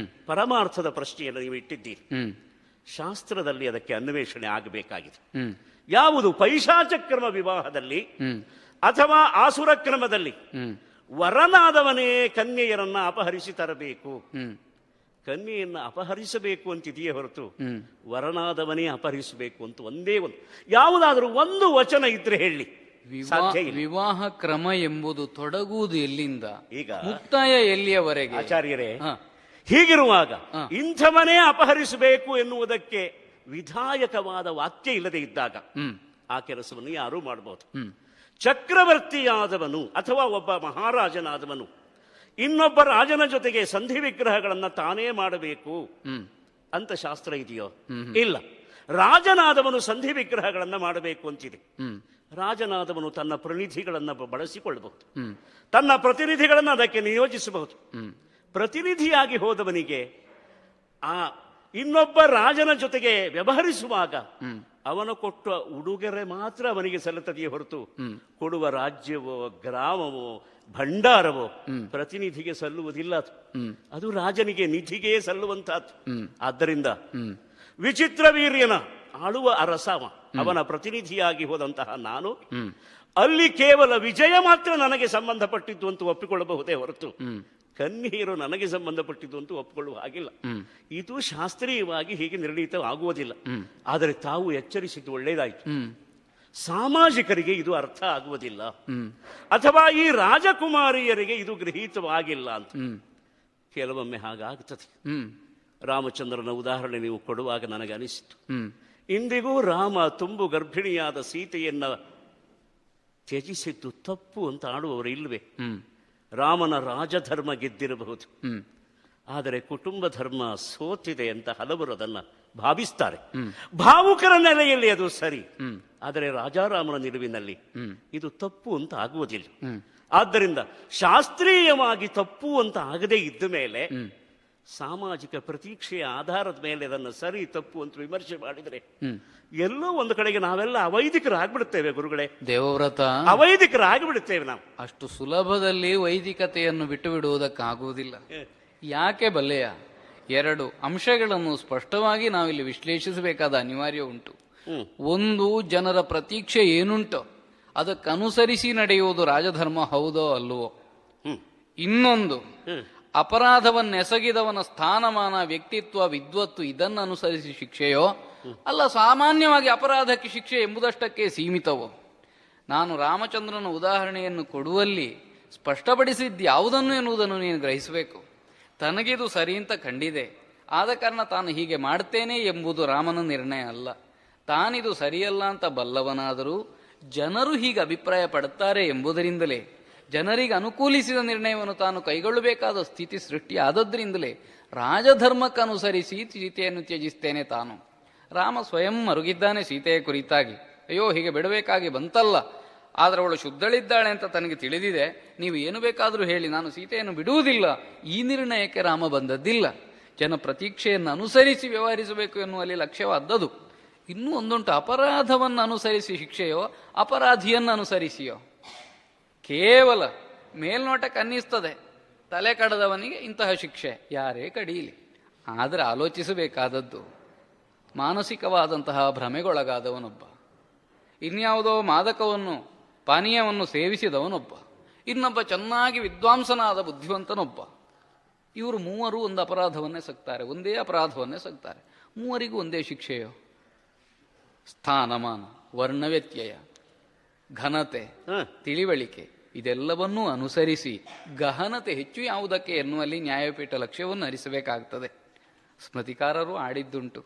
ಪರಮಾರ್ಥದ ಪ್ರಶ್ನೆಯನ್ನು ನೀವು ಇಟ್ಟಿದ್ದೀರಿ. ಶಾಸ್ತ್ರದಲ್ಲಿ ಅದಕ್ಕೆ ಅನ್ವೇಷಣೆ ಆಗಬೇಕಾಗಿದೆ. ಯಾವುದು ಪೈಶಾಚಕ್ರಮ ವಿವಾಹದಲ್ಲಿ ಅಥವಾ ಆಸುರ ಕ್ರಮದಲ್ಲಿ ವರನಾದವನೇ ಕನ್ಯೆಯರನ್ನ ಅಪಹರಿಸಿ ತರಬೇಕು, ಕನ್ಯೆಯನ್ನು ಅಪಹರಿಸಬೇಕು ಅಂತಿದೆಯೇ ಹೊರತು ವರನಾದವನೇ ಅಪಹರಿಸಬೇಕು ಅಂತ ಒಂದೇ ಒಂದು ಯಾವುದಾದ್ರೂ ಒಂದು ವಚನ ಇದ್ರೆ ಹೇಳಿ. ವಿವಾಹ ಕ್ರಮ ಎಂಬುದು ತೊಡಗುವುದು ಎಲ್ಲಿಂದ, ಈಗ ಮುಕ್ತಾಯ ಎಲ್ಲಿಯವರೆಗೆ? ಆಚಾರ್ಯರೇ, ಹೀಗಿರುವಾಗ ಇಂಥವನೇ ಅಪಹರಿಸಬೇಕು ಎನ್ನುವುದಕ್ಕೆ ವಿಧಾಯಕವಾದ ವಾಕ್ಯ ಇಲ್ಲದೆ ಇದ್ದಾಗ ಆ ಕೆಲಸವನ್ನು ಯಾರೂ ಮಾಡಬಹುದು. ಚಕ್ರವರ್ತಿಯಾದವನು ಅಥವಾ ಒಬ್ಬ ಮಹಾರಾಜನಾದವನು ಇನ್ನೊಬ್ಬ ರಾಜನ ಜೊತೆಗೆ ಸಂಧಿ ವಿಗ್ರಹಗಳನ್ನ ತಾನೇ ಮಾಡಬೇಕು ಅಂತ ಶಾಸ್ತ್ರ ಇದೆಯೋ? ಇಲ್ಲ. ರಾಜನಾದವನು ಸಂಧಿ ವಿಗ್ರಹಗಳನ್ನ ಮಾಡಬೇಕು ಅಂತಿದೆ. ರಾಜನಾದವನು ತನ್ನ ಪ್ರತಿನಿಧಿಗಳನ್ನ ಬಳಸಿಕೊಳ್ಳಬಹುದು, ತನ್ನ ಪ್ರತಿನಿಧಿಗಳನ್ನು ಅದಕ್ಕೆ ನಿಯೋಜಿಸಬಹುದು. ಪ್ರತಿನಿಧಿಯಾಗಿ ಹೋದವನಿಗೆ ಆ ಇನ್ನೊಬ್ಬ ರಾಜನ ಜೊತೆಗೆ ವ್ಯವಹರಿಸುವಾಗ ಅವನು ಕೊಟ್ಟ ಉಡುಗೊರೆ ಮಾತ್ರ ಅವನಿಗೆ ಸಲ್ಲುತ್ತದೆಯೇ ಹೊರತು ಕೊಡುವ ರಾಜ್ಯವೋ ಗ್ರಾಮವೋ ಭಂಡಾರವೋ ಪ್ರತಿನಿಧಿಗೆ ಸಲ್ಲುವುದಿಲ್ಲ. ಅದು ರಾಜನಿಗೆ ನಿಧಿಗೆ ಸಲ್ಲುವಂತಹದ್ದು. ಆದ್ದರಿಂದ ವಿಚಿತ್ರ ವೀರ್ಯನ ಆಳುವ ಅರಸವ ಅವನ ಪ್ರತಿನಿಧಿಯಾಗಿ ಹೋದಂತಹ ನಾನು ಅಲ್ಲಿ ಕೇವಲ ವಿಜಯ ಮಾತ್ರ ನನಗೆ ಸಂಬಂಧಪಟ್ಟಿದ್ದು ಅಂತ ಒಪ್ಪಿಕೊಳ್ಳಬಹುದೇ ಹೊರತು ಕನ್ನೀರು ನನಗೆ ಸಂಬಂಧಪಟ್ಟಿದ್ದು ಅಂತ ಒಪ್ಪಿಕೊಳ್ಳುವ ಹಾಗಿಲ್ಲ. ಇದು ಶಾಸ್ತ್ರೀಯವಾಗಿ ಹೀಗೆ ನಿರ್ಣೀತವಾಗುವುದಿಲ್ಲ. ಆದರೆ ತಾವು ಎಚ್ಚರಿಸಿದ್ದು ಒಳ್ಳೆಯದಾಯಿತು. ಸಾಮಾಜಿಕರಿಗೆ ಇದು ಅರ್ಥ ಆಗುವುದಿಲ್ಲ, ಅಥವಾ ಈ ರಾಜಕುಮಾರಿಯರಿಗೆ ಇದು ಗೃಹೀತವಾಗಿಲ್ಲ ಅಂತ ಕೆಲವೊಮ್ಮೆ ಹಾಗಾಗುತ್ತದೆ. ರಾಮಚಂದ್ರನ ಉದಾಹರಣೆ ನೀವು ಕೊಡುವಾಗ ನನಗೆ ಅನಿಸಿತು, ಇಂದಿಗೂ ರಾಮ ತುಂಬು ಗರ್ಭಿಣಿಯಾದ ಸೀತೆಯನ್ನ ತ್ಯಜಿಸಿದ್ದು ತಪ್ಪು ಅಂತ ಆಡುವವರು ಇಲ್ವೇ? ರಾಮನ ರಾಜಧರ್ಮ ಗೆದ್ದಿರಬಹುದು, ಆದರೆ ಕುಟುಂಬ ಧರ್ಮ ಸೋತಿದೆ ಅಂತ ಹಲವರು ಅದನ್ನ ಭಾವಿಸ್ತಾರೆ. ಭಾವುಕರ ನೆಲೆಯಲ್ಲಿ ಅದು ಸರಿ, ಆದರೆ ರಾಜಾರಾಮನ ನಿಲುವಿನಲ್ಲಿ ಇದು ತಪ್ಪು ಅಂತ ಆಗುವುದಿಲ್ಲ. ಆದ್ದರಿಂದ ಶಾಸ್ತ್ರೀಯವಾಗಿ ತಪ್ಪು ಅಂತ ಆಗದೇ ಇದ್ದ ಮೇಲೆ ಸಾಮಾಜಿಕ ಪ್ರತೀಕ್ಷೆಯ ಆಧಾರದ ಮೇಲೆ ಅದನ್ನು ಸರಿ ತಪ್ಪು ಅಂತ ವಿಮರ್ಶೆ ಮಾಡಿದರೆ ಎಲ್ಲೋ ಒಂದು ಕಡೆಗೆ ನಾವೆಲ್ಲ ಅವೈದಿಕರಾಗ್ಬಿಡುತ್ತೇವೆ. ಗುರುಗಳೇ, ದೇವವ್ರತ ಅವೈದಿಕರಾಗಿಬಿಡುತ್ತೇವೆ ನಾವು. ಅಷ್ಟು ಸುಲಭದಲ್ಲಿ ವೈದಿಕತೆಯನ್ನು ಬಿಟ್ಟು ಬಿಡುವುದಕ್ಕಾಗುವುದಿಲ್ಲ. ಯಾಕೆ ಬಲ್ಲೆಯ? ಎರಡು ಅಂಶಗಳನ್ನು ಸ್ಪಷ್ಟವಾಗಿ ನಾವಿಲ್ಲಿ ವಿಶ್ಲೇಷಿಸಬೇಕಾದ ಅನಿವಾರ್ಯ ಉಂಟು. ಒಂದು, ಜನರ ಪ್ರತೀಕ್ಷೆ ಏನುಂಟೋ ಅದಕ್ಕನುಸರಿಸಿ ನಡೆಯುವುದು ರಾಜಧರ್ಮ ಹೌದೋ ಅಲ್ಲವೋ. ಇನ್ನೊಂದು, ಅಪರಾಧವನ್ನೆಸಗಿದವನ ಸ್ಥಾನಮಾನ, ವ್ಯಕ್ತಿತ್ವ, ವಿದ್ವತ್ತು ಇದನ್ನು ಅನುಸರಿಸಿ ಶಿಕ್ಷೆಯೋ ಅಲ್ಲ ಸಾಮಾನ್ಯವಾಗಿ ಅಪರಾಧಕ್ಕೆ ಶಿಕ್ಷೆ ಎಂಬುದಷ್ಟಕ್ಕೆ ಸೀಮಿತವೋ. ನಾನು ರಾಮಚಂದ್ರನ ಉದಾಹರಣೆಯನ್ನು ಕೊಡುವಲ್ಲಿ ಸ್ಪಷ್ಟಪಡಿಸಿದ್ಯಾವುದನ್ನು ಎನ್ನುವುದನ್ನು ನೀನು ಗ್ರಹಿಸಬೇಕು. ತನಗಿದು ಸರಿ ಅಂತ ಕಂಡಿದೆ, ಆದ ಕಾರಣ ತಾನು ಹೀಗೆ ಮಾಡ್ತೇನೆ ಎಂಬುದು ರಾಮನ ನಿರ್ಣಯ ಅಲ್ಲ. ತಾನಿದು ಸರಿಯಲ್ಲ ಅಂತ ಬಲ್ಲವನಾದರೂ ಜನರು ಹೀಗೆ ಅಭಿಪ್ರಾಯ ಪಡುತ್ತಾರೆ ಎಂಬುದರಿಂದಲೇ, ಜನರಿಗೆ ಅನುಕೂಲಿಸಿದ ನಿರ್ಣಯವನ್ನು ತಾನು ಕೈಗೊಳ್ಳಬೇಕಾದ ಸ್ಥಿತಿ ಸೃಷ್ಟಿಯಾದದ್ರಿಂದಲೇ ರಾಜಧರ್ಮಕ್ಕನುಸರಿಸಿ ಸೀತೆಯನ್ನು ತ್ಯಜಿಸ್ತೇನೆ ತಾನು. ರಾಮ ಸ್ವಯಂ ಮರುಗಿದ್ದಾನೆ ಸೀತೆಯ ಕುರಿತಾಗಿ. ಅಯ್ಯೋ, ಹೀಗೆ ಬಿಡಬೇಕಾಗಿ ಬಂತಲ್ಲ, ಆದರೆ ಅವಳು ಶುದ್ಧಳಿದ್ದಾಳೆ ಅಂತ ತನಗೆ ತಿಳಿದಿದೆ, ನೀವು ಏನು ಬೇಕಾದರೂ ಹೇಳಿ, ನಾನು ಸೀತೆಯನ್ನು ಬಿಡುವುದಿಲ್ಲ. ಈ ನಿರ್ಣಯಕ್ಕೆ ರಾಮ ಬಂದದ್ದಿಲ್ಲ. ಜನ ಪ್ರತೀಕ್ಷೆಯನ್ನು ಅನುಸರಿಸಿ ವ್ಯವಹರಿಸಬೇಕು ಎನ್ನುವಲ್ಲಿ ಲಕ್ಷ್ಯವಾದದ್ದು. ಇನ್ನೂ ಒಂದುಂಟು, ಅಪರಾಧವನ್ನು ಅನುಸರಿಸಿ ಶಿಕ್ಷೆಯೋ ಅಪರಾಧಿಯನ್ನು ಅನುಸರಿಸಿಯೋ. ಕೇವಲ ಮೇಲ್ನೋಟಕ್ಕೆ ಅನ್ನಿಸ್ತದೆ ತಲೆ ಕಡದವನಿಗೆ ಇಂತಹ ಶಿಕ್ಷೆ, ಯಾರೇ ಕಡೀಲಿ. ಆದರೆ ಆಲೋಚಿಸಬೇಕಾದದ್ದು, ಮಾನಸಿಕವಾದಂತಹ ಭ್ರಮೆಗೊಳಗಾದವನೊಬ್ಬ, ಇನ್ಯಾವುದೋ ಮಾದಕವನ್ನು ಪಾನೀಯವನ್ನು ಸೇವಿಸಿದವನೊಬ್ಬ, ಇನ್ನೊಬ್ಬ ಚೆನ್ನಾಗಿ ವಿದ್ವಾಂಸನಾದ ಬುದ್ಧಿವಂತನೊಬ್ಬ, ಇವರು ಮೂವರು ಒಂದು ಅಪರಾಧವನ್ನೇ ಸಗ್ತಾರೆ, ಒಂದೇ ಅಪರಾಧವನ್ನೇ ಸಗ್ತಾರೆ. ಮೂವರಿಗೂ ಒಂದೇ ಶಿಕ್ಷೆಯೋ? ಸ್ಥಾನಮಾನ, ವರ್ಣವ್ಯತ್ಯಯ, ಘನತೆ, ತಿಳಿವಳಿಕೆ ಇದೆಲ್ಲವನ್ನೂ ಅನುಸರಿಸಿ ಗಹನತೆ ಹೆಚ್ಚು ಯಾವುದಕ್ಕೆ ಎನ್ನುವಲ್ಲಿ ನ್ಯಾಯಪೀಠ ಲಕ್ಷ್ಯವನ್ನು ಹರಿಸಬೇಕಾಗ್ತದೆ. ಸ್ಮೃತಿಕಾರರು ಆಡಿದ್ದುಂಟು,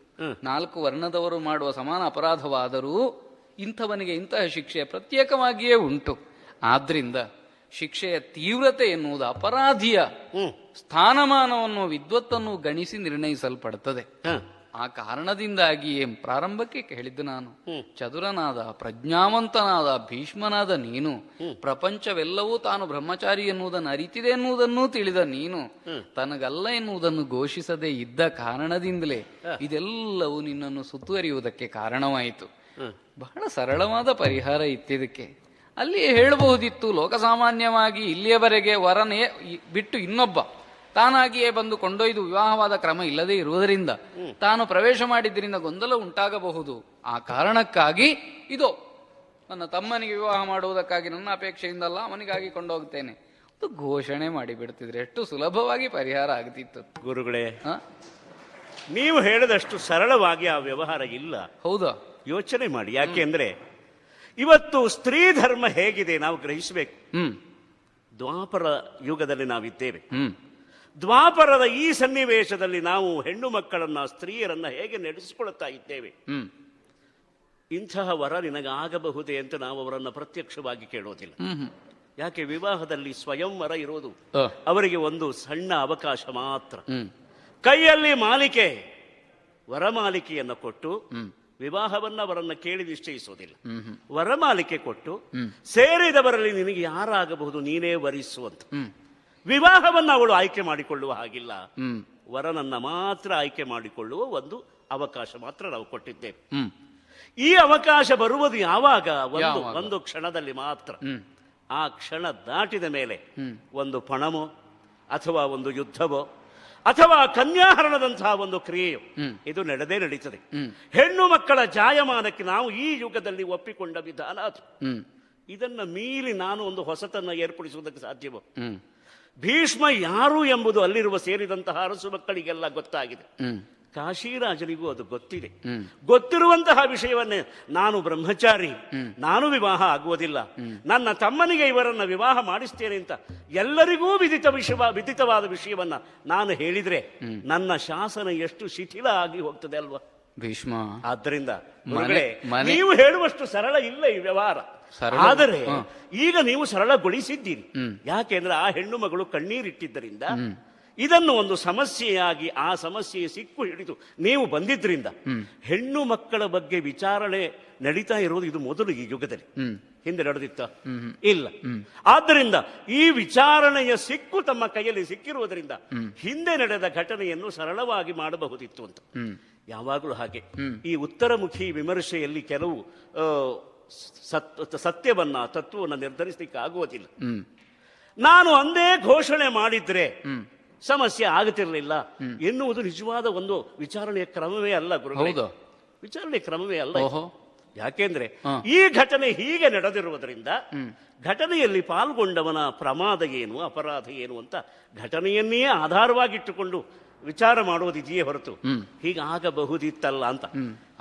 4 ವರ್ಣದವರು ಮಾಡುವ ಸಮಾನ ಅಪರಾಧವಾದರೂ ಇಂಥವನಿಗೆ ಇಂತಹ ಶಿಕ್ಷೆ ಪ್ರತ್ಯೇಕವಾಗಿಯೇ ಉಂಟು. ಆದ್ರಿಂದ ಶಿಕ್ಷೆಯ ತೀವ್ರತೆ ಎನ್ನುವುದು ಅಪರಾಧಿಯ ಸ್ಥಾನಮಾನವನ್ನು, ವಿದ್ವತ್ತನ್ನು ಗಣಿಸಿ ನಿರ್ಣಯಿಸಲ್ಪಡುತ್ತದೆ. ಆ ಕಾರಣದಿಂದಾಗಿಯೇ ಪ್ರಾರಂಭಕ್ಕೆ ಹೇಳಿದ್ದು ನಾನು, ಚತುರನಾದ ಪ್ರಜ್ಞಾವಂತನಾದ ಭೀಷ್ಮನಾದ ನೀನು, ಪ್ರಪಂಚವೆಲ್ಲವೂ ತಾನು ಬ್ರಹ್ಮಚಾರಿ ಎನ್ನುವುದನ್ನು ಅರಿತಿದೆ ಎನ್ನುವುದನ್ನೂ ತಿಳಿದ ನೀನು, ತನಗಲ್ಲ ಎನ್ನುವುದನ್ನು ಘೋಷಿಸದೇ ಇದ್ದ ಕಾರಣದಿಂದಲೇ ಇದೆಲ್ಲವೂ ನಿನ್ನನ್ನು ಸುತ್ತುವರಿಯುವುದಕ್ಕೆ ಕಾರಣವಾಯಿತು. ಬಹಳ ಸರಳವಾದ ಪರಿಹಾರ ಇತ್ತಿದಕ್ಕೆ. ಅಲ್ಲಿಯೇ ಹೇಳಬಹುದಿತ್ತು, ಲೋಕಸಾಮಾನ್ಯವಾಗಿ ಇಲ್ಲಿಯವರೆಗೆ ವರನೇ ಬಿಟ್ಟು ಇನ್ನೊಬ್ಬ ತಾನಾಗಿಯೇ ಬಂದು ಕೊಂಡೊಯ್ದು ವಿವಾಹವಾದ ಕ್ರಮ ಇಲ್ಲದೆ ಇರುವುದರಿಂದ ತಾನು ಪ್ರವೇಶ ಮಾಡಿದ್ದರಿಂದ ಗೊಂದಲ ಉಂಟಾಗಬಹುದು. ಆ ಕಾರಣಕ್ಕಾಗಿ ಇದೋ ನನ್ನ ತಮ್ಮನಿಗೆ ವಿವಾಹ ಮಾಡುವುದಕ್ಕಾಗಿ ನನ್ನ ಅಪೇಕ್ಷೆಯಿಂದಲ್ಲ, ಅವನಿಗಾಗಿ ಕೊಂಡೋಗ್ತೇನೆ ಅದು ಘೋಷಣೆ ಮಾಡಿಬಿಡ್ತಿದ್ರೆ ಎಷ್ಟು ಸುಲಭವಾಗಿ ಪರಿಹಾರ ಆಗ್ತಿತ್ತು. ಗುರುಗಳೇ, ನೀವು ಹೇಳಿದಷ್ಟು ಸರಳವಾಗಿ ಆ ವ್ಯವಹಾರ ಇಲ್ಲ. ಹೌದಾ? ಯೋಚನೆ ಮಾಡಿ. ಯಾಕೆಂದ್ರೆ ಇವತ್ತು ಸ್ತ್ರೀ ಧರ್ಮ ಹೇಗಿದೆ ನಾವು ಗ್ರಹಿಸಬೇಕು. ದ್ವಾಪರ ಯುಗದಲ್ಲಿ ನಾವಿದ್ದೇವೆ. ದ್ವಾಪರದ ಈ ಸನ್ನಿವೇಶದಲ್ಲಿ ನಾವು ಹೆಣ್ಣು ಮಕ್ಕಳನ್ನ, ಸ್ತ್ರೀಯರನ್ನ ಹೇಗೆ ನಡೆಸಿಕೊಳ್ಳುತ್ತಾ ಇದ್ದೇವೆ. ಇಂತಹ ವರ ನಿನಗಾಗಬಹುದೇ ಅಂತ ನಾವು ಅವರನ್ನು ಪ್ರತ್ಯಕ್ಷವಾಗಿ ಕೇಳೋದಿಲ್ಲ. ಯಾಕೆ ವಿವಾಹದಲ್ಲಿ ಸ್ವಯಂವರ ಇರೋದು ಅವರಿಗೆ ಒಂದು ಸಣ್ಣ ಅವಕಾಶ ಮಾತ್ರ. ಕೈಯಲ್ಲಿ ಮಾಲಿಕೆ, ವರಮಾಲಿಕೆಯನ್ನು ಕೊಟ್ಟು ವಿವಾಹವನ್ನ ಅವರನ್ನ ಕೇಳಿ ನಿಶ್ಚಯಿಸೋದಿಲ್ಲ. ವರಮಾಲಿಕೆ ಕೊಟ್ಟು ಸೇರಿದವರಲ್ಲಿ ನಿನಗೆ ಯಾರಾಗಬಹುದು ನೀನೇ ವರಿಸುವಂತ. ವಿವಾಹವನ್ನ ಅವಳು ಆಯ್ಕೆ ಮಾಡಿಕೊಳ್ಳುವ ಹಾಗಿಲ್ಲ, ವರನನ್ನ ಮಾತ್ರ ಆಯ್ಕೆ ಮಾಡಿಕೊಳ್ಳುವ ಒಂದು ಅವಕಾಶ ಮಾತ್ರ ನಾವು ಕೊಟ್ಟಿದ್ದೇವೆ. ಈ ಅವಕಾಶ ಬರುವುದು ಯಾವಾಗ? ಒಂದು ಕ್ಷಣದಲ್ಲಿ ಮಾತ್ರ. ಆ ಕ್ಷಣ ದಾಟಿದ ಮೇಲೆ ಒಂದು ಪಣಮೋ ಅಥವಾ ಒಂದು ಯುದ್ಧವೋ ಅಥವಾ ಕನ್ಯಾಹರಣದಂತಹ ಒಂದು ಕ್ರಿಯೆಯೋ ಇದು ನಡೆದೇ ನಡೀತದೆ. ಹೆಣ್ಣು ಮಕ್ಕಳ ಜಾಯಮಾನಕ್ಕೆ ನಾವು ಈ ಯುಗದಲ್ಲಿ ಒಪ್ಪಿಕೊಂಡ ವಿಧಾನ ಅದು. ಇದನ್ನ ಮೀರಿ ನಾನು ಒಂದು ಹೊಸತನ್ನ ಏರ್ಪಡಿಸುವುದಕ್ಕೆ ಸಾಧ್ಯವೋ? ಭೀಷ್ಮ ಯಾರು ಎಂಬುದು ಅಲ್ಲಿರುವ ಸೇರಿದಂತಹ ಅರಸು ಮಕ್ಕಳಿಗೆಲ್ಲ ಗೊತ್ತಾಗಿದೆ. ಕಾಶಿರಾಜನಿಗೂ ಅದು ಗೊತ್ತಿದೆ. ಗೊತ್ತಿರುವಂತಹ ವಿಷಯವನ್ನೇ ನಾನು ಬ್ರಹ್ಮಚಾರಿ, ನಾನು ವಿವಾಹ ಆಗುವುದಿಲ್ಲ, ನನ್ನ ತಮ್ಮನಿಗೆ ಇವರನ್ನ ವಿವಾಹ ಮಾಡಿಸ್ತೇನೆ ಅಂತ ಎಲ್ಲರಿಗೂ ವಿದಿತವಾದ ವಿಷಯವನ್ನ ನಾನು ಹೇಳಿದ್ರೆ ನನ್ನ ಶಾಸನ ಎಷ್ಟು ಶಿಥಿಲ ಆಗಿ ಹೋಗ್ತದೆ ಅಲ್ವಾ ಭೀಷ್ಮ? ಆದ್ದರಿಂದ ನೀವು ಹೇಳುವಷ್ಟು ಸರಳ ಇಲ್ಲ ಈ ವ್ಯವಹಾರ. ಆದರೆ ಈಗ ನೀವು ಸರಳಗೊಳಿಸಿದ್ದೀರಿ. ಯಾಕೆಂದ್ರೆ ಆ ಹೆಣ್ಣು ಮಗಳು ಕಣ್ಣೀರಿಟ್ಟಿದ್ದರಿಂದ ಇದನ್ನು ಒಂದು ಸಮಸ್ಯೆಯಾಗಿ ಆ ಸಮಸ್ಯೆಯ ಸಿಕ್ಕು ಹಿಡಿದು ನೀವು ಬಂದಿದ್ರಿಂದ ಹೆಣ್ಣು ಮಕ್ಕಳ ಬಗ್ಗೆ ವಿಚಾರಣೆ ನಡೀತಾ ಇರೋದು ಇದು ಮೊದಲು ಈ ಯುಗದಲ್ಲಿ. ಹಿಂದೆ ನಡೆದಿತ್ತ? ಇಲ್ಲ. ಆದ್ದರಿಂದ ಈ ವಿಚಾರಣೆಯ ಸಿಕ್ಕು ತಮ್ಮ ಕೈಯಲ್ಲಿ ಸಿಕ್ಕಿರುವುದರಿಂದ ಹಿಂದೆ ನಡೆದ ಘಟನೆಯನ್ನು ಸರಳವಾಗಿ ಮಾಡಬಹುದಿತ್ತು ಅಂತ. ಯಾವಾಗಲೂ ಹಾಗೆ ಈ ಉತ್ತರಮುಖಿ ವಿಮರ್ಶೆಯಲ್ಲಿ ಕೆಲವು ಸತ್ಯವನ್ನ ತತ್ವವನ್ನು ನಿರ್ಧರಿಸಲಿಕ್ಕೆ ಆಗುವುದಿಲ್ಲ. ನಾನು ಅಂದೇ ಘೋಷಣೆ ಮಾಡಿದ್ರೆ ಸಮಸ್ಯೆ ಆಗುತ್ತಿರಲಿಲ್ಲ ಎನ್ನುವುದು ನಿಜವಾದ ಒಂದು ವಿಚಾರಣೆಯ ಕ್ರಮವೇ ಅಲ್ಲ ಗುರುಗಳೇ. ವಿಚಾರಣೆಯ ಕ್ರಮವೇ ಅಲ್ಲ. ಯಾಕೆಂದ್ರೆ ಈ ಘಟನೆ ಹೀಗೆ ನಡೆದಿರುವುದರಿಂದ ಘಟನೆಯಲ್ಲಿ ಪಾಲ್ಗೊಂಡವನ ಪ್ರಮಾದ ಏನು, ಅಪರಾಧ ಏನು ಅಂತ ಘಟನೆಯನ್ನೇ ಆಧಾರವಾಗಿಟ್ಟುಕೊಂಡು ವಿಚಾರ ಮಾಡುವುದಿದೆಯೇ ಹೊರತು ಹೀಗಾಗಬಹುದಿತ್ತಲ್ಲ ಅಂತ.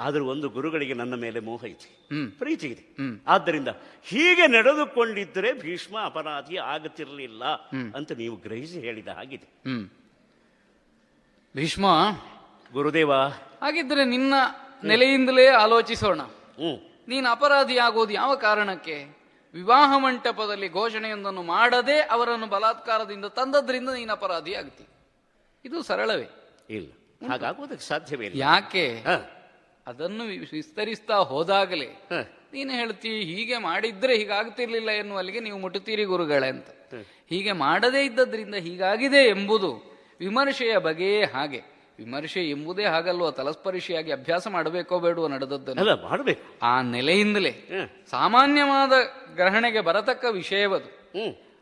ಆದರೂ ಒಂದು ಗುರುಗಳಿಗೆ ನನ್ನ ಮೇಲೆ ಮೋಹ ಇದೆ, ಪ್ರೀತಿ ಇದೆ. ಆದ್ದರಿಂದ ಹೀಗೆ ನಡೆದುಕೊಂಡಿದ್ದರೆ ಭೀಷ್ಮ ಅಪರಾಧಿ ಆಗುತ್ತಿರಲಿಲ್ಲ ಅಂತ ನೀವು ಗ್ರಹಿಸಿ ಹೇಳಿದ ಹಾಗಿದೆ. ಭೀಷ್ಮ ಗುರುದೇವ, ಹಾಗಿದ್ರೆ ನಿನ್ನ ನೆಲೆಯಿಂದಲೇ ಆಲೋಚಿಸೋಣ. ನೀನು ಅಪರಾಧಿ ಆಗೋದು ಯಾವ ಕಾರಣಕ್ಕೆ? ವಿವಾಹ ಮಂಟಪದಲ್ಲಿ ಘೋಷಣೆಯೊಂದನ್ನು ಮಾಡದೆ ಅವರನ್ನು ಬಲಾತ್ಕಾರದಿಂದ ತಂದದ್ರಿಂದ ನೀನು ಅಪರಾಧಿ ಆಗ್ತಿ. ಇದು ಸರಳವೇ? ಇಲ್ಲ, ಹಾಗಾಗುವುದಕ್ಕೆ ಸಾಧ್ಯವೇ ಇಲ್ಲ. ಯಾಕೆ? ಅದನ್ನು ವಿಸ್ತರಿಸ್ತಾ ಹೋದಾಗಲೇ ನೀನು ಹೇಳ್ತೀ ಹೀಗೆ ಮಾಡಿದ್ರೆ ಹೀಗಾಗ್ತಿರ್ಲಿಲ್ಲ ಎನ್ನುವಲ್ಲಿಗೆ ನೀವು ಮುಟ್ಟುತ್ತೀರಿ ಗುರುಗಳೇ ಅಂತ. ಹೀಗೆ ಮಾಡದೇ ಇದ್ದದ್ರಿಂದ ಹೀಗಾಗಿದೆ ಎಂಬುದು ವಿಮರ್ಶೆಯ ಬಗೆಯೇ ಹಾಗೆ. ವಿಮರ್ಶೆ ಎಂಬುದೇ ಹಾಗಲ್ವ, ತಲಸ್ಪರ್ಶಿಯಾಗಿ ಅಭ್ಯಾಸ ಮಾಡಬೇಕೋ ಬೇಡುವ ನಡೆದದ್ದನ್ನು ಮಾಡಬೇಕು. ಆ ನೆಲೆಯಿಂದಲೇ ಸಾಮಾನ್ಯವಾದ ಗ್ರಹಣೆಗೆ ಬರತಕ್ಕ ವಿಷಯವದು.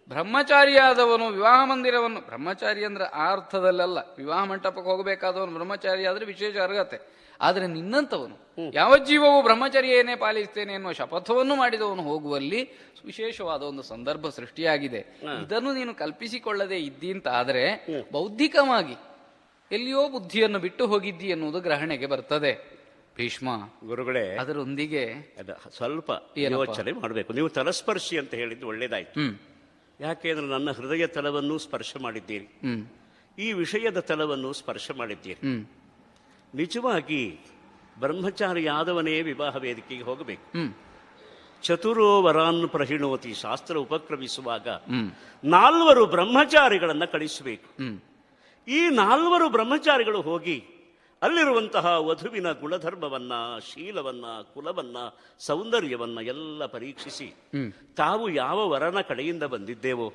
ಬ್ರಹ್ಮಚಾರಿಯಾದವನು ವಿವಾಹ ಮಂದಿರವನ್ನು, ಬ್ರಹ್ಮಚಾರಿ ಅಂದ್ರೆ ಆ ಅರ್ಥದಲ್ಲ, ವಿವಾಹ ಮಂಟಪಕ್ಕೆ ಹೋಗಬೇಕಾದವನು ಬ್ರಹ್ಮಚಾರಿ ಆದ್ರೆ ವಿಶೇಷ ಅರ್ಹತೆ. ಆದ್ರೆ ನಿನ್ನಂತವನು ಯಾವ ಜೀವವು ಬ್ರಹ್ಮಚರ್ಯೇನೇ ಪಾಲಿಸ್ತೇನೆ ಎನ್ನುವ ಶಪಥವನ್ನು ಮಾಡಿದವನು ಹೋಗುವಲ್ಲಿ ವಿಶೇಷವಾದ ಒಂದು ಸಂದರ್ಭ ಸೃಷ್ಟಿಯಾಗಿದೆ. ಇದನ್ನು ನೀನು ಕಲ್ಪಿಸಿಕೊಳ್ಳದೆ ಇದ್ದೀಂತ ಆದರೆ ಬೌದ್ಧಿಕವಾಗಿ ಎಲ್ಲಿಯೋ ಬುದ್ಧಿಯನ್ನು ಬಿಟ್ಟು ಹೋಗಿದ್ದಿ ಎನ್ನುವುದು ಗ್ರಹಣೆಗೆ ಬರ್ತದೆ ಭೀಷ್ಮ. ಗುರುಗಳೇ, ಅದರೊಂದಿಗೆ ಸ್ವಲ್ಪ ಯೋಚನೆ ಮಾಡಬೇಕು. ನೀವು ತಲಸ್ಪರ್ಶಿ ಅಂತ ಹೇಳಿದ್ದು ಒಳ್ಳೇದಾಯ್ತು. ಯಾಕೆಂದ್ರೆ ನನ್ನ ಹೃದಯ ತಲವನ್ನು ಸ್ಪರ್ಶ ಮಾಡಿದ್ದೀರಿ, ಈ ವಿಷಯದ ತಲವನ್ನು ಸ್ಪರ್ಶ ಮಾಡಿದ್ದೀರಿ. ನಿಜವಾಗಿ ಬ್ರಹ್ಮಚಾರಿಯಾದವನೇ ವಿವಾಹ ವೇದಿಕೆಗೆ ಹೋಗಬೇಕು. ಚತುರೋ ವರಾನ್ ಪ್ರಹಿಣೋತಿ ಶಾಸ್ತ್ರ ಉಪಕ್ರಮಿಸುವಾಗ 4 ಬ್ರಹ್ಮಚಾರಿಗಳನ್ನ ಕಳಿಸಬೇಕು. ಈ 4 ಬ್ರಹ್ಮಚಾರಿಗಳು ಹೋಗಿ ಅಲ್ಲಿರುವಂತಹ ವಧುವಿನ ಗುಣಧರ್ಮವನ್ನ, ಶೀಲವನ್ನ, ಕುಲವನ್ನ, ಸೌಂದರ್ಯವನ್ನ ಎಲ್ಲ ಪರೀಕ್ಷಿಸಿ ತಾವು ಯಾವ ವರನ ಕಡೆಯಿಂದ ಬಂದಿದ್ದೇವೋ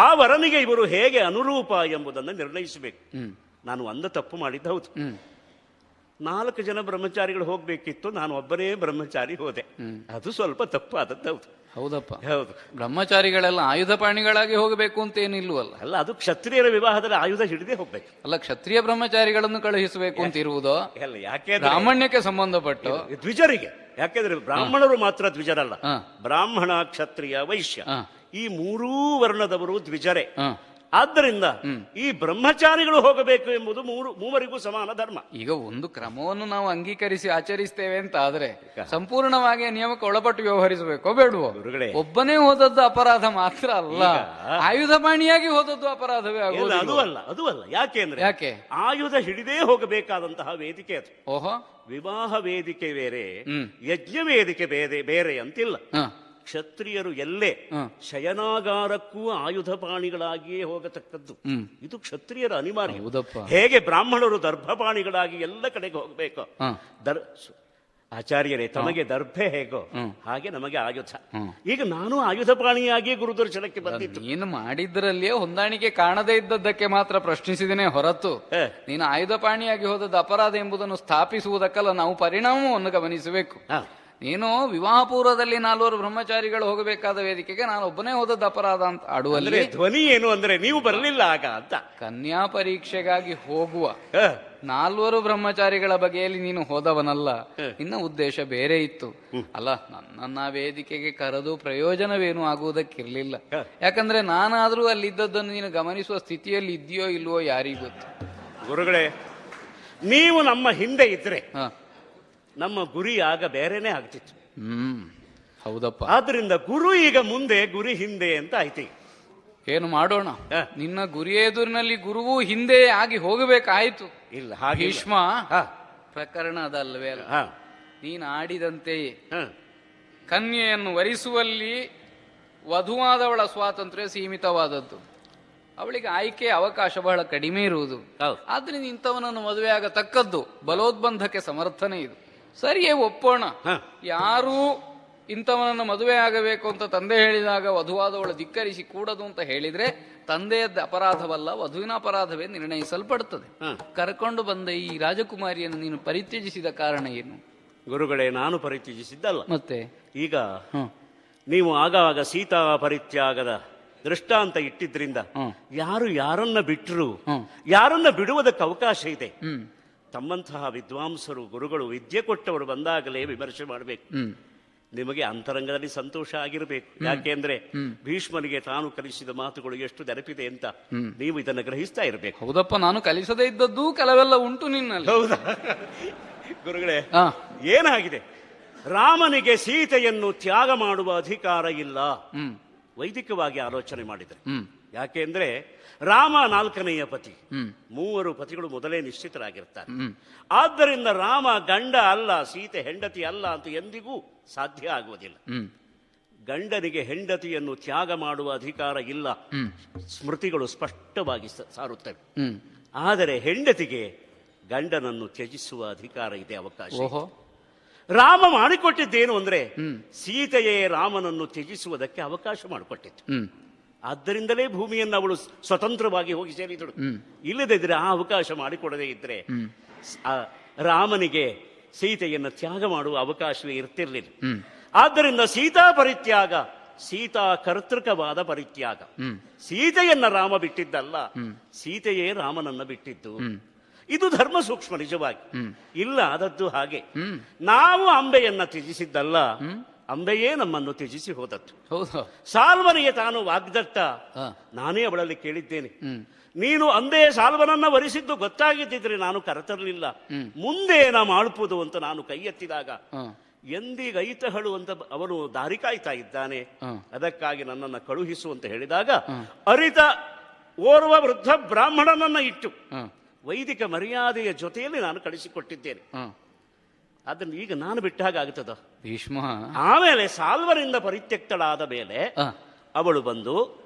ಆ ವರನಿಗೆ ಇವರು ಹೇಗೆ ಅನುರೂಪ ಎಂಬುದನ್ನು ನಿರ್ಣಯಿಸಬೇಕು. ನಾನು ಒಂದು ತಪ್ಪು ಮಾಡಿದ್ದ ಹೌದು. 4 ಜನ ಬ್ರಹ್ಮಚಾರಿಗಳು ಹೋಗ್ಬೇಕಿತ್ತು, ನಾನು ಒಬ್ಬನೇ ಬ್ರಹ್ಮಚಾರಿ ಹೋದೆ. ಅದು ಸ್ವಲ್ಪ ತಪ್ಪಾದದ್ದು ಹೌದು. ಹೌದಪ್ಪ, ಹೌದು. ಬ್ರಹ್ಮಚಾರಿಗಳೆಲ್ಲ ಆಯುಧ ಪಾಣಿಗಳಾಗಿ ಹೋಗಬೇಕು ಅಂತ ಏನಿಲ್ವಲ್ಲ. ಅಲ್ಲ, ಅದು ಕ್ಷತ್ರಿಯರ ವಿವಾಹದಲ್ಲಿ ಆಯುಧ ಹಿಡಿದೇ ಹೋಗ್ಬೇಕು. ಅಲ್ಲ, ಕ್ಷತ್ರಿಯ ಬ್ರಹ್ಮಚಾರಿಗಳನ್ನು ಕಳುಹಿಸಬೇಕು ಅಂತ ಇರುವುದು ಅಲ್ಲ, ಯಾಕೆ ಬ್ರಾಹ್ಮಣ್ಯಕ್ಕೆ ಸಂಬಂಧಪಟ್ಟು ದ್ವಿಜರಿಗೆ. ಯಾಕೆಂದ್ರೆ ಬ್ರಾಹ್ಮಣರು ಮಾತ್ರ ದ್ವಿಜರಲ್ಲ, ಬ್ರಾಹ್ಮಣ, ಕ್ಷತ್ರಿಯ, ವೈಶ್ಯ ಈ 3 ವರ್ಣದವರು ದ್ವಿಜರೇ. ಆದ್ದರಿಂದ ಈ ಬ್ರಹ್ಮಚಾರಿಗಳು ಹೋಗಬೇಕು ಎಂಬುದು ಮೂವರಿಗೂ ಸಮಾನ ಧರ್ಮ. ಈಗ ಒಂದು ಕ್ರಮವನ್ನು ನಾವು ಅಂಗೀಕರಿಸಿ ಆಚರಿಸ್ತೇವೆ ಅಂತ ಆದ್ರೆ ಸಂಪೂರ್ಣವಾಗಿ ನಿಯಮಕ್ಕೆ ಒಳಪಟ್ಟು ವ್ಯವಹರಿಸಬೇಕೋ ಬೇಡವೋ? ಒಬ್ಬನೇ ಹೋದದ್ದು ಅಪರಾಧ ಮಾತ್ರ ಅಲ್ಲ, ಆಯುಧ ಪಾಣಿಯಾಗಿ ಹೋದದ್ದು ಅಪರಾಧವೇ ಆಗುವುದು. ಅದು ಅಲ್ಲ. ಯಾಕೆ ಆಯುಧ ಹಿಡಿದೇ ಹೋಗಬೇಕಾದಂತಹ ವೇದಿಕೆ ಅದು. ಓಹೋ, ವಿವಾಹ ವೇದಿಕೆ ಬೇರೆ, ಯಜ್ಞ ವೇದಿಕೆ ಬೇರೆ ಅಂತಿಲ್ಲ. ಕ್ಷತ್ರಿಯರು ಎಲ್ಲೇ ಶಯನಾಗಾರಕ್ಕೂ ಆಯುಧಪಾಣಿಗಳಾಗಿಯೇ ಹೋಗತಕ್ಕದ್ದು. ಇದು ಕ್ಷತ್ರಿಯರ ಅನಿವಾರ್ಯ. ಹೇಗೆ ಬ್ರಾಹ್ಮಣರು ದರ್ಭಪಾಣಿಗಳಾಗಿ ಎಲ್ಲ ಕಡೆಗೆ ಹೋಗಬೇಕು. ಆಚಾರ್ಯರೇ, ತಮಗೆ ದರ್ಭೆ ಹೇಗೋ ಹಾಗೆ ನಮಗೆ ಆಯುಧ. ಈಗ ನಾನು ಆಯುಧಪಾಣಿಯಾಗಿ ಗುರುದರ್ಶನಕ್ಕೆ ಬಂದಿದ್ದು. ನೀನು ಮಾಡಿದ್ರಲ್ಲಿಯೇ ಹೊಂದಾಣಿಕೆ ಕಾಣದೇ ಇದ್ದದ್ದಕ್ಕೆ ಮಾತ್ರ ಪ್ರಶ್ನಿಸಿದನೇ ಹೊರತು ನೀನು ಆಯುಧಪಾಣಿಯಾಗಿ ಹೋದದ್ದು ಅಪರಾಧ ಎಂಬುದನ್ನು ಸ್ಥಾಪಿಸುವುದಕ್ಕಲ್ಲ ನಾವು ಪರಿಣಾಮವನ್ನು ಗಮನಿಸಬೇಕು. ನೀನು ವಿವಾಹ ಪೂರ್ವದಲ್ಲಿ 4 ಬ್ರಹ್ಮಚಾರಿಗಳು ಹೋಗಬೇಕಾದ ವೇದಿಕೆಗೆ ನಾನು ಒಬ್ಬನೇ ಹೋದದ್ದು ಅಪರಾಧ ಅಂತ ಆಡುವಲ್ಲಿ ಧ್ವನಿ ಏನು ಅಂದ್ರೆ ನೀವು ಬರಲಿಲ್ಲ ಆಗ ಅಂತ. ಕನ್ಯಾ ಪರೀಕ್ಷೆಗಾಗಿ ಹೋಗುವ 4 ಬ್ರಹ್ಮಚಾರಿಗಳ ಬಗೆಯಲ್ಲಿ ನೀನು ಹೋದವನಲ್ಲ. ನಿನ್ನ ಉದ್ದೇಶ ಬೇರೆ ಇತ್ತು ಅಲ್ಲ. ನನ್ನ ವೇದಿಕೆಗೆ ಕರೆದು ಪ್ರಯೋಜನವೇನು ಆಗುವುದಕ್ಕಿರ್ಲಿಲ್ಲ. ಯಾಕಂದ್ರೆ ನಾನಾದ್ರೂ ಅಲ್ಲಿದ್ದದ್ದನ್ನು ನೀನು ಗಮನಿಸುವ ಸ್ಥಿತಿಯಲ್ಲಿ ಇದೆಯೋ ಇಲ್ವೋ ಯಾರಿಗೂ ಗೊತ್ತು. ಗುರುಗಳೇ, ನೀವು ನಮ್ಮ ಹಿಂದೆ ಇದ್ರೆ ನಮ್ಮ ಗುರಿ ಆಗ ಬೇರೆನೆ ಆಗ್ತಿತ್ತು. ಹೌದಪ್ಪ. ಆದ್ರಿಂದ ಗುರು ಈಗ ಮುಂದೆ, ಗುರಿ ಹಿಂದೆ ಅಂತ ಆಯ್ತು. ಏನು ಮಾಡೋಣ? ನಿನ್ನ ಗುರಿ ಎದುರಿನಲ್ಲಿ ಗುರುವು ಹಿಂದೆ ಆಗಿ ಹೋಗಬೇಕಾಯ್ತು. ಇಲ್ಲ, ಭೀಷ್ಮ ಪ್ರಕರಣ ಅದಲ್ವೇ ಅಲ್ಲ. ನೀನು ಆಡಿದಂತೆಯೇ ಕನ್ಯೆಯನ್ನು ವರಿಸುವಲ್ಲಿ ವಧುವಾದವಳ ಸ್ವಾತಂತ್ರ್ಯ ಸೀಮಿತವಾದದ್ದು. ಅವಳಿಗೆ ಆಯ್ಕೆ ಅವಕಾಶ ಬಹಳ ಕಡಿಮೆ ಇರುವುದು. ಆದ್ರಿಂದ ಇಂಥವನನ್ನು ಮದುವೆ ಆಗತಕ್ಕದ್ದು, ಬಲೋದ್ಬಂಧಕ್ಕೆ ಸಮರ್ಥನೆ ಇದು. ಸರಿಯೇ, ಒಪ್ಪೋಣ. ಯಾರೂ ಇಂಥವನನ್ನು ಮದುವೆ ಆಗಬೇಕು ಅಂತ ತಂದೆ ಹೇಳಿದಾಗ ವಧುವಾದವಳು ಧಿಕ್ಕರಿಸಿ ಕೂಡದು ಅಂತ ಹೇಳಿದ್ರೆ ತಂದೆಯದ್ದ ಅಪರಾಧವಲ್ಲ, ವಧುವಿನ ಅಪರಾಧವೇ ನಿರ್ಣಯಿಸಲ್ಪಡುತ್ತದೆ. ಕರ್ಕೊಂಡು ಬಂದ ಈ ರಾಜಕುಮಾರಿಯನ್ನು ನೀನು ಪರಿತ್ಯಜಿಸಿದ ಕಾರಣ ಏನು? ಗುರುಗಳೇ, ನಾನು ಪರಿತ್ಯಜಿಸಿದ್ದಲ್ಲ. ಮತ್ತೆ ಈಗ ನೀವು ಆಗಾಗ ಸೀತಾ ಪರಿತ್ಯಾಗದ ದೃಷ್ಟಾಂತ ಇಟ್ಟಿದ್ರಿಂದ ಯಾರು ಯಾರನ್ನ ಬಿಟ್ಟರು, ಯಾರನ್ನ ಬಿಡುವುದಕ್ಕೆ ಅವಕಾಶ ಇದೆ. ತಮ್ಮಂತಹ ವಿದ್ವಾಂಸರು, ಗುರುಗಳು, ವಿದ್ಯೆ ಕೊಟ್ಟವರು ಬಂದಾಗಲೇ ವಿಮರ್ಶೆ ಮಾಡಬೇಕು. ನಿಮಗೆ ಅಂತರಂಗದಲ್ಲಿ ಸಂತೋಷ ಆಗಿರಬೇಕು. ಯಾಕೆಂದ್ರೆ ಭೀಷ್ಮನಿಗೆ ತಾನು ಕಲಿಸಿದ ಮಾತುಗಳು ಎಷ್ಟು ನೆನಪಿದೆ ಅಂತ ನೀವು ಇದನ್ನು ಗ್ರಹಿಸ್ತಾ ಇರಬೇಕು. ಹೌದಪ್ಪ, ನಾನು ಕಲಿಸದೇ ಇದ್ದದ್ದು ಕೆಲವೆಲ್ಲ ಉಂಟು ನಿನ್ನಲ್ಲಿ. ಹೌದಾ ಗುರುಗಳೇ? ಏನಾಗಿದೆ? ರಾಮನಿಗೆ ಸೀತೆಯನ್ನು ತ್ಯಾಗ ಮಾಡುವ ಅಧಿಕಾರ ಇಲ್ಲ. ವೈದಿಕವಾಗಿ ಆಲೋಚನೆ ಮಾಡಿದರೆ. ಯಾಕೆಂದ್ರೆ ರಾಮ 4ನೆಯ ಪತಿ, 3 ಪತಿಗಳು ಮೊದಲೇ ನಿಶ್ಚಿತರಾಗಿರ್ತಾರೆ. ಆದ್ದರಿಂದ ರಾಮ ಗಂಡ ಅಲ್ಲ, ಸೀತೆ ಹೆಂಡತಿ ಅಲ್ಲ ಅಂತ ಎಂದಿಗೂ ಸಾಧ್ಯ ಆಗುವುದಿಲ್ಲ. ಗಂಡನಿಗೆ ಹೆಂಡತಿಯನ್ನು ತ್ಯಾಗ ಮಾಡುವ ಅಧಿಕಾರ ಇಲ್ಲ, ಸ್ಮೃತಿಗಳು ಸ್ಪಷ್ಟವಾಗಿ ಸಾರುತ್ತವೆ. ಆದರೆ ಹೆಂಡತಿಗೆ ಗಂಡನನ್ನು ತ್ಯಜಿಸುವ ಅಧಿಕಾರ ಇದೆ, ಅವಕಾಶ. ರಾಮ ಮಾಡಿಕೊಟ್ಟಿದ್ದೇನು ಅಂದ್ರೆ ಸೀತೆಯೇ ರಾಮನನ್ನು ತ್ಯಜಿಸುವುದಕ್ಕೆ ಅವಕಾಶ ಮಾಡಿಕೊಟ್ಟಿತ್ತು. ಆದ್ದರಿಂದಲೇ ಭೂಮಿಯನ್ನು ಅವಳು ಸ್ವತಂತ್ರವಾಗಿ ಹೋಗಿ ಸೇರಿದಳು. ಇಲ್ಲದಿದ್ರೆ ಆ ಅವಕಾಶ ಮಾಡಿಕೊಡದೇ ಇದ್ರೆ ರಾಮನಿಗೆ ಸೀತೆಯನ್ನು ತ್ಯಾಗ ಮಾಡುವ ಅವಕಾಶವೇ ಇರ್ತಿರ್ಲಿಲ್ಲ. ಆದ್ದರಿಂದ ಸೀತಾ ಪರಿತ್ಯಾಗ ಸೀತಾ ಕರ್ತೃಕವಾದ ಪರಿತ್ಯಾಗ. ಸೀತೆಯನ್ನ ರಾಮ ಬಿಟ್ಟಿದ್ದಲ್ಲ, ಸೀತೆಯೇ ರಾಮನನ್ನ ಬಿಟ್ಟಿದ್ದು. ಇದು ಧರ್ಮ ಸೂಕ್ಷ್ಮ ನಿಜವಾಗಿ. ಇಲ್ಲ ಆದದ್ದು ಹಾಗೆ. ನಾವು ಅಂಬೆಯನ್ನ ತ್ಯಜಿಸಿದ್ದಲ್ಲ, ಅಂಬೆಯೇ ನಮ್ಮನ್ನು ತ್ಯಜಿಸಿ ಹೋದದ್ದು. ಸಾಲ್ವನಿಗೆ ತಾನು ವಾಗ್ದತ್ತ, ನಾನೇ ಅವಳಲ್ಲಿ ಕೇಳಿದ್ದೇನೆ, ನೀನು ಅಂದೇ ಸಾಲ್ವನನ್ನ ವರಿಸಿದ್ದು ಗೊತ್ತಾಗಿದ್ದಿದ್ರೆ ನಾನು ಕರೆತರಲಿಲ್ಲ, ಮುಂದೆ ನಾ ಮಾಡುವುದು ಅಂತ ನಾನು ಕೈ ಎತ್ತಿದಾಗ ಎಂದಿಗೈತಹಳು ಅಂತ ಅವನು ದಾರಿ ಕಾಯ್ತಾ ಇದ್ದಾನೆ, ಅದಕ್ಕಾಗಿ ನನ್ನನ್ನು ಕಳುಹಿಸು ಅಂತ ಹೇಳಿದಾಗ ಅರಿತ ಓರ್ವ ವೃದ್ಧ ಬ್ರಾಹ್ಮಣನನ್ನ ಇಟ್ಟು ವೈದಿಕ ಮರ್ಯಾದೆಯ ಜೊತೆಯಲ್ಲಿ ನಾನು ಕಳಿಸಿಕೊಟ್ಟಿದ್ದೇನೆ. ಅದನ್ನು ಈಗ ನಾನು ಬಿಟ್ಟ ಹಾಗಾಗುತ್ತದ ಭೀಷ್ಮ? ಆಮೇಲೆ ಸಾಲ್ವರಿಂದ ಪರಿತ್ಯಕ್ತಳಾದ ಮೇಲೆ ಅವಳು ಬಂದು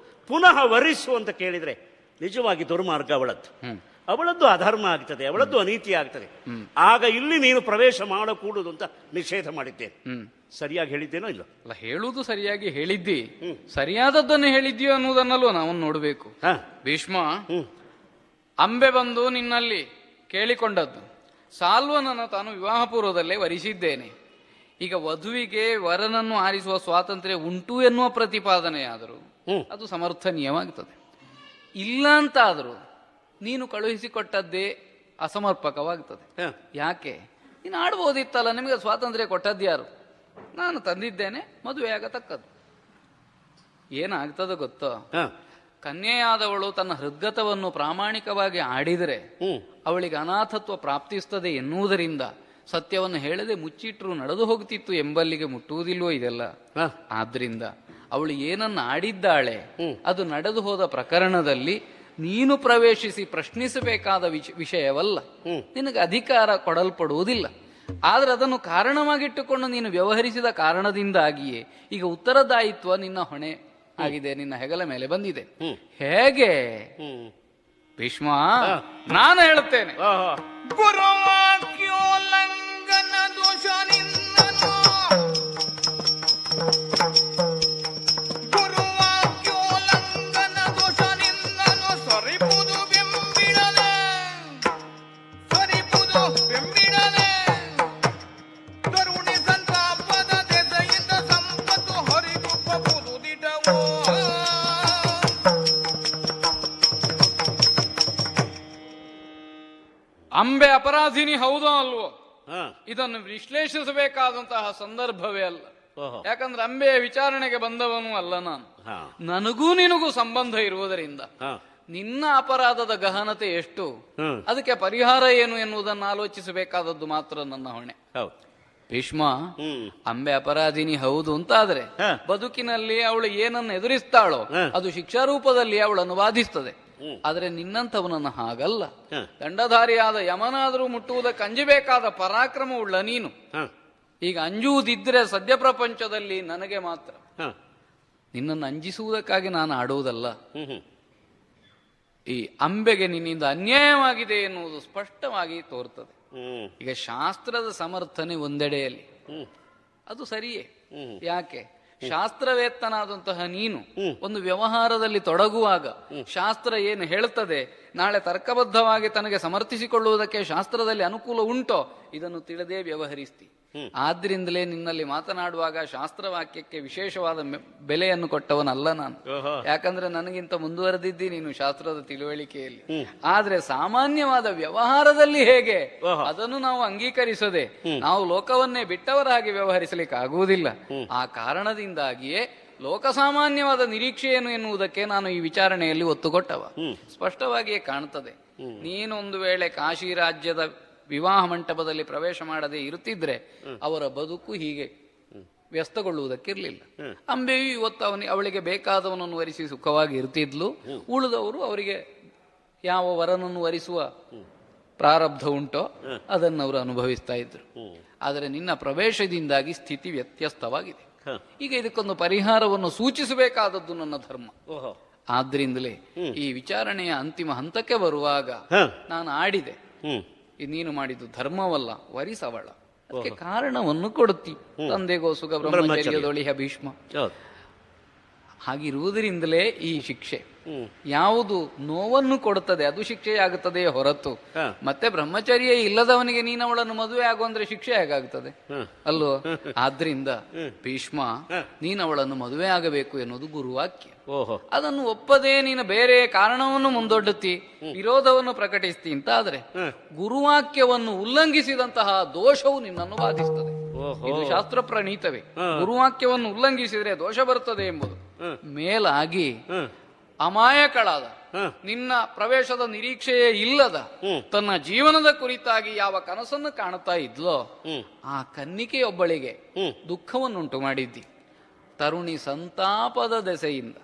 ಪುನಃ ವರಿಸು ಅಂತ ಕೇಳಿದ್ರೆ ನಿಜವಾಗಿ ದುರ್ಮಾರ್ಗ ಅವಳದ್ದು. ಅವಳದ್ದು ಅಧರ್ಮ ಆಗ್ತದೆ, ಅವಳದ್ದು ಅನೀತಿ ಆಗ್ತದೆ. ಆಗ ಇಲ್ಲಿ ನೀನು ಪ್ರವೇಶ ಮಾಡಕೂಡುದು ಅಂತ ನಿಷೇಧ ಮಾಡಿದ್ದೇನೆ. ಸರಿಯಾಗಿ ಹೇಳಿದ್ದೇನೋ ಇಲ್ಲ? ಅಲ್ಲ, ಹೇಳುವುದು ಸರಿಯಾಗಿ ಹೇಳಿದ್ದಿ, ಸರಿಯಾದದ್ದನ್ನು ಹೇಳಿದ್ಯೋ ಅನ್ನುವುದನ್ನಲ್ವ ನಾವು ನೋಡಬೇಕು. ಭೀಷ್ಮ, ಅಂಬೆ ಬಂದು ನಿನ್ನಲ್ಲಿ ಕೇಳಿಕೊಂಡದ್ದು, ಸಾಲ್ವನನ್ನು ತಾನು ವಿವಾಹ ಪೂರ್ವದಲ್ಲೇ ವರಿಸಿದ್ದೇನೆ. ಈಗ ವಧುವಿಗೆ ವರನನ್ನು ಆರಿಸುವ ಸ್ವಾತಂತ್ರ್ಯ ಉಂಟು ಎನ್ನುವ ಪ್ರತಿಪಾದನೆಯಾದರೂ ಅದು ಸಮರ್ಥನೀಯವಾಗುತ್ತದೆ. ಇಲ್ಲ ಅಂತಾದರೂ ನೀನು ಕಳುಹಿಸಿಕೊಟ್ಟದ್ದೇ ಅಸಮರ್ಪಕವಾಗುತ್ತದೆ. ಯಾಕೆ? ನೀನು ಆಡ್ಬೋದಿತ್ತಲ್ಲ, ನಿಮಗೆ ಸ್ವಾತಂತ್ರ್ಯ ಕೊಟ್ಟದ್ಯಾರು? ನಾನು ತಂದಿದ್ದೇನೆ, ಮದುವೆ ಆಗತಕ್ಕದ್ದು. ಏನಾಗ್ತದೆ ಗೊತ್ತೋ, ಕನ್ಯೆಯಾದವಳು ತನ್ನ ಹೃದ್ಗತವನ್ನು ಪ್ರಾಮಾಣಿಕವಾಗಿ ಆಡಿದರೆ ಅವಳಿಗೆ ಅನಾಥತ್ವ ಪ್ರಾಪ್ತಿಸ್ತದೆ ಎನ್ನುವುದರಿಂದ ಸತ್ಯವನ್ನು ಹೇಳದೆ ಮುಚ್ಚಿಟ್ರು ನಡೆದು ಹೋಗ್ತಿತ್ತು ಎಂಬಲ್ಲಿಗೆ ಮುಟ್ಟುವುದಿಲ್ವೋ ಇದೆಲ್ಲ. ಆದ್ರಿಂದ ಅವಳು ಏನನ್ನ ಆಡಿದ್ದಾಳೆ ಅದು ನಡೆದು ಹೋದ ಪ್ರಕರಣದಲ್ಲಿ ನೀನು ಪ್ರವೇಶಿಸಿ ಪ್ರಶ್ನಿಸಬೇಕಾದ ವಿಷಯವಲ್ಲ, ನಿನಗೆ ಅಧಿಕಾರ ಕೊಡಲ್ಪಡುವುದಿಲ್ಲ. ಆದ್ರೆ ಅದನ್ನು ಕಾರಣವಾಗಿಟ್ಟುಕೊಂಡು ನೀನು ವ್ಯವಹರಿಸಿದ ಕಾರಣದಿಂದಾಗಿಯೇ ಈಗ ಉತ್ತರದಾಯಿತ್ವ ನಿನ್ನ ಹೊಣೆ ಆಗಿದೆ, ನಿನ್ನ ಹೆಗಲ ಮೇಲೆ ಬಂದಿದೆ. ಹೇಗೆ ಭೀಷ್ಮ? ನಾನು ಹೇಳುತ್ತೇನೆ. ಗುರುವಾಕ್ಯೋಲ್ಲಂಘನ ದೋಷ ನಿನ್ನನು, ಗುರುವಾಕ್ಯೋಲ್ಲಂಘನ ದೋಷ ನಿನ್ನನು ಸರಿಪುದು ಬೆಂಬಿಡದೆ, ಸರಿಪುದು ಬೆಂಬಿಡದೆ ಕರುಣಿ ಸಂತಾಪದ ದೆಸೆಯಿಂದ ಸಂಪತ್ತು ಹರಿದುಪ್ಪುದು ದಿಟವೋ. ಅಂಬೆ ಅಪರಾಧಿನಿ ಹೌದೋ ಅಲ್ವೋ ಇದನ್ನು ವಿಶ್ಲೇಷಿಸಬೇಕಾದಂತಹ ಸಂದರ್ಭವೇ ಅಲ್ಲ. ಯಾಕಂದ್ರೆ ಅಂಬೆಯ ವಿಚಾರಣೆಗೆ ಬಂದವನು ಅಲ್ಲ ನಾನು. ನನಗೂ ನಿನಗೂ ಸಂಬಂಧ ಇರುವುದರಿಂದ ನಿನ್ನ ಅಪರಾಧದ ಗಹನತೆ ಎಷ್ಟು, ಅದಕ್ಕೆ ಪರಿಹಾರ ಏನು ಎನ್ನುವುದನ್ನು ಆಲೋಚಿಸಬೇಕಾದದ್ದು ಮಾತ್ರ ನನ್ನ ಹೊಣೆ. ಭೀಷ್ಮ, ಅಂಬೆ ಅಪರಾಧಿನಿ ಹೌದು ಅಂತಾದ್ರೆ ಬದುಕಿನಲ್ಲಿ ಅವಳು ಏನನ್ನು ಎದುರಿಸ್ತಾಳೋ ಅದು ಶಿಕ್ಷಾರೂಪದಲ್ಲಿ ಅವಳನ್ನು ಬಾಧಿಸ್ತದೆ. ಆದ್ರೆ ನಿನ್ನಂಥವನನ್ನು ಹಾಗಲ್ಲ. ದಂಡಧಾರಿಯಾದ ಯಮನಾದರೂ ಮುಟ್ಟುವುದಕ್ಕೆ ಅಂಜಬೇಕಾದ ಪರಾಕ್ರಮವುಳ್ಳ ನೀನು ಈಗ ಅಂಜುವುದಿದ್ರೆ ಸದ್ಯ ಪ್ರಪಂಚದಲ್ಲಿ ನನಗೆ ಮಾತ್ರ. ನಿನ್ನನ್ನು ಅಂಜಿಸುವುದಕ್ಕಾಗಿ ನಾನು ಆಡುವುದಲ್ಲ. ಈ ಅಂಬೆಗೆ ನಿನ್ನಿಂದ ಅನ್ಯಾಯವಾಗಿದೆ ಎನ್ನುವುದು ಸ್ಪಷ್ಟವಾಗಿ ತೋರ್ತದೆ. ಈಗ ಶಾಸ್ತ್ರದ ಸಮರ್ಥನೆ ಒಂದೆಡೆಯಲ್ಲಿ ಅದು ಸರಿಯೇ. ಯಾಕೆ? ಶಾಸ್ತ್ರವೇತ್ತನಾದಂತಹ ನೀನು ಒಂದು ವ್ಯವಹಾರದಲ್ಲಿ ತೊಡಗುವಾಗ ಶಾಸ್ತ್ರ ಏನು ಹೇಳುತ್ತದೆ, ನಾಳೆ ತರ್ಕಬದ್ಧವಾಗಿ ತನಗೆ ಸಮರ್ಥಿಸಿಕೊಳ್ಳುವುದಕ್ಕೆ ಶಾಸ್ತ್ರದಲ್ಲಿ ಅನುಕೂಲ ಉಂಟೋ ಇದನ್ನು ತಿಳಿದೇ ವ್ಯವಹರಿಸ್ತಿ. ಆದ್ರಿಂದಲೇ ನಿನ್ನಲ್ಲಿ ಮಾತನಾಡುವಾಗ ಶಾಸ್ತ್ರವಾಕ್ಯಕ್ಕೆ ವಿಶೇಷವಾದ ಬೆಲೆಯನ್ನು ಕೊಟ್ಟವನಲ್ಲ ನಾನು. ಯಾಕಂದ್ರೆ ನನಗಿಂತ ಮುಂದುವರೆದಿದ್ದಿ ನೀನು ಶಾಸ್ತ್ರದ ತಿಳುವಳಿಕೆಯಲ್ಲಿ. ಆದ್ರೆ ಸಾಮಾನ್ಯವಾದ ವ್ಯವಹಾರದಲ್ಲಿ ಹೇಗೆ ಅದನ್ನು ನಾವು ಅಂಗೀಕರಿಸದೆ ನಾವು ಲೋಕವನ್ನೇ ಬಿಟ್ಟವರಾಗಿ ವ್ಯವಹರಿಸಲಿಕ್ಕೆ ಆಗುವುದಿಲ್ಲ. ಆ ಕಾರಣದಿಂದಾಗಿಯೇ ಲೋಕಸಾಮಾನ್ಯವಾದ ನಿರೀಕ್ಷೆ ಏನು ಎನ್ನುವುದಕ್ಕೆ ನಾನು ಈ ವಿಚಾರಣೆಯಲ್ಲಿ ಒತ್ತು ಕೊಟ್ಟವ. ಸ್ಪಷ್ಟವಾಗಿಯೇ ಕಾಣುತ್ತದೆ. ನೀನೊಂದು ವೇಳೆ ಕಾಶಿ ರಾಜ್ಯದ ವಿವಾಹ ಮಂಟಪದಲ್ಲಿ ಪ್ರವೇಶ ಮಾಡದೆ ಇರುತ್ತಿದ್ರೆ ಅವರ ಬದುಕು ಹೀಗೆ ವ್ಯಸ್ತಗೊಳ್ಳುವುದಕ್ಕಿರ್ಲಿಲ್ಲ. ಅಂಬೆಯು ಇವತ್ತು ಅವಳಿಗೆ ಬೇಕಾದವನನ್ನು ವರಿಸಿ ಸುಖವಾಗಿ ಇರ್ತಿದ್ಲು. ಉಳಿದವರು ಅವರಿಗೆ ಯಾವ ವರನನ್ನು ವರಿಸುವ ಪ್ರಾರಬ್ಧ ಉಂಟೋ ಅದನ್ನು ಅವರು ಅನುಭವಿಸ್ತಾ ಇದ್ರು. ಆದರೆ ನಿನ್ನ ಪ್ರವೇಶದಿಂದಾಗಿ ಸ್ಥಿತಿ ವ್ಯತ್ಯಸ್ತವಾಗಿದೆ. ಈಗ ಇದಕ್ಕೊಂದು ಪರಿಹಾರವನ್ನು ಸೂಚಿಸಬೇಕಾದದ್ದು ನನ್ನ ಧರ್ಮ. ಆದ್ರಿಂದಲೇ ಈ ವಿಚಾರಣೆಯ ಅಂತಿಮ ಹಂತಕ್ಕೆ ಬರುವಾಗ ನಾನು ಆಡಿದೆ, ನೀನು ಮಾಡಿದ್ದು ಧರ್ಮವಲ್ಲ ವರಿಸವಳ, ಅದಕ್ಕೆ ಕಾರಣವನ್ನು ಕೊಡುತ್ತಿ. ತಂದೆಗೋ ಸುಖ ಬ್ರಹ್ಮಚರ್ಯದೊಳಿಹ ಭೀಷ್ಮ. ಹಾಗಿರುವುದರಿಂದಲೇ ಈ ಶಿಕ್ಷೆ ಯಾವುದು ನೋವನ್ನು ಕೊಡುತ್ತದೆ ಅದು ಶಿಕ್ಷೆಯಾಗುತ್ತದೆಯೇ ಹೊರತು ಮತ್ತೆ ಬ್ರಹ್ಮಚರ್ಯ ಇಲ್ಲದವನಿಗೆ ನೀನು ಅವಳನ್ನು ಮದುವೆ ಆಗು ಅಂದ್ರೆ ಶಿಕ್ಷೆ ಹೇಗಾಗುತ್ತದೆ ಅಲ್ವೋ? ಆದ್ರಿಂದ ಭೀಷ್ಮ, ನೀನು ಅವಳನ್ನು ಮದುವೆ ಆಗಬೇಕು ಎನ್ನುವುದು ಗುರುವಾಕ್ಯ. ಅದನ್ನು ಒಪ್ಪದೇ ನೀನು ಬೇರೆ ಕಾರಣವನ್ನು ಮುಂದೊಡ್ಡುತ್ತಿ ವಿರೋಧವನ್ನು ಪ್ರಕಟಿಸ್ತಿ ಅಂತಾದ್ರೆ ಗುರುವಾಕ್ಯವನ್ನು ಉಲ್ಲಂಘಿಸಿದಂತಹ ದೋಷವು ನಿನ್ನನ್ನು ಬಾಧಿಸುತ್ತದೆ. ಇದು ಶಾಸ್ತ್ರ ಪ್ರಣೀತವೇ. ಗುರುವಾಕ್ಯವನ್ನು ಉಲ್ಲಂಘಿಸಿದರೆ ದೋಷ ಬರುತ್ತದೆ ಎಂಬುದು. ಮೇಲಾಗಿ ಅಮಾಯಕಳಾದ ನಿನ್ನ ಪ್ರವೇಶದ ನಿರೀಕ್ಷೆಯೇ ಇಲ್ಲದ ತನ್ನ ಜೀವನದ ಕುರಿತಾಗಿ ಯಾವ ಕನಸನ್ನು ಕಾಣುತ್ತಾ ಇದ್ಲೋ ಆ ಕನ್ನಿಕೆಯೊಬ್ಬಳಿಗೆ ದುಃಖವನ್ನುಂಟು ಮಾಡಿದ್ದಿ. ತರುಣಿ ಸಂತಾಪದ ದೆಸೆಯಿಂದ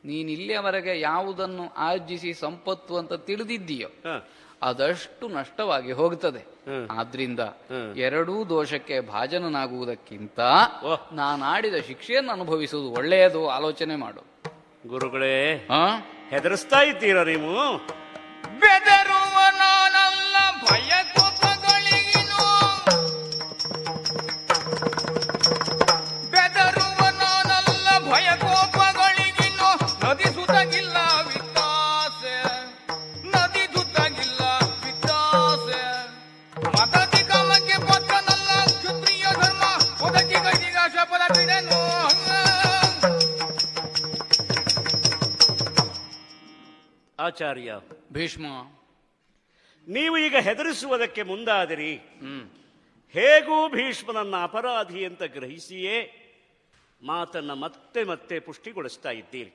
ನೀನಿಲ್ಲಿಯವರೆಗೆ ಯಾವುದನ್ನು ಆರ್ಜಿಸಿ ಸಂಪತ್ತು ಅಂತ ತಿಳಿದಿದ್ದೀಯೋ ಅದಷ್ಟು ನಷ್ಟವಾಗಿ ಹೋಗುತ್ತದೆ. ಆದ್ರಿಂದ ಎರಡೂ ದೋಷಕ್ಕೆ ಭಾಜನನಾಗುವುದಕ್ಕಿಂತ ನಾನಾಡಿದ ಶಿಕ್ಷೆಯನ್ನು ಅನುಭವಿಸುವುದು ಒಳ್ಳೆಯದು. ಆಲೋಚನೆ ಮಾಡು. ಗುರುಗಳೇ, ಹೆದರಿಸ್ತಾ ಇದ್ದೀರಾ ನೀವು? ಬೆದರುವ ನಾನಲ್ಲ ಭಯ ಕೋಪಗಳಿಗಿನು, ಬೆದರುವ ನಾನಲ್ಲ ಭಯ ಕೋಪಗಳಿಗಿನು. ನದಿ ಸುತ್ತಗಿಲ್ಲ ವಿಕಾಸೆ, ನದಿ ಸುತ್ತಗಿಲ್ಲ ವಿಕಾಸೆ. ಮದತಿ ಕಾಮಕ್ಕೆ ಪತ್ರನಲ್ಲ ಕ್ಷತ್ರಿಯ ಧರ್ಮ, ಒದಗಿ ಗೈದಿಗ ಶಪಥ ಬಿಡೆನು. ಆಚಾರ್ಯ ಭೀಷ್ಮ, ನೀವು ಈಗ ಹೆದರಿಸುವುದಕ್ಕೆ ಮುಂದಾದಿರಿ. ಹೇಗೂ ಭೀಷ್ಮನನ್ನ ಅಪರಾಧಿ ಅಂತ ಗ್ರಹಿಸಿಯೇ ಮಾತನ್ನ ಮತ್ತೆ ಮತ್ತೆ ಪುಷ್ಟಿಗೊಳಿಸ್ತಾ ಇದ್ದೀರಿ.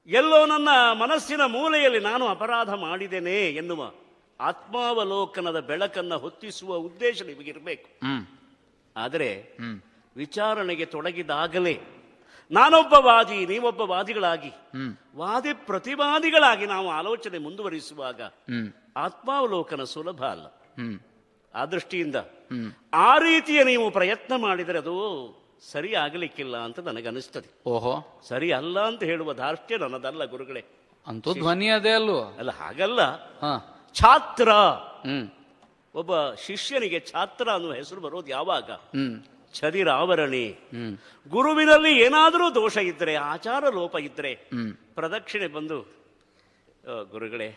ಎಲ್ಲೋ ನನ್ನ ಮನಸ್ಸಿನ ಮೂಲೆಯಲ್ಲಿ ನಾನು ಅಪರಾಧ ಮಾಡಿದ್ದೇನೆ ಎನ್ನುವ ಆತ್ಮಾವಲೋಕನದ ಬೆಳಕನ್ನ ಹೊತ್ತಿಸುವ ಉದ್ದೇಶ ನಿಮಗಿರಬೇಕು. ಆದರೆ ವಿಚಾರಣೆಗೆ ತೊಡಗಿದಾಗಲೇ ನಾನೊಬ್ಬ ವಾದಿ, ನೀವೊಬ್ಬ ವಾದಿಗಳಾಗಿ ವಾದಿ ಪ್ರತಿವಾದಿಗಳಾಗಿ ನಾವು ಆಲೋಚನೆ ಮುಂದುವರಿಸುವಾಗ ಆತ್ಮಾವಲೋಕನ ಸುಲಭ ಅಲ್ಲ. ಆ ದೃಷ್ಟಿಯಿಂದ ಆ ರೀತಿಯ ನೀವು ಪ್ರಯತ್ನ ಮಾಡಿದರೆ ಅದು ಸರಿ ಆಗಲಿಕ್ಕಿಲ್ಲ ಅಂತ ನನಗನಿಸ್ತದೆ. ಓಹೋ, ಸರಿ ಅಲ್ಲ ಅಂತ ಹೇಳುವ ಧಾರ್ಷ್ಟ್ಯ ನನ್ನದಲ್ಲ ಗುರುಗಳೇ. ಅಂತೂ ಧ್ವನಿ ಅದೇ ಅಲ್ವೋ? ಅಲ್ಲ, ಹಾಗಲ್ಲ. ಹ. ಛಾತ್ರ, ಹ್ಮ್ ಒಬ್ಬ ಶಿಷ್ಯನಿಗೆ ಛಾತ್ರ ಅನ್ನುವ ಹೆಸರು ಬರೋದು ಯಾವಾಗ? ಹ್ಮ್ ಛದಿರಾವರಣಿ. ಹ್ಮ್ ಗುರುವಿನಲ್ಲಿ ಏನಾದರೂ ದೋಷ ಇದ್ರೆ, ಆಚಾರ ಲೋಪ ಇದ್ರೆ ಪ್ರದಕ್ಷಿಣೆ ಬಂದು, ಗುರುಗಳೇ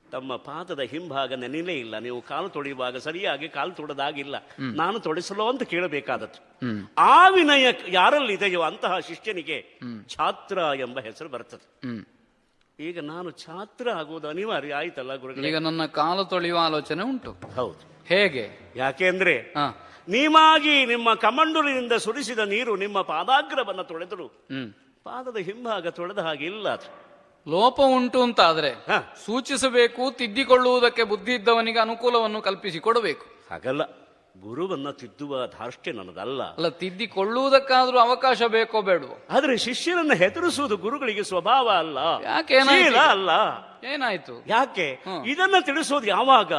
ತಮ್ಮ ಪಾದದ ಹಿಂಭಾಗ ನೆನೆಯಲೇ ಇಲ್ಲ, ನೀವು ಕಾಲು ತೊಳೆಯುವಾಗ ಸರಿಯಾಗಿ ಕಾಲು ತೊಡದಾಗಿಲ್ಲ, ನಾನು ತೊಡಿಸಲೋ ಅಂತ ಕೇಳಬೇಕಾದದ್ದು. ಆ ವಿನಯ ಯಾರಲ್ಲಿದೆಯೋ ಅಂತಹ ಶಿಷ್ಯನಿಗೆ ಛಾತ್ರ ಎಂಬ ಹೆಸರು ಬರ್ತದೆ. ಈಗ ನಾನು ಛಾತ್ರ ಆಗುವುದು ಅನಿವಾರ್ಯ ಆಯ್ತಲ್ಲ ಗುರುಗಳೇ? ಈಗ ನನ್ನ ಕಾಲು ತೊಳೆಯುವ ಆಲೋಚನೆ ಉಂಟು. ಹೌದು. ಹೇಗೆ? ಯಾಕೆಂದ್ರೆ ನೀವಾಗಿ ನಿಮ್ಮ ಕಮಂಡಲಿನಿಂದ ಸುರಿಸಿದ ನೀರು ನಿಮ್ಮ ಪಾದಾಗ್ರವನ್ನು ತೊಳೆದರು, ಪಾದದ ಹಿಂಭಾಗ ತೊಳೆದ ಹಾಗೆ ಇಲ್ಲ. ಅದು ಲೋಪ ಉಂಟು ಅಂತ ಆದ್ರೆ ಸೂಚಿಸಬೇಕು, ತಿದ್ದಿಕೊಳ್ಳುವುದಕ್ಕೆ ಬುದ್ಧಿ ಇದ್ದವನಿಗೆ ಅನುಕೂಲವನ್ನು ಕಲ್ಪಿಸಿಕೊಡಬೇಕು. ಹಾಗಲ್ಲ, ಗುರುವನ್ನ ತಿದ್ದುವ ಧಾರ್ಷ್ಟ್ಯ ನನ್ನದಲ್ಲ. ಅಲ್ಲ, ತಿದ್ದಿಕೊಳ್ಳುವುದಕ್ಕಾದ್ರೂ ಅವಕಾಶ ಬೇಕೋ ಬೇಡವೋ? ಆದ್ರೆ ಶಿಷ್ಯನನ್ನ ಹೆದರಿಸುವುದು ಗುರುಗಳಿಗೆ ಸ್ವಭಾವ ಅಲ್ಲ, ಯಾಕೆ ಅಲ್ಲ. ಏನಾಯ್ತು? ಯಾಕೆ ಇದನ್ನ ತಿಳಿಸೋದು ಯಾವಾಗ?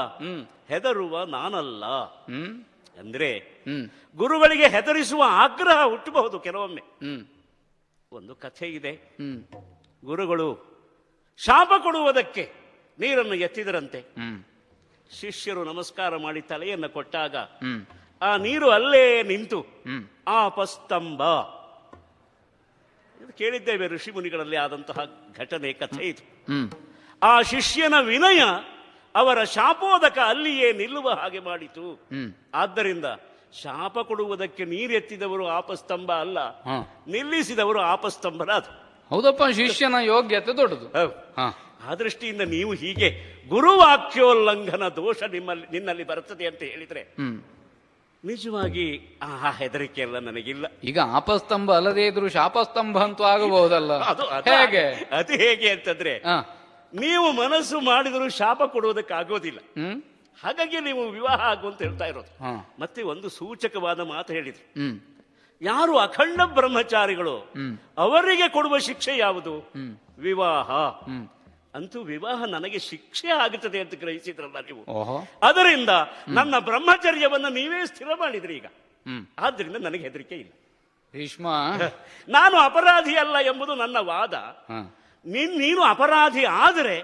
ಹೆದರುವ ನಾನಲ್ಲ. ಅಂದ್ರೆ ಗುರುಗಳಿಗೆ ಹೆದರಿಸುವ ಆಗ್ರಹ ಹುಟ್ಟಬಹುದು ಕೆಲವೊಮ್ಮೆ. ಒಂದು ಕಥೆ ಇದೆ. ಗುರುಗಳು ಶಾಪ ಕೊಡುವುದಕ್ಕೆ ನೀರನ್ನು ಎತ್ತಿದರಂತೆ. ಶಿಷ್ಯರು ನಮಸ್ಕಾರ ಮಾಡಿ ತಲೆಯನ್ನು ಕೊಟ್ಟಾಗ ಆ ನೀರು ಅಲ್ಲೇ ನಿಂತು ಆಪಸ್ತಂಭ. ಇದು ಕೇಳಿದ್ದೇವೆ ಋಷಿ ಮುನಿಗಳಲ್ಲಿ ಆದಂತಹ ಘಟನೆ, ಕಥೆ ಇದು. ಆ ಶಿಷ್ಯನ ವಿನಯ ಅವರ ಶಾಪೋದಕ ಅಲ್ಲಿಯೇ ನಿಲ್ಲುವ ಹಾಗೆ ಮಾಡಿತು. ಆದ್ದರಿಂದ ಶಾಪ ಕೊಡುವುದಕ್ಕೆ ನೀರೆತ್ತಿದವರು ಆಪಸ್ತಂಭ ಅಲ್ಲ, ನಿಲ್ಲಿಸಿದವರು ಆಪಸ್ತಂಭರಾದ. ಹೌದಪ್ಪ, ಶಿಷ್ಯನ ಯೋಗ್ಯತೆ ದೊಡ್ಡದು. ಆ ದೃಷ್ಟಿಯಿಂದ ನೀವು ಹೀಗೆ ಗುರುವಾಕ್ಯೋಲ್ಲಂಘನ ದೋಷ ನಿನ್ನಲ್ಲಿ ಬರ್ತದೆ ಅಂತ ಹೇಳಿದ್ರೆ ನಿಜವಾಗಿ ಆ ಹೆದರಿಕೆ ಎಲ್ಲ ನನಗಿಲ್ಲ. ಈಗ ಆಪಸ್ತಂಭ ಅಲ್ಲದೇ ಇದ್ರು ಶಾಪಸ್ತಂಭ ಅಂತೂ ಆಗಬಹುದಲ್ಲ. ಹೇಗೆ? ಅದು ಹೇಗೆ ಅಂತಂದ್ರೆ, ನೀವು ಮನಸ್ಸು ಮಾಡಿದರೂ ಶಾಪ ಕೊಡುವುದಕ್ಕಾಗೋದಿಲ್ಲ. ಹಾಗಾಗಿ ನೀವು ವಿವಾಹ ಆಗು ಅಂತ ಹೇಳ್ತಾ ಇರೋದು. ಮತ್ತೆ ಒಂದು ಸೂಚಕವಾದ ಮಾತು ಹೇಳಿದ್ರು, ಯಾರು ಅಖಂಡ ಬ್ರಹ್ಮಚಾರಿಗಳು ಅವರಿಗೆ ಕೊಡುವ ಶಿಕ್ಷೆ ಯಾವುದು? ವಿವಾಹ. ಅಂತೂ ವಿವಾಹ ನನಗೆ ಶಿಕ್ಷೆ ಆಗುತ್ತದೆ ಅಂತ ಗ್ರಹಿಸಿದ್ರಲ್ಲ ನೀವು. ಅದರಿಂದ ನನ್ನ ಬ್ರಹ್ಮಚರ್ಯವನ್ನು ನೀವೇ ಸ್ಥಿರ ಮಾಡಿದ್ರಿ ಈಗ. ಆದ್ರಿಂದ ನನಗೆ ಹೆದರಿಕೆ ಇಲ್ಲ. ಭೀಷ್ಮ, ನಾನು ಅಪರಾಧಿ ಅಲ್ಲ ಎಂಬುದು ನನ್ನ ವಾದ. ನೀನು ಅಪರಾಧಿ ಆದರೆ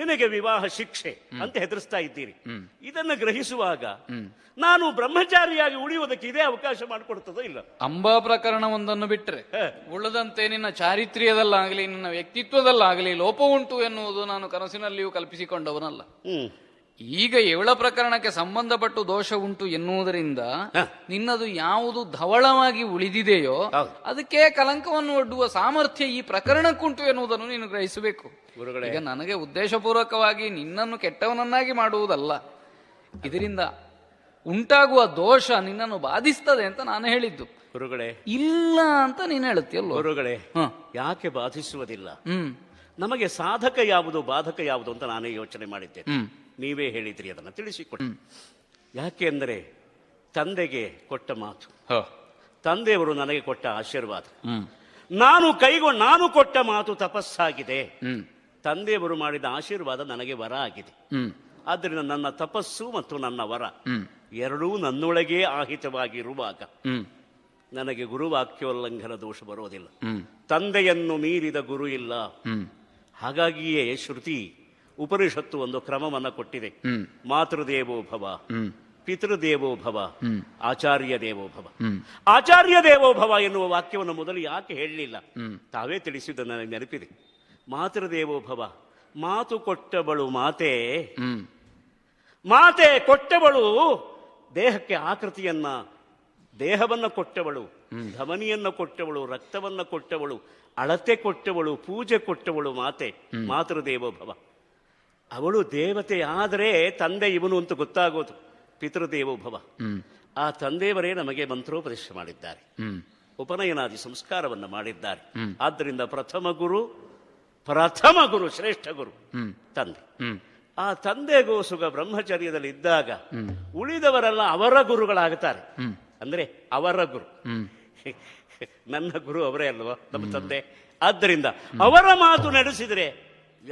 ನಿನಗೆ ವಿವಾಹ ಶಿಕ್ಷೆ ಅಂತ ಹೆದರಿಸ್ತಾ ಇದ್ದೀರಿ. ಇದನ್ನು ಗ್ರಹಿಸುವಾಗ ನಾನು ಬ್ರಹ್ಮಚಾರಿಯಾಗಿ ಉಳಿಯುವುದಕ್ಕೆ ಇದೇ ಅವಕಾಶ ಮಾಡಿಕೊಡ್ತದೋ ಇಲ್ಲ? ಅಂಬಾ ಪ್ರಕರಣ ಒಂದನ್ನು ಬಿಟ್ಟರೆ ಉಳಿದಂತೆ ನಿನ್ನ ಚಾರಿತ್ರ್ಯದಲ್ಲಾಗಲಿ ನಿನ್ನ ವ್ಯಕ್ತಿತ್ವದಲ್ಲಾಗಲಿ ಲೋಪ ಉಂಟು ಎನ್ನುವುದು ನಾನು ಕನಸಿನಲ್ಲಿಯೂ ಕಲ್ಪಿಸಿಕೊಂಡವನಲ್ಲ. ಈಗ ಏಳ ಪ್ರಕರಣಕ್ಕೆ ಸಂಬಂಧಪಟ್ಟು ದೋಷ ಉಂಟು ಎನ್ನುವುದರಿಂದ ನಿನ್ನದು ಯಾವುದು ಧವಳವಾಗಿ ಉಳಿದಿದೆಯೋ ಅದಕ್ಕೆ ಕಲಂಕವನ್ನು ಒಡ್ಡುವ ಸಾಮರ್ಥ್ಯ ಈ ಪ್ರಕರಣಕ್ಕುಂಟು ಎನ್ನುವುದನ್ನು ನೀನು ಗ್ರಹಿಸಬೇಕು. ಈಗ ನನಗೆ ಉದ್ದೇಶಪೂರ್ವಕವಾಗಿ ನಿನ್ನನ್ನು ಕೆಟ್ಟವನನ್ನಾಗಿ ಮಾಡುವುದಲ್ಲ, ಇದರಿಂದ ಉಂಟಾಗುವ ದೋಷ ನಿನ್ನನ್ನು ಬಾಧಿಸ್ತದೆ ಅಂತ ನಾನು ಹೇಳಿದ್ದು. ಗುರುಗಳೇ, ಇಲ್ಲ ಅಂತ ನೀನು ಹೇಳುತ್ತೀಯಲ್ಲ. ಗುರುಗಳೇ, ಯಾಕೆ ಬಾಧಿಸುವುದಿಲ್ಲ? ನಮಗೆ ಸಾಧಕ ಯಾವುದು ಬಾಧಕ ಯಾವುದು ಅಂತ ನಾನೇ ಯೋಚನೆ ಮಾಡಿದ್ದೇನೆ. ನೀವೇ ಹೇಳಿದ್ರಿ, ಅದನ್ನು ತಿಳಿಸಿಕೊಡಿ. ಯಾಕೆ ಅಂದರೆ ತಂದೆಗೆ ಕೊಟ್ಟ ಮಾತು, ತಂದೆಯವರು ನನಗೆ ಕೊಟ್ಟ ಆಶೀರ್ವಾದ, ನಾನು ಕೊಟ್ಟ ಮಾತು ತಪಸ್ಸಾಗಿದೆ. ತಂದೆಯವರು ಮಾಡಿದ ಆಶೀರ್ವಾದ ನನಗೆ ವರ ಆಗಿದೆ. ಆದ್ದರಿಂದ ನನ್ನ ತಪಸ್ಸು ಮತ್ತು ನನ್ನ ವರ ಎರಡೂ ನನ್ನೊಳಗೇ ಆಹಿತವಾಗಿರುವಾಗ ನನಗೆ ಗುರುವಾಕ್ಯೋಲ್ಲಂಘನ ದೋಷ ಬರೋದಿಲ್ಲ. ತಂದೆಯನ್ನು ಮೀರಿದ ಗುರು ಇಲ್ಲ. ಹಾಗಾಗಿಯೇ ಶ್ರುತಿ ಉಪನಿಷತ್ತು ಒಂದು ಕ್ರಮವನ್ನು ಕೊಟ್ಟಿದೆ. ಮಾತೃದೇವೋ ಭವ, ಪಿತೃದೇವೋ ಭವ, ಆಚಾರ್ಯ ದೇವೋ ಭವ. ಆಚಾರ್ಯ ದೇವೋ ಭವ ಎನ್ನುವ ವಾಕ್ಯವನ್ನು ಮೊದಲು ಯಾಕೆ ಹೇಳಲಿಲ್ಲ? ತಾವೇ ತಿಳಿಸಿದ್ದು ನನಗೆ ನೆನಪಿದೆ. ಮಾತೃದೇವೋ ಭವ, ಮಾತು ಕೊಟ್ಟವಳು ಮಾತೆ, ಮಾತೆ ಕೊಟ್ಟವಳು ದೇಹಕ್ಕೆ ಆಕೃತಿಯನ್ನ, ದೇಹವನ್ನು ಕೊಟ್ಟವಳು, ಧಮನಿಯನ್ನು ಕೊಟ್ಟವಳು, ರಕ್ತವನ್ನ ಕೊಟ್ಟವಳು, ಅಳತೆ ಕೊಟ್ಟವಳು, ಪೂಜೆ ಕೊಟ್ಟವಳು ಮಾತೆ. ಮಾತೃದೇವೋ ಭವ. ಅವಳು ದೇವತೆ ಆದರೆ ತಂದೆ ಇವನು ಅಂತ ಗೊತ್ತಾಗೋದು. ಪಿತೃದೇವೋ ಭವ, ಆ ತಂದೆಯವರೇ ನಮಗೆ ಮಂತ್ರೋಪದೇಶ ಮಾಡಿದ್ದಾರೆ, ಉಪನಯನಾದಿ ಸಂಸ್ಕಾರವನ್ನು ಮಾಡಿದ್ದಾರೆ. ಆದ್ದರಿಂದ ಪ್ರಥಮ ಗುರು ಶ್ರೇಷ್ಠ ಗುರು ತಂದೆ. ಆ ತಂದೆಗೂ ಸುಖ ಬ್ರಹ್ಮಚರ್ಯದಲ್ಲಿ ಇದ್ದಾಗ ಉಳಿದವರೆಲ್ಲ ಅವರ ಗುರುಗಳಾಗುತ್ತಾರೆ. ಅಂದ್ರೆ ಅವರ ಗುರು, ನನ್ನ ಗುರು ಅವರೇ ಅಲ್ವಾ ನಮ್ಮ ತಂದೆ. ಆದ್ದರಿಂದ ಅವರ ಮಾತು ನಡೆಸಿದರೆ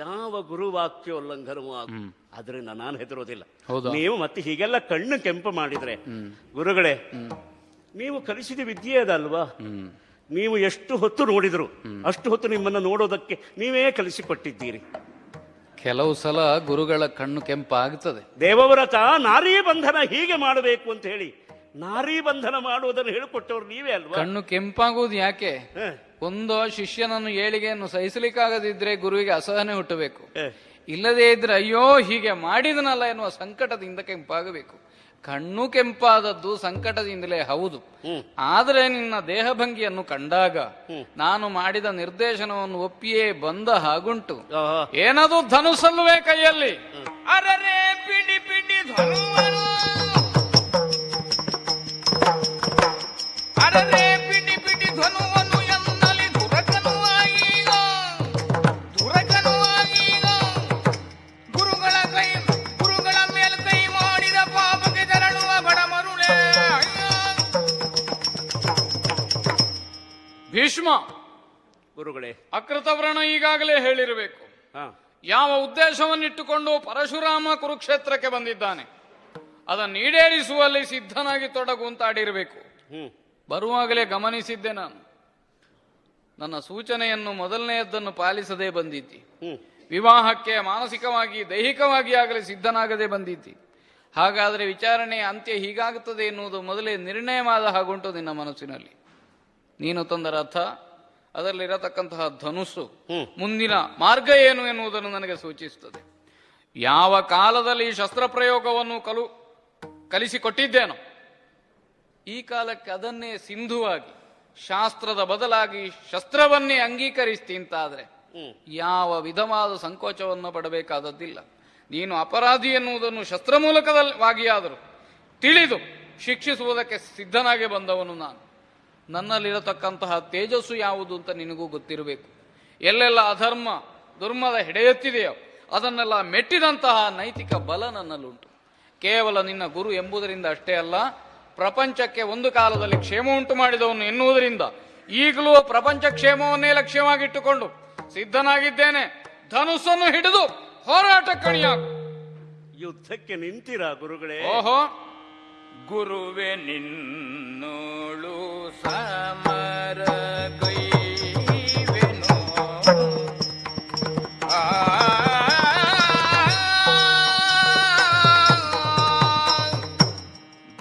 ಯಾವ ಗುರುವಾಕ್ಯ ಉಲ್ಲಂಘನವೂ ಆಗ ಆದ್ರಿಂದ ನಾನು ಹೆದರೋದಿಲ್ಲ. ಹೌದಾ? ನೀವು ಮತ್ತೆ ಹೀಗೆಲ್ಲ ಕಣ್ಣು ಕೆಂಪು ಮಾಡಿದ್ರೆ ಗುರುಗಳೇ, ನೀವು ಕಲಿಸಿದ ವಿದ್ಯೆ ಅದಲ್ವಾ? ನೀವು ಎಷ್ಟು ಹೊತ್ತು ನೋಡಿದ್ರು ಅಷ್ಟು ಹೊತ್ತು ನಿಮ್ಮನ್ನು ನೋಡೋದಕ್ಕೆ ನೀವೇ ಕಲಿಸಿಕೊಟ್ಟಿದ್ದೀರಿ. ಕೆಲವು ಸಲ ಗುರುಗಳ ಕಣ್ಣು ಕೆಂಪಾಗ್ತದೆ. ದೇವವ್ರತ ನಾರೀ ಬಂಧನ ಹೀಗೆ ಮಾಡಬೇಕು ಅಂತ ಹೇಳಿ ನಾರೀ ಬಂಧನ ಮಾಡುವುದನ್ನು ಹೇಳಿಕೊಟ್ಟವ್ರು ನೀವೇ ಅಲ್ವಾ? ಕಣ್ಣು ಕೆಂಪಾಗುವುದು ಯಾಕೆ? ಒಂದು ಶಿಷ್ಯನನ್ನು ಏಳಿಗೆಯನ್ನು ಸಹಿಸಲಿಕ್ಕಾಗದಿದ್ರೆ ಗುರುವಿಗೆ ಅಸಹನೆ ಹುಟ್ಟಬೇಕು. ಇಲ್ಲದೇ ಇದ್ರೆ ಅಯ್ಯೋ ಹೀಗೆ ಮಾಡಿದನಲ್ಲ ಎನ್ನುವ ಸಂಕಟದಿಂದ ಕೆಂಪಾಗಬೇಕು. ಕಣ್ಣು ಕೆಂಪಾದದ್ದು ಸಂಕಟದಿಂದಲೇ ಹೌದು. ಆದರೆ ನಿನ್ನ ದೇಹಭಂಗಿಯನ್ನು ಕಂಡಾಗ ನಾನು ಮಾಡಿದ ನಿರ್ದೇಶನವನ್ನು ಒಪ್ಪಿಯೇ ಬಂದ ಹಾಗುಂಟು. ಏನದು ಧನುಸಲ್ಲುವೆ ಕೈಯಲ್ಲಿ? ಅರರೆ ಪಿಡಿ ಪಿಡಿ ಧನುವನು, ಅರರೆ ಪಿಡಿ ಪಿಡಿ ಧನುವನು ಎನ್ನಲಿ ದುರಕನುವಾಗೀಗ, ದುರಕನುವಾಗೀಗ ಗುರುಗಳ ಮೇಲ್ ಕೈ ಮಾಡಿದ ಪಾಪಕ್ಕೆ ತೆರಳುವ ಬಡಮರುಳೇ. ಭೀಷ್ಮ ಗುರುಗಳೇ, ಅಕೃತವ್ರಣ ಈಗಾಗಲೇ ಹೇಳಿರಬೇಕು. ಯಾವ ಉದ್ದೇಶವನ್ನಿಟ್ಟುಕೊಂಡು ಪರಶುರಾಮ ಕುರುಕ್ಷೇತ್ರಕ್ಕೆ ಬಂದಿದ್ದಾನೆ ಅದನ್ನು ಈಡೇರಿಸುವಲ್ಲಿ ಸಿದ್ಧನಾಗಿ ತೊಡಗು ಅಂತ ಆಡಿರಬೇಕು. ಬರುವಾಗಲೇ ಗಮನಿಸಿದ್ದೆ ನಾನು. ನನ್ನ ಸೂಚನೆಯನ್ನು ಮೊದಲನೆಯದ್ದನ್ನು ಪಾಲಿಸದೇ ಬಂದಿದ್ದಿ. ವಿವಾಹಕ್ಕೆ ಮಾನಸಿಕವಾಗಿ ದೈಹಿಕವಾಗಿ ಆಗಲಿ ಸಿದ್ಧನಾಗದೆ ಬಂದಿದ್ದಿ. ಹಾಗಾದರೆ ವಿಚಾರಣೆಯ ಅಂತ್ಯ ಹೀಗಾಗುತ್ತದೆ ಎನ್ನುವುದು ಮೊದಲೇ ನಿರ್ಣಯವಾದ ಹಾಗುಂಟು ನಿನ್ನ ಮನಸ್ಸಿನಲ್ಲಿ. ನೀನು ತಂದ ರಥ, ಅದರಲ್ಲಿರತಕ್ಕಂತಹ ಧನುಸ್ಸು, ಮುಂದಿನ ಮಾರ್ಗ ಏನು ಎನ್ನುವುದನ್ನು ನನಗೆ ಸೂಚಿಸುತ್ತದೆ. ಯಾವ ಕಾಲದಲ್ಲಿ ಈ ಶಸ್ತ್ರಪ್ರಯೋಗವನ್ನು ಕಲಿಸಿಕೊಟ್ಟಿದ್ದೇನೋ ಈ ಕಾಲಕ್ಕೆ ಅದನ್ನೇ ಸಿಂಧುವಾಗಿ ಶಾಸ್ತ್ರದ ಬದಲಾಗಿ ಶಸ್ತ್ರವನ್ನೇ ಅಂಗೀಕರಿಸ್ತೀಂತಾದ್ರೆ ಯಾವ ವಿಧವಾದ ಸಂಕೋಚವನ್ನು ಪಡಬೇಕಾದದ್ದಿಲ್ಲ. ನೀನು ಅಪರಾಧಿ ಎನ್ನುವುದನ್ನು ಶಸ್ತ್ರ ಮೂಲಕವಾಗಿಯಾದರೂ ತಿಳಿದು ಶಿಕ್ಷಿಸುವುದಕ್ಕೆ ಸಿದ್ಧನಾಗಿ ಬಂದವನು ನಾನು. ನನ್ನಲ್ಲಿರತಕ್ಕಂತಹ ತೇಜಸ್ಸು ಯಾವುದು ಅಂತ ನಿನಗೂ ಗೊತ್ತಿರಬೇಕು. ಎಲ್ಲೆಲ್ಲ ಅಧರ್ಮ ದುರ್ಮದ ಹೆಡೆಯೆತ್ತಿದೆಯೋ ಅದನ್ನೆಲ್ಲ ಮೆಟ್ಟಿದಂತಹ ನೈತಿಕ ಬಲ ನನ್ನಲ್ಲುಂಟು. ಕೇವಲ ನಿನ್ನ ಗುರು ಎಂಬುದರಿಂದ ಅಷ್ಟೇ ಅಲ್ಲ, ಪ್ರಪಂಚಕ್ಕೆ ಒಂದು ಕಾಲದಲ್ಲಿ ಕ್ಷೇಮ ಉಂಟು ಮಾಡಿದವನು ಎನ್ನುವುದರಿಂದ ಈಗಲೂ ಪ್ರಪಂಚ ಕ್ಷೇಮವನ್ನೇ ಲಕ್ಷ್ಯವಾಗಿಟ್ಟುಕೊಂಡು ಸಿದ್ಧನಾಗಿದ್ದೇನೆ. ಧನುಸ್ಸನ್ನು ಹಿಡಿದು ಹೋರಾಟ ಕಣಿಯಾಗು. ಯುದ್ಧಕ್ಕೆ ನಿಂತಿರಾ ಗುರುಗಳೇ? ಓಹೋ, ಗುರುವೆ ನಿನ್ನೋಳು ಸಮರ ಕೈವೆನು,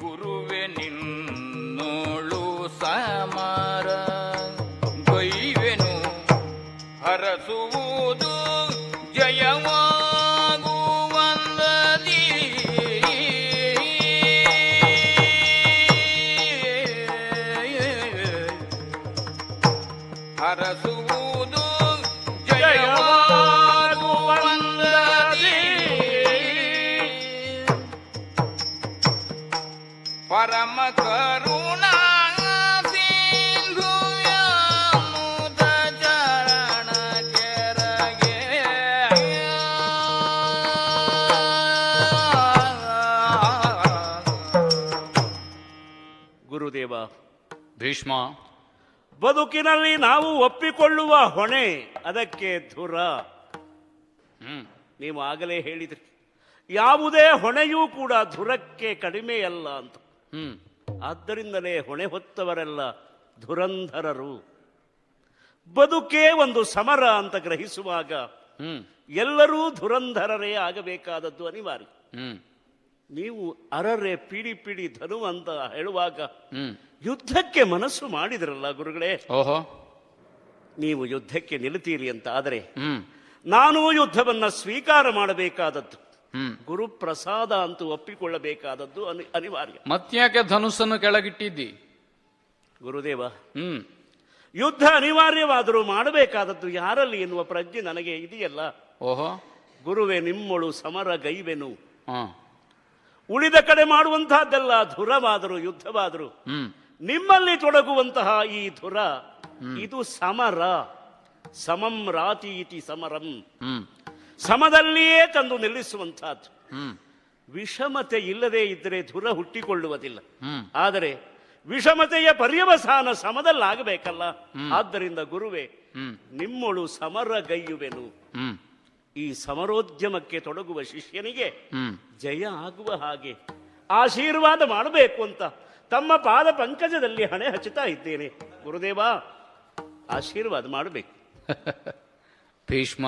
ಗುರುವೆ ನಿನ್ನೋಳು ಸಮರ ಕೈವೆನು, ಹರಸುವುದು ಜಯವಾಗುವಂದದಿ, ಹರಸುವುದು ಜಯವಾಗುವಂದದಿ, ಪರಮ ಕರುಣಾ ಸಿಂಧುಯಾಮುದ ಚರಣ ಕೆರಗೆ. ಗುರುದೇವ, ಭೀಷ್ಮ, ಬದುಕಿನಲ್ಲಿ ನಾವು ಒಪ್ಪಿಕೊಳ್ಳುವ ಹೊಣೆ ಅದಕ್ಕೆ ಧುರ. ನೀವು ಆಗಲೇ ಹೇಳಿದ್ರಿ, ಯಾವುದೇ ಹೊಣೆಯೂ ಕೂಡ ಧುರಕ್ಕೆ ಕಡಿಮೆಯಲ್ಲ ಅಂತ. ಆದ್ದರಿಂದಲೇ ಹೊಣೆ ಹೊತ್ತವರೆಲ್ಲ ಧುರಂಧರರು. ಬದುಕೇ ಒಂದು ಸಮರ ಅಂತ ಗ್ರಹಿಸುವಾಗ ಎಲ್ಲರೂ ಧುರಂಧರರೇ ಆಗಬೇಕಾದದ್ದು ಅನಿವಾರ್ಯ. ನೀವು ಅರರೆ ಪಿಡಿ ಪಿಡಿ ಧನು ಅಂತ ಹೇಳುವಾಗ ಯುದ್ಧಕ್ಕೆ ಮನಸ್ಸು ಮಾಡಿದ್ರಲ್ಲ ಗುರುಗಳೇ. ಓಹೋ, ನೀವು ಯುದ್ಧಕ್ಕೆ ನಿಲ್ತೀರಿ ಅಂತ ಆದರೆ ನಾನು ಯುದ್ಧವನ್ನ ಸ್ವೀಕಾರ ಮಾಡಬೇಕಾದದ್ದು, ಗುರುಪ್ರಸಾದ ಅಂತೂ ಒಪ್ಪಿಕೊಳ್ಳಬೇಕಾದದ್ದು ಅನಿವಾರ್ಯ. ಮತ್ತ್ಯಾಕೆ ಧನುಸ್ಸನ್ನು ಕೆಳಗಿಟ್ಟಿದ್ದಿ? ಗುರುದೇವ, ಯುದ್ಧ ಅನಿವಾರ್ಯವಾದರೂ ಮಾಡಬೇಕಾದದ್ದು ಯಾರಲ್ಲಿ ಎನ್ನುವ ಪ್ರಜ್ಞೆ ನನಗೆ ಇದೆಯಲ್ಲ. ಓಹೋ, ಗುರುವೆ ನಿಮ್ಮೊಳು ಸಮರ ಗೈವೆನು. ಉಳಿದ ಕಡೆ ಮಾಡುವಂತಹದ್ದೆಲ್ಲ ಧುರವಾದರೂ ಯುದ್ಧವಾದರೂ ನಿಮ್ಮಲ್ಲಿ ತೊಡಗುವಂತಹ ಈ ಧುರ ಇದು ಸಮರ. ಸಮಂ ರಾತಿ ಇತಿ ಸಮರಂ, ಸಮದಲ್ಲಿಯೇ ತಂದು ನಿಲ್ಲಿಸುವಂತಹದ್ದು. ವಿಷಮತೆ ಇಲ್ಲದೆ ಇದ್ದರೆ ಧುರ ಹುಟ್ಟಿಕೊಳ್ಳುವುದಿಲ್ಲ. ಆದರೆ ವಿಷಮತೆಯ ಪರ್ಯವಸಾನ ಸಮದಲ್ಲಾಗಬೇಕಲ್ಲ. ಆದ್ದರಿಂದ ಗುರುವೆ ನಿಮ್ಮೊಳು ಸಮರಗೈಯುವೆನು. ಈ ಸಮರೋದ್ಯಮಕ್ಕೆ ತೊಡಗುವ ಶಿಷ್ಯನಿಗೆ ಹ್ಮ್ ಜಯ ಆಗುವ ಹಾಗೆ ಆಶೀರ್ವಾದ ಮಾಡಬೇಕು ಅಂತ ತಮ್ಮ ಪಾದ ಪಂಕಜದಲ್ಲಿ ಹಣೆ ಹಚ್ಚುತ್ತಾ ಇದ್ದೇನೆ. ಗುರುದೇವ, ಆಶೀರ್ವಾದ ಮಾಡಬೇಕು. ಭೀಷ್ಮ,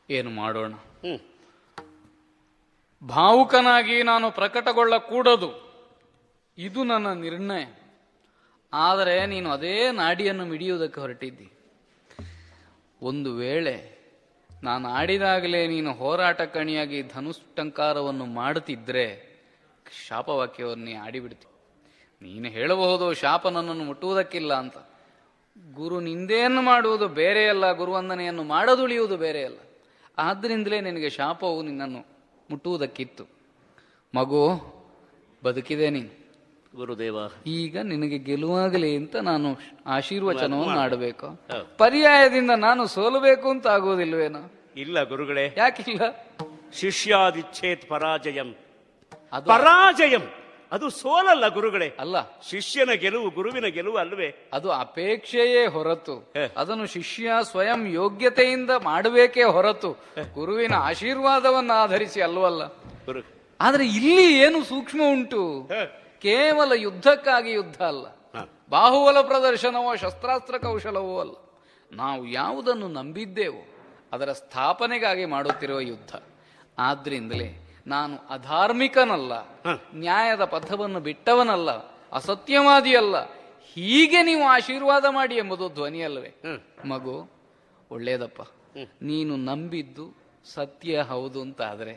ಏನು ಮಾಡೋಣ? ಭಾವುಕನಾಗಿ ನಾನು ಪ್ರಕಟಗೊಳ್ಳಕೂಡದು, ಇದು ನನ್ನ ನಿರ್ಣಯ. ಆದರೆ ನೀನು ಅದೇ ನಾಡಿಯನ್ನು ಮಿಡಿಯುವುದಕ್ಕೆ ಹೊರಟಿದ್ದಿ. ಒಂದು ವೇಳೆ ನಾನು ಆಡಿದಾಗಲೇ ನೀನು ಹೋರಾಟ ಕಣಿಯಾಗಿ ಧನುಷ್ಟಂಕಾರವನ್ನು ಮಾಡುತ್ತಿದ್ರೆ ಶಾಪವಾಕ್ಯವನ್ನೇ ಆಡಿಬಿಡ್ತಿ. ನೀನು ಹೇಳಬಹುದು ಶಾಪ ನನ್ನನ್ನು ಮುಟ್ಟುವುದಕ್ಕಿಲ್ಲ ಅಂತ. ಗುರು ನಿಂದೆಯನ್ನು ಮಾಡುವುದು ಬೇರೆಯಲ್ಲ, ಗುರುವಂದನೆಯನ್ನು ಮಾಡದುಳಿಯುವುದು ಬೇರೆಯಲ್ಲ. ಆದ್ದರಿಂದಲೇ ನಿನಗೆ ಶಾಪವು ನಿನ್ನನ್ನು ಮುಟ್ಟುವುದಕ್ಕಿತ್ತು. ಮಗು, ಬದುಕಿದೆ ನೀನು. ಗುರುದೇವ, ಈಗ ನಿನಗೆ ಗೆಲುವಾಗಲಿ ಅಂತ ನಾನು ಆಶೀರ್ವಚನವನ್ನು ಮಾಡಬೇಕು. ಪರ್ಯಾಯದಿಂದ ನಾನು ಸೋಲಬೇಕು ಅಂತ ಆಗುವುದಿಲ್ವೇನೋ? ಇಲ್ಲ ಗುರುಗಳೇ. ಯಾಕಿಲ್ಲ? ಶಿಷ್ಯಾದಿಚ್ಛೇತ್ ಪರಾಜಯಂ. ಪರಾಜಯಂ ಅದು ಸೋಲಲ್ಲ ಗುರುಗಳೇ. ಅಲ್ಲ, ಶಿಷ್ಯನ ಗೆಲುವು ಗುರುವಿನ ಗೆಲುವು ಅಲ್ವೇ? ಅದು ಅಪೇಕ್ಷೆಯೇ ಹೊರತು ಅದನ್ನು ಶಿಷ್ಯ ಸ್ವಯಂ ಯೋಗ್ಯತೆಯಿಂದ ಮಾಡಬೇಕೇ ಹೊರತು ಗುರುವಿನ ಆಶೀರ್ವಾದವನ್ನು ಆಧರಿಸಿ ಅಲ್ವಲ್ಲ. ಆದ್ರೆ ಇಲ್ಲಿ ಏನು ಸೂಕ್ಷ್ಮ ಉಂಟು? ಕೇವಲ ಯುದ್ಧಕ್ಕಾಗಿ ಯುದ್ಧ ಅಲ್ಲ, ಬಾಹುಬಲ ಪ್ರದರ್ಶನವೋ ಶಸ್ತ್ರಾಸ್ತ್ರ ಕೌಶಲವೋ ಅಲ್ಲ. ನಾವು ಯಾವುದನ್ನು ನಂಬಿದ್ದೇವೋ ಅದರ ಸ್ಥಾಪನೆಗಾಗಿ ಮಾಡುತ್ತಿರುವ ಯುದ್ಧ. ಆದ್ರಿಂದಲೇ ನಾನು ಅಧಾರ್ಮಿಕನಲ್ಲ, ನ್ಯಾಯದ ಪಥವನ್ನು ಬಿಟ್ಟವನಲ್ಲ, ಅಸತ್ಯವಾದಿಯಲ್ಲ. ಹೀಗೆ ನೀವು ಆಶೀರ್ವಾದ ಮಾಡಿ ಎಂಬುದು ಧ್ವನಿಯಲ್ಲವೇ? ಮಗು, ಒಳ್ಳೇದಪ್ಪ. ನೀನು ನಂಬಿದ್ದು ಸತ್ಯ ಹೌದು ಅಂತ ಆದ್ರೆ,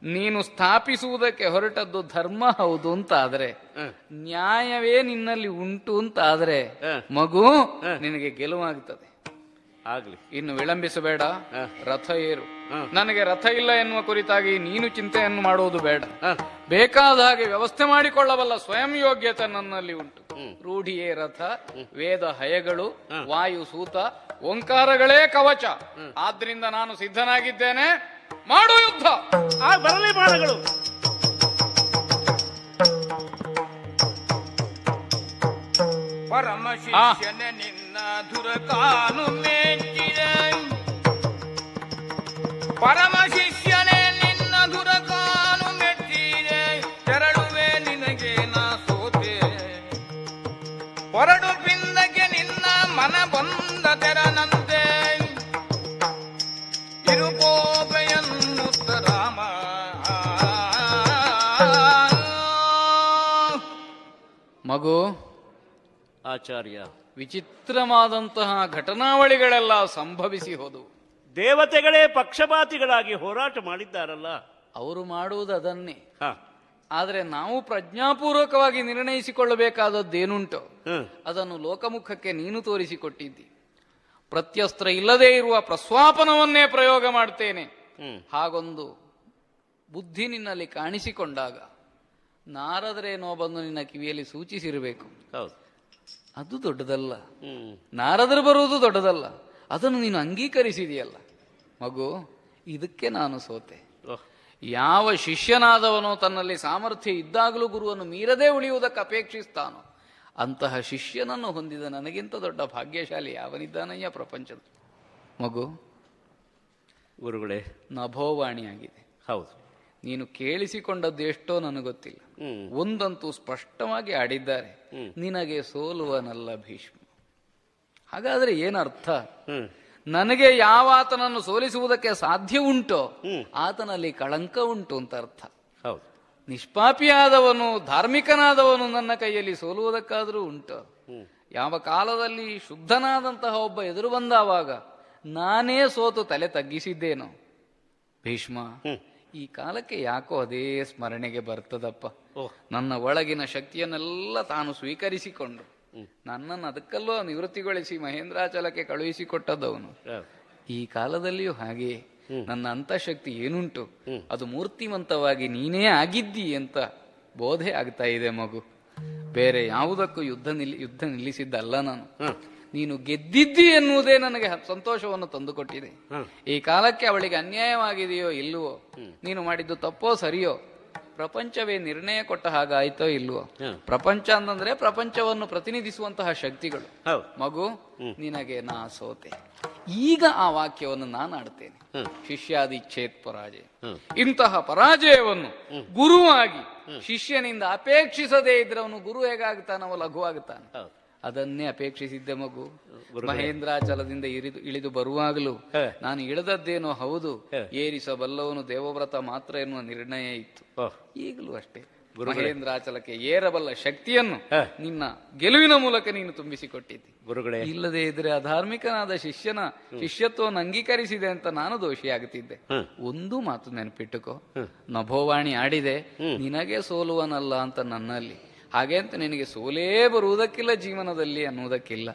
ನೀನು ಸ್ಥಾಪಿಸುವುದಕ್ಕೆ ಹೊರಟದ್ದು ಧರ್ಮ ಹೌದು ಅಂತ ಆದ್ರೆ, ನ್ಯಾಯವೇ ನಿನ್ನಲ್ಲಿ ಉಂಟು ಅಂತ ಆದ್ರೆ ಮಗು, ನಿನಗೆ ಗೆಲುವಾಗುತ್ತದೆ. ಆಗ್ಲಿ, ಇನ್ನು ವಿಳಂಬಿಸಬೇಡ, ರಥ ಏರು. ನನಗೆ ರಥ ಇಲ್ಲ ಎನ್ನುವ ಕುರಿತಾಗಿ ನೀನು ಚಿಂತೆಯನ್ನು ಮಾಡುವುದು ಬೇಡ. ಬೇಕಾದ ಹಾಗೆ ವ್ಯವಸ್ಥೆ ಮಾಡಿಕೊಳ್ಳಬಲ್ಲ ಸ್ವಯಂ ಯೋಗ್ಯತೆ ನನ್ನಲ್ಲಿ ಉಂಟು. ರೂಢಿಯೇ ರಥ, ವೇದ ಹಯಗಳು, ವಾಯು ಸೂತ, ಓಂಕಾರಗಳೇ ಕವಚ. ಆದ್ರಿಂದ ನಾನು ಸಿದ್ಧನಾಗಿದ್ದೇನೆ. ಮಾಡು ಯುದ್ಧ. ಬರಲಿ ಬಾಣಗಳು. ಪರಮ ಶಿಷ್ಯನೆ ನಿನ್ನ ಧುರಕಾನು ಮೆಚ್ಚಿದ, ಪರಮ ಶಿಷ್ಯನೇ ನಿನ್ನ ಧುರಕಾನು ಮೆಚ್ಚಿದೆ. ತೆರಳುವೆ ನಿನಗೆ ನಾ ಸೋತೆ, ಹೊರಡು ಪಿಂದಕ್ಕೆ ನಿನ್ನ ಮನ ಬಂದ ತೆರನಂತೆ. ಇರುಕೋಪೆಯನ್ನುತ್ತ ರಾಮ. ಮಗು, ಆಚಾರ್ಯ, ವಿಚಿತ್ರವಾದಂತಹ ಘಟನಾವಳಿಗಳೆಲ್ಲ ಸಂಭವಿಸಿ ಹೋದವು. ದೇವತೆಗಳೇ ಪಕ್ಷಪಾತಿಗಳಾಗಿ ಹೋರಾಟ ಮಾಡಿದ್ದಾರಲ್ಲ. ಅವರು ಮಾಡುವುದು ಅದನ್ನೇ. ಆದರೆ ನಾವು ಪ್ರಜ್ಞಾಪೂರ್ವಕವಾಗಿ ನಿರ್ಣಯಿಸಿಕೊಳ್ಳಬೇಕಾದದ್ದೇನುಂಟು ಅದನ್ನು ಲೋಕಮುಖಕ್ಕೆ ನೀನು ತೋರಿಸಿಕೊಟ್ಟಿದ್ದಿ. ಪ್ರತ್ಯಸ್ತ್ರ ಇಲ್ಲದೇ ಇರುವ ಪ್ರಸ್ವಾಪನವನ್ನೇ ಪ್ರಯೋಗ ಮಾಡ್ತೇನೆ, ಹಾಗೊಂದು ಬುದ್ಧಿ ನಿನ್ನಲ್ಲಿ ಕಾಣಿಸಿಕೊಂಡಾಗ ನಾರದರೇನೋ ಬಂದು ನಿನ್ನ ಕಿವಿಯಲ್ಲಿ ಸೂಚಿಸಿರಬೇಕು. ಅದು ದೊಡ್ಡದಲ್ಲ, ನಾರದರು ಬರುವುದು ದೊಡ್ಡದಲ್ಲ. ಅದನ್ನು ನೀನು ಅಂಗೀಕರಿಸಿದೆಯಲ್ಲ ಮಗು, ಇದಕ್ಕೆ ನಾನು ಸೋತೆ. ಯಾವ ಶಿಷ್ಯನಾದವನೋ ತನ್ನಲ್ಲಿ ಸಾಮರ್ಥ್ಯ ಇದ್ದಾಗಲೂ ಗುರುವನ್ನು ಮೀರದೇ ಉಳಿಯುವುದಕ್ಕೆ ಅಪೇಕ್ಷಿಸ್ತಾನೋ ಅಂತಹ ಶಿಷ್ಯನನ್ನು ಹೊಂದಿದ ನನಗಿಂತ ದೊಡ್ಡ ಭಾಗ್ಯಶಾಲಿ ಯಾವನಿದ್ದಾನಯ್ಯ ಪ್ರಪಂಚದ. ಮಗು, ಗುರುಗಳೇ, ನಭೋವಾಣಿಯಾಗಿದೆ. ಹೌದು, ನೀನು ಕೇಳಿಸಿಕೊಂಡದ್ದು ಎಷ್ಟೋ ನನಗೆ ಗೊತ್ತಿಲ್ಲ. ಒಂದಂತೂ ಸ್ಪಷ್ಟವಾಗಿ ಆಡಿದ್ದಾರೆ, ನಿನಗೆ ಸೋಲುವನಲ್ಲ ಭೀಷ್ಮ. ಹಾಗಾದ್ರೆ ಏನರ್ಥ? ನನಗೆ ಯಾವ ಆತನನ್ನು ಸೋಲಿಸುವುದಕ್ಕೆ ಸಾಧ್ಯ ಉಂಟೋ ಆತನಲ್ಲಿ ಕಳಂಕ ಉಂಟು ಅಂತ ಅರ್ಥ. ನಿಷ್ಪಾಪಿಯಾದವನು, ಧಾರ್ಮಿಕನಾದವನು ನನ್ನ ಕೈಯಲ್ಲಿ ಸೋಲುವುದಕ್ಕಾದರೂ ಉಂಟು. ಯಾವ ಕಾಲದಲ್ಲಿ ಶುದ್ಧನಾದಂತಹ ಒಬ್ಬ ಎದುರು ಬಂದಾವಾಗ ನಾನೇ ಸೋತು ತಲೆ ತಗ್ಗಿಸಿದ್ದೇನೋ ಭೀಷ್ಮ, ಈ ಕಾಲಕ್ಕೆ ಯಾಕೋ ಅದೇ ಸ್ಮರಣೆಗೆ ಬರ್ತದಪ್ಪ. ನನ್ನ ಒಳಗಿನ ಶಕ್ತಿಯನ್ನೆಲ್ಲ ತಾನು ಸ್ವೀಕರಿಸಿಕೊಂಡು ನನ್ನನ್ನು ಅದಕ್ಕಲ್ಲೋ ನಿವೃತ್ತಿಗೊಳಿಸಿ ಮಹೇಂದ್ರಾಚಲಕ್ಕೆ ಕಳುಹಿಸಿಕೊಟ್ಟದವನು. ಈ ಕಾಲದಲ್ಲಿಯೂ ಹಾಗೆ ನನ್ನ ಅಂತಃಶಕ್ತಿ ಏನುಂಟು ಅದು ಮೂರ್ತಿವಂತವಾಗಿ ನೀನೇ ಆಗಿದ್ದಿ ಅಂತ ಬೋಧೆ ಆಗ್ತಾ ಇದೆ ಮಗು. ಬೇರೆ ಯಾವುದಕ್ಕೂ ಯುದ್ಧ ನಿಲ್ಲಿಸಿದ್ದಲ್ಲ ನಾನು. ನೀನು ಗೆದ್ದಿದ್ದಿ ಎನ್ನುವುದೇ ನನಗೆ ಸಂತೋಷವನ್ನು ತಂದುಕೊಟ್ಟಿದೆ. ಈ ಕಾಲಕ್ಕೆ ಅವಳಿಗೆ ಅನ್ಯಾಯವಾಗಿದೆಯೋ ಇಲ್ಲವೋ, ನೀನು ಮಾಡಿದ್ದು ತಪ್ಪೋ ಸರಿಯೋ, ಪ್ರಪಂಚವೇ ನಿರ್ಣಯ ಕೊಟ್ಟ ಹಾಗಾಯ್ತೋ ಇಲ್ವೋ. ಪ್ರಪಂಚ ಅಂತಂದ್ರೆ ಪ್ರಪಂಚವನ್ನು ಪ್ರತಿನಿಧಿಸುವಂತಹ ಶಕ್ತಿಗಳು. ಮಗು, ನಿನಗೆ ನಾ ಸೋತೆ. ಈಗ ಆ ವಾಕ್ಯವನ್ನು ನಾನು ಆಡ್ತೇನೆ. ಶಿಷ್ಯಾದಿಚ್ಛೇತ್ ಪರಾಜಯ. ಇಂತಹ ಪರಾಜಯವನ್ನು ಗುರುವಾಗಿ ಶಿಷ್ಯನಿಂದ ಅಪೇಕ್ಷಿಸದೇ ಇದ್ರೆ ಅವನು ಗುರು ಹೇಗಾಗ್ತಾನವ ಲಘುವಾಗುತ್ತಾನೆ. ಅದನ್ನೇ ಅಪೇಕ್ಷಿಸಿದ್ದೆ ಮಗು. ಮಹೇಂದ್ರಾಚಲದಿಂದ ಇಳಿದು ಬರುವಾಗಲೂ ನಾನು ಇಳಿದದ್ದೇನೋ ಹೌದು, ಏರಿಸಬಲ್ಲವನು ದೇವವ್ರತ ಮಾತ್ರ ಎನ್ನುವ ನಿರ್ಣಯ ಇತ್ತು. ಈಗಲೂ ಅಷ್ಟೇ, ಮಹೇಂದ್ರಾಚಲಕ್ಕೆ ಏರಬಲ್ಲ ಶಕ್ತಿಯನ್ನು ನಿನ್ನ ಗೆಲುವಿನ ಮೂಲಕ ನೀನು ತುಂಬಿಸಿಕೊಟ್ಟಿದ್ದಿ. ಗುರುಗಳೇ, ಇಲ್ಲದೆ ಇದ್ರೆ ಅಧಾರ್ಮಿಕನಾದ ಶಿಷ್ಯನ ಶಿಷ್ಯತ್ವವನ್ನು ಅಂಗೀಕರಿಸಿದೆ ಅಂತ ನಾನು ದೋಷಿಯಾಗುತ್ತಿದ್ದೆ. ಒಂದು ಮಾತು ನೆನಪಿಟ್ಟುಕೋ, ನಭೋವಾಣಿ ಆಡಿದೆ, ನಿನಗೆ ಸೋಲುವನಲ್ಲ ಅಂತ ನನ್ನಲ್ಲಿ. ಹಾಗೆ ಅಂತ ನಿನಗೆ ಸೋಲೇ ಬರುವುದಕ್ಕಿಲ್ಲ ಜೀವನದಲ್ಲಿ ಅನ್ನುವುದಕ್ಕಿಲ್ಲ.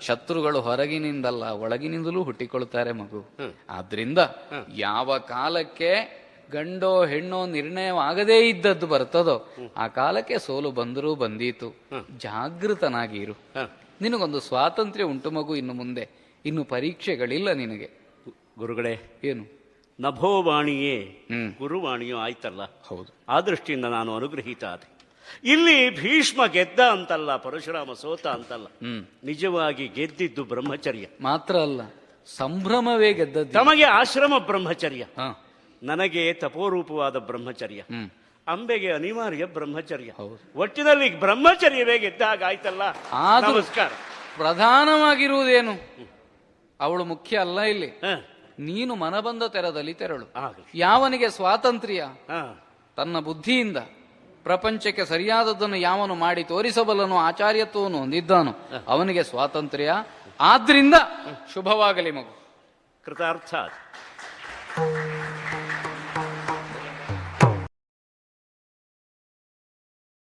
ಶತ್ರುಗಳು ಹೊರಗಿನಿಂದಲ್ಲ ಒಳಗಿನಿಂದಲೂ ಹುಟ್ಟಿಕೊಳ್ತಾರೆ ಮಗು. ಆದ್ರಿಂದ ಯಾವ ಕಾಲಕ್ಕೆ ಗಂಡೋ ಹೆಣ್ಣೋ ನಿರ್ಣಯವಾಗದೇ ಇದ್ದದ್ದು ಬರ್ತದೋ ಆ ಕಾಲಕ್ಕೆ ಸೋಲು ಬಂದರೂ ಬಂದೀತು. ಜಾಗೃತನಾಗಿರು. ನಿನಗೊಂದು ಸ್ವಾತಂತ್ರ್ಯ ಉಂಟು ಮಗು. ಇನ್ನು ಮುಂದೆ ಇನ್ನು ಪರೀಕ್ಷೆಗಳಿಲ್ಲ ನಿನಗೆ. ಗುರುಗಳೇ, ಏನು ನಭೋವಾಣಿಯೇ ಗುರುವಾಣಿಯೋ ಆಯ್ತಲ್ಲ. ಹೌದು, ಆ ದೃಷ್ಟಿಯಿಂದ ನಾನು ಅನುಗ್ರಹೀತ ಆದೆ. ಇಲ್ಲಿ ಭೀಷ್ಮ ಗೆದ್ದ ಅಂತಲ್ಲ, ಪರಶುರಾಮ ಸೋತ ಅಂತಲ್ಲ. ನಿಜವಾಗಿ ಗೆದ್ದಿದ್ದು ಬ್ರಹ್ಮಚರ್ಯ ಮಾತ್ರ ಅಲ್ಲ, ಸಂಭ್ರಮವೇ ಗೆದ್ದದ್ದು. ತಮಗೆ ಆಶ್ರಮ ಬ್ರಹ್ಮಚರ್ಯ, ನನಗೆ ತಪೋರೂಪವಾದ ಬ್ರಹ್ಮಚರ್ಯ, ಅಂಬೆಗೆ ಅನಿವಾರ್ಯ ಬ್ರಹ್ಮಚರ್ಯ. ಒಟ್ಟಿನಲ್ಲಿ ಬ್ರಹ್ಮಚರ್ಯವೇ ಗೆದ್ದಾಗ ಆಯ್ತಲ್ಲ. ನಮಸ್ಕಾರ. ಪ್ರಧಾನವಾಗಿರುವುದೇನು, ಅವಳು ಮುಖ್ಯ ಅಲ್ಲ ಇಲ್ಲಿ. ನೀನು ಮನಬಂದ ತೆರದಲ್ಲಿ ತೆರಳು. ಯಾವನಿಗೆ ಸ್ವಾತಂತ್ರ್ಯ, ತನ್ನ ಬುದ್ಧಿಯಿಂದ ಪ್ರಪಂಚಕ್ಕೆ ಸರಿಯಾದದ್ದನ್ನು ಯಾವನು ಮಾಡಿ ತೋರಿಸಬಲ್ಲನು, ಆಚಾರ್ಯತ್ವವನ್ನು ಹೊಂದಿದ್ದಾನೋ ಅವನಿಗೆ ಸ್ವಾತಂತ್ರ್ಯ. ಆದ್ರಿಂದ ಶುಭವಾಗಲಿ ಮಗು. ಕೃತಾರ್ಥ.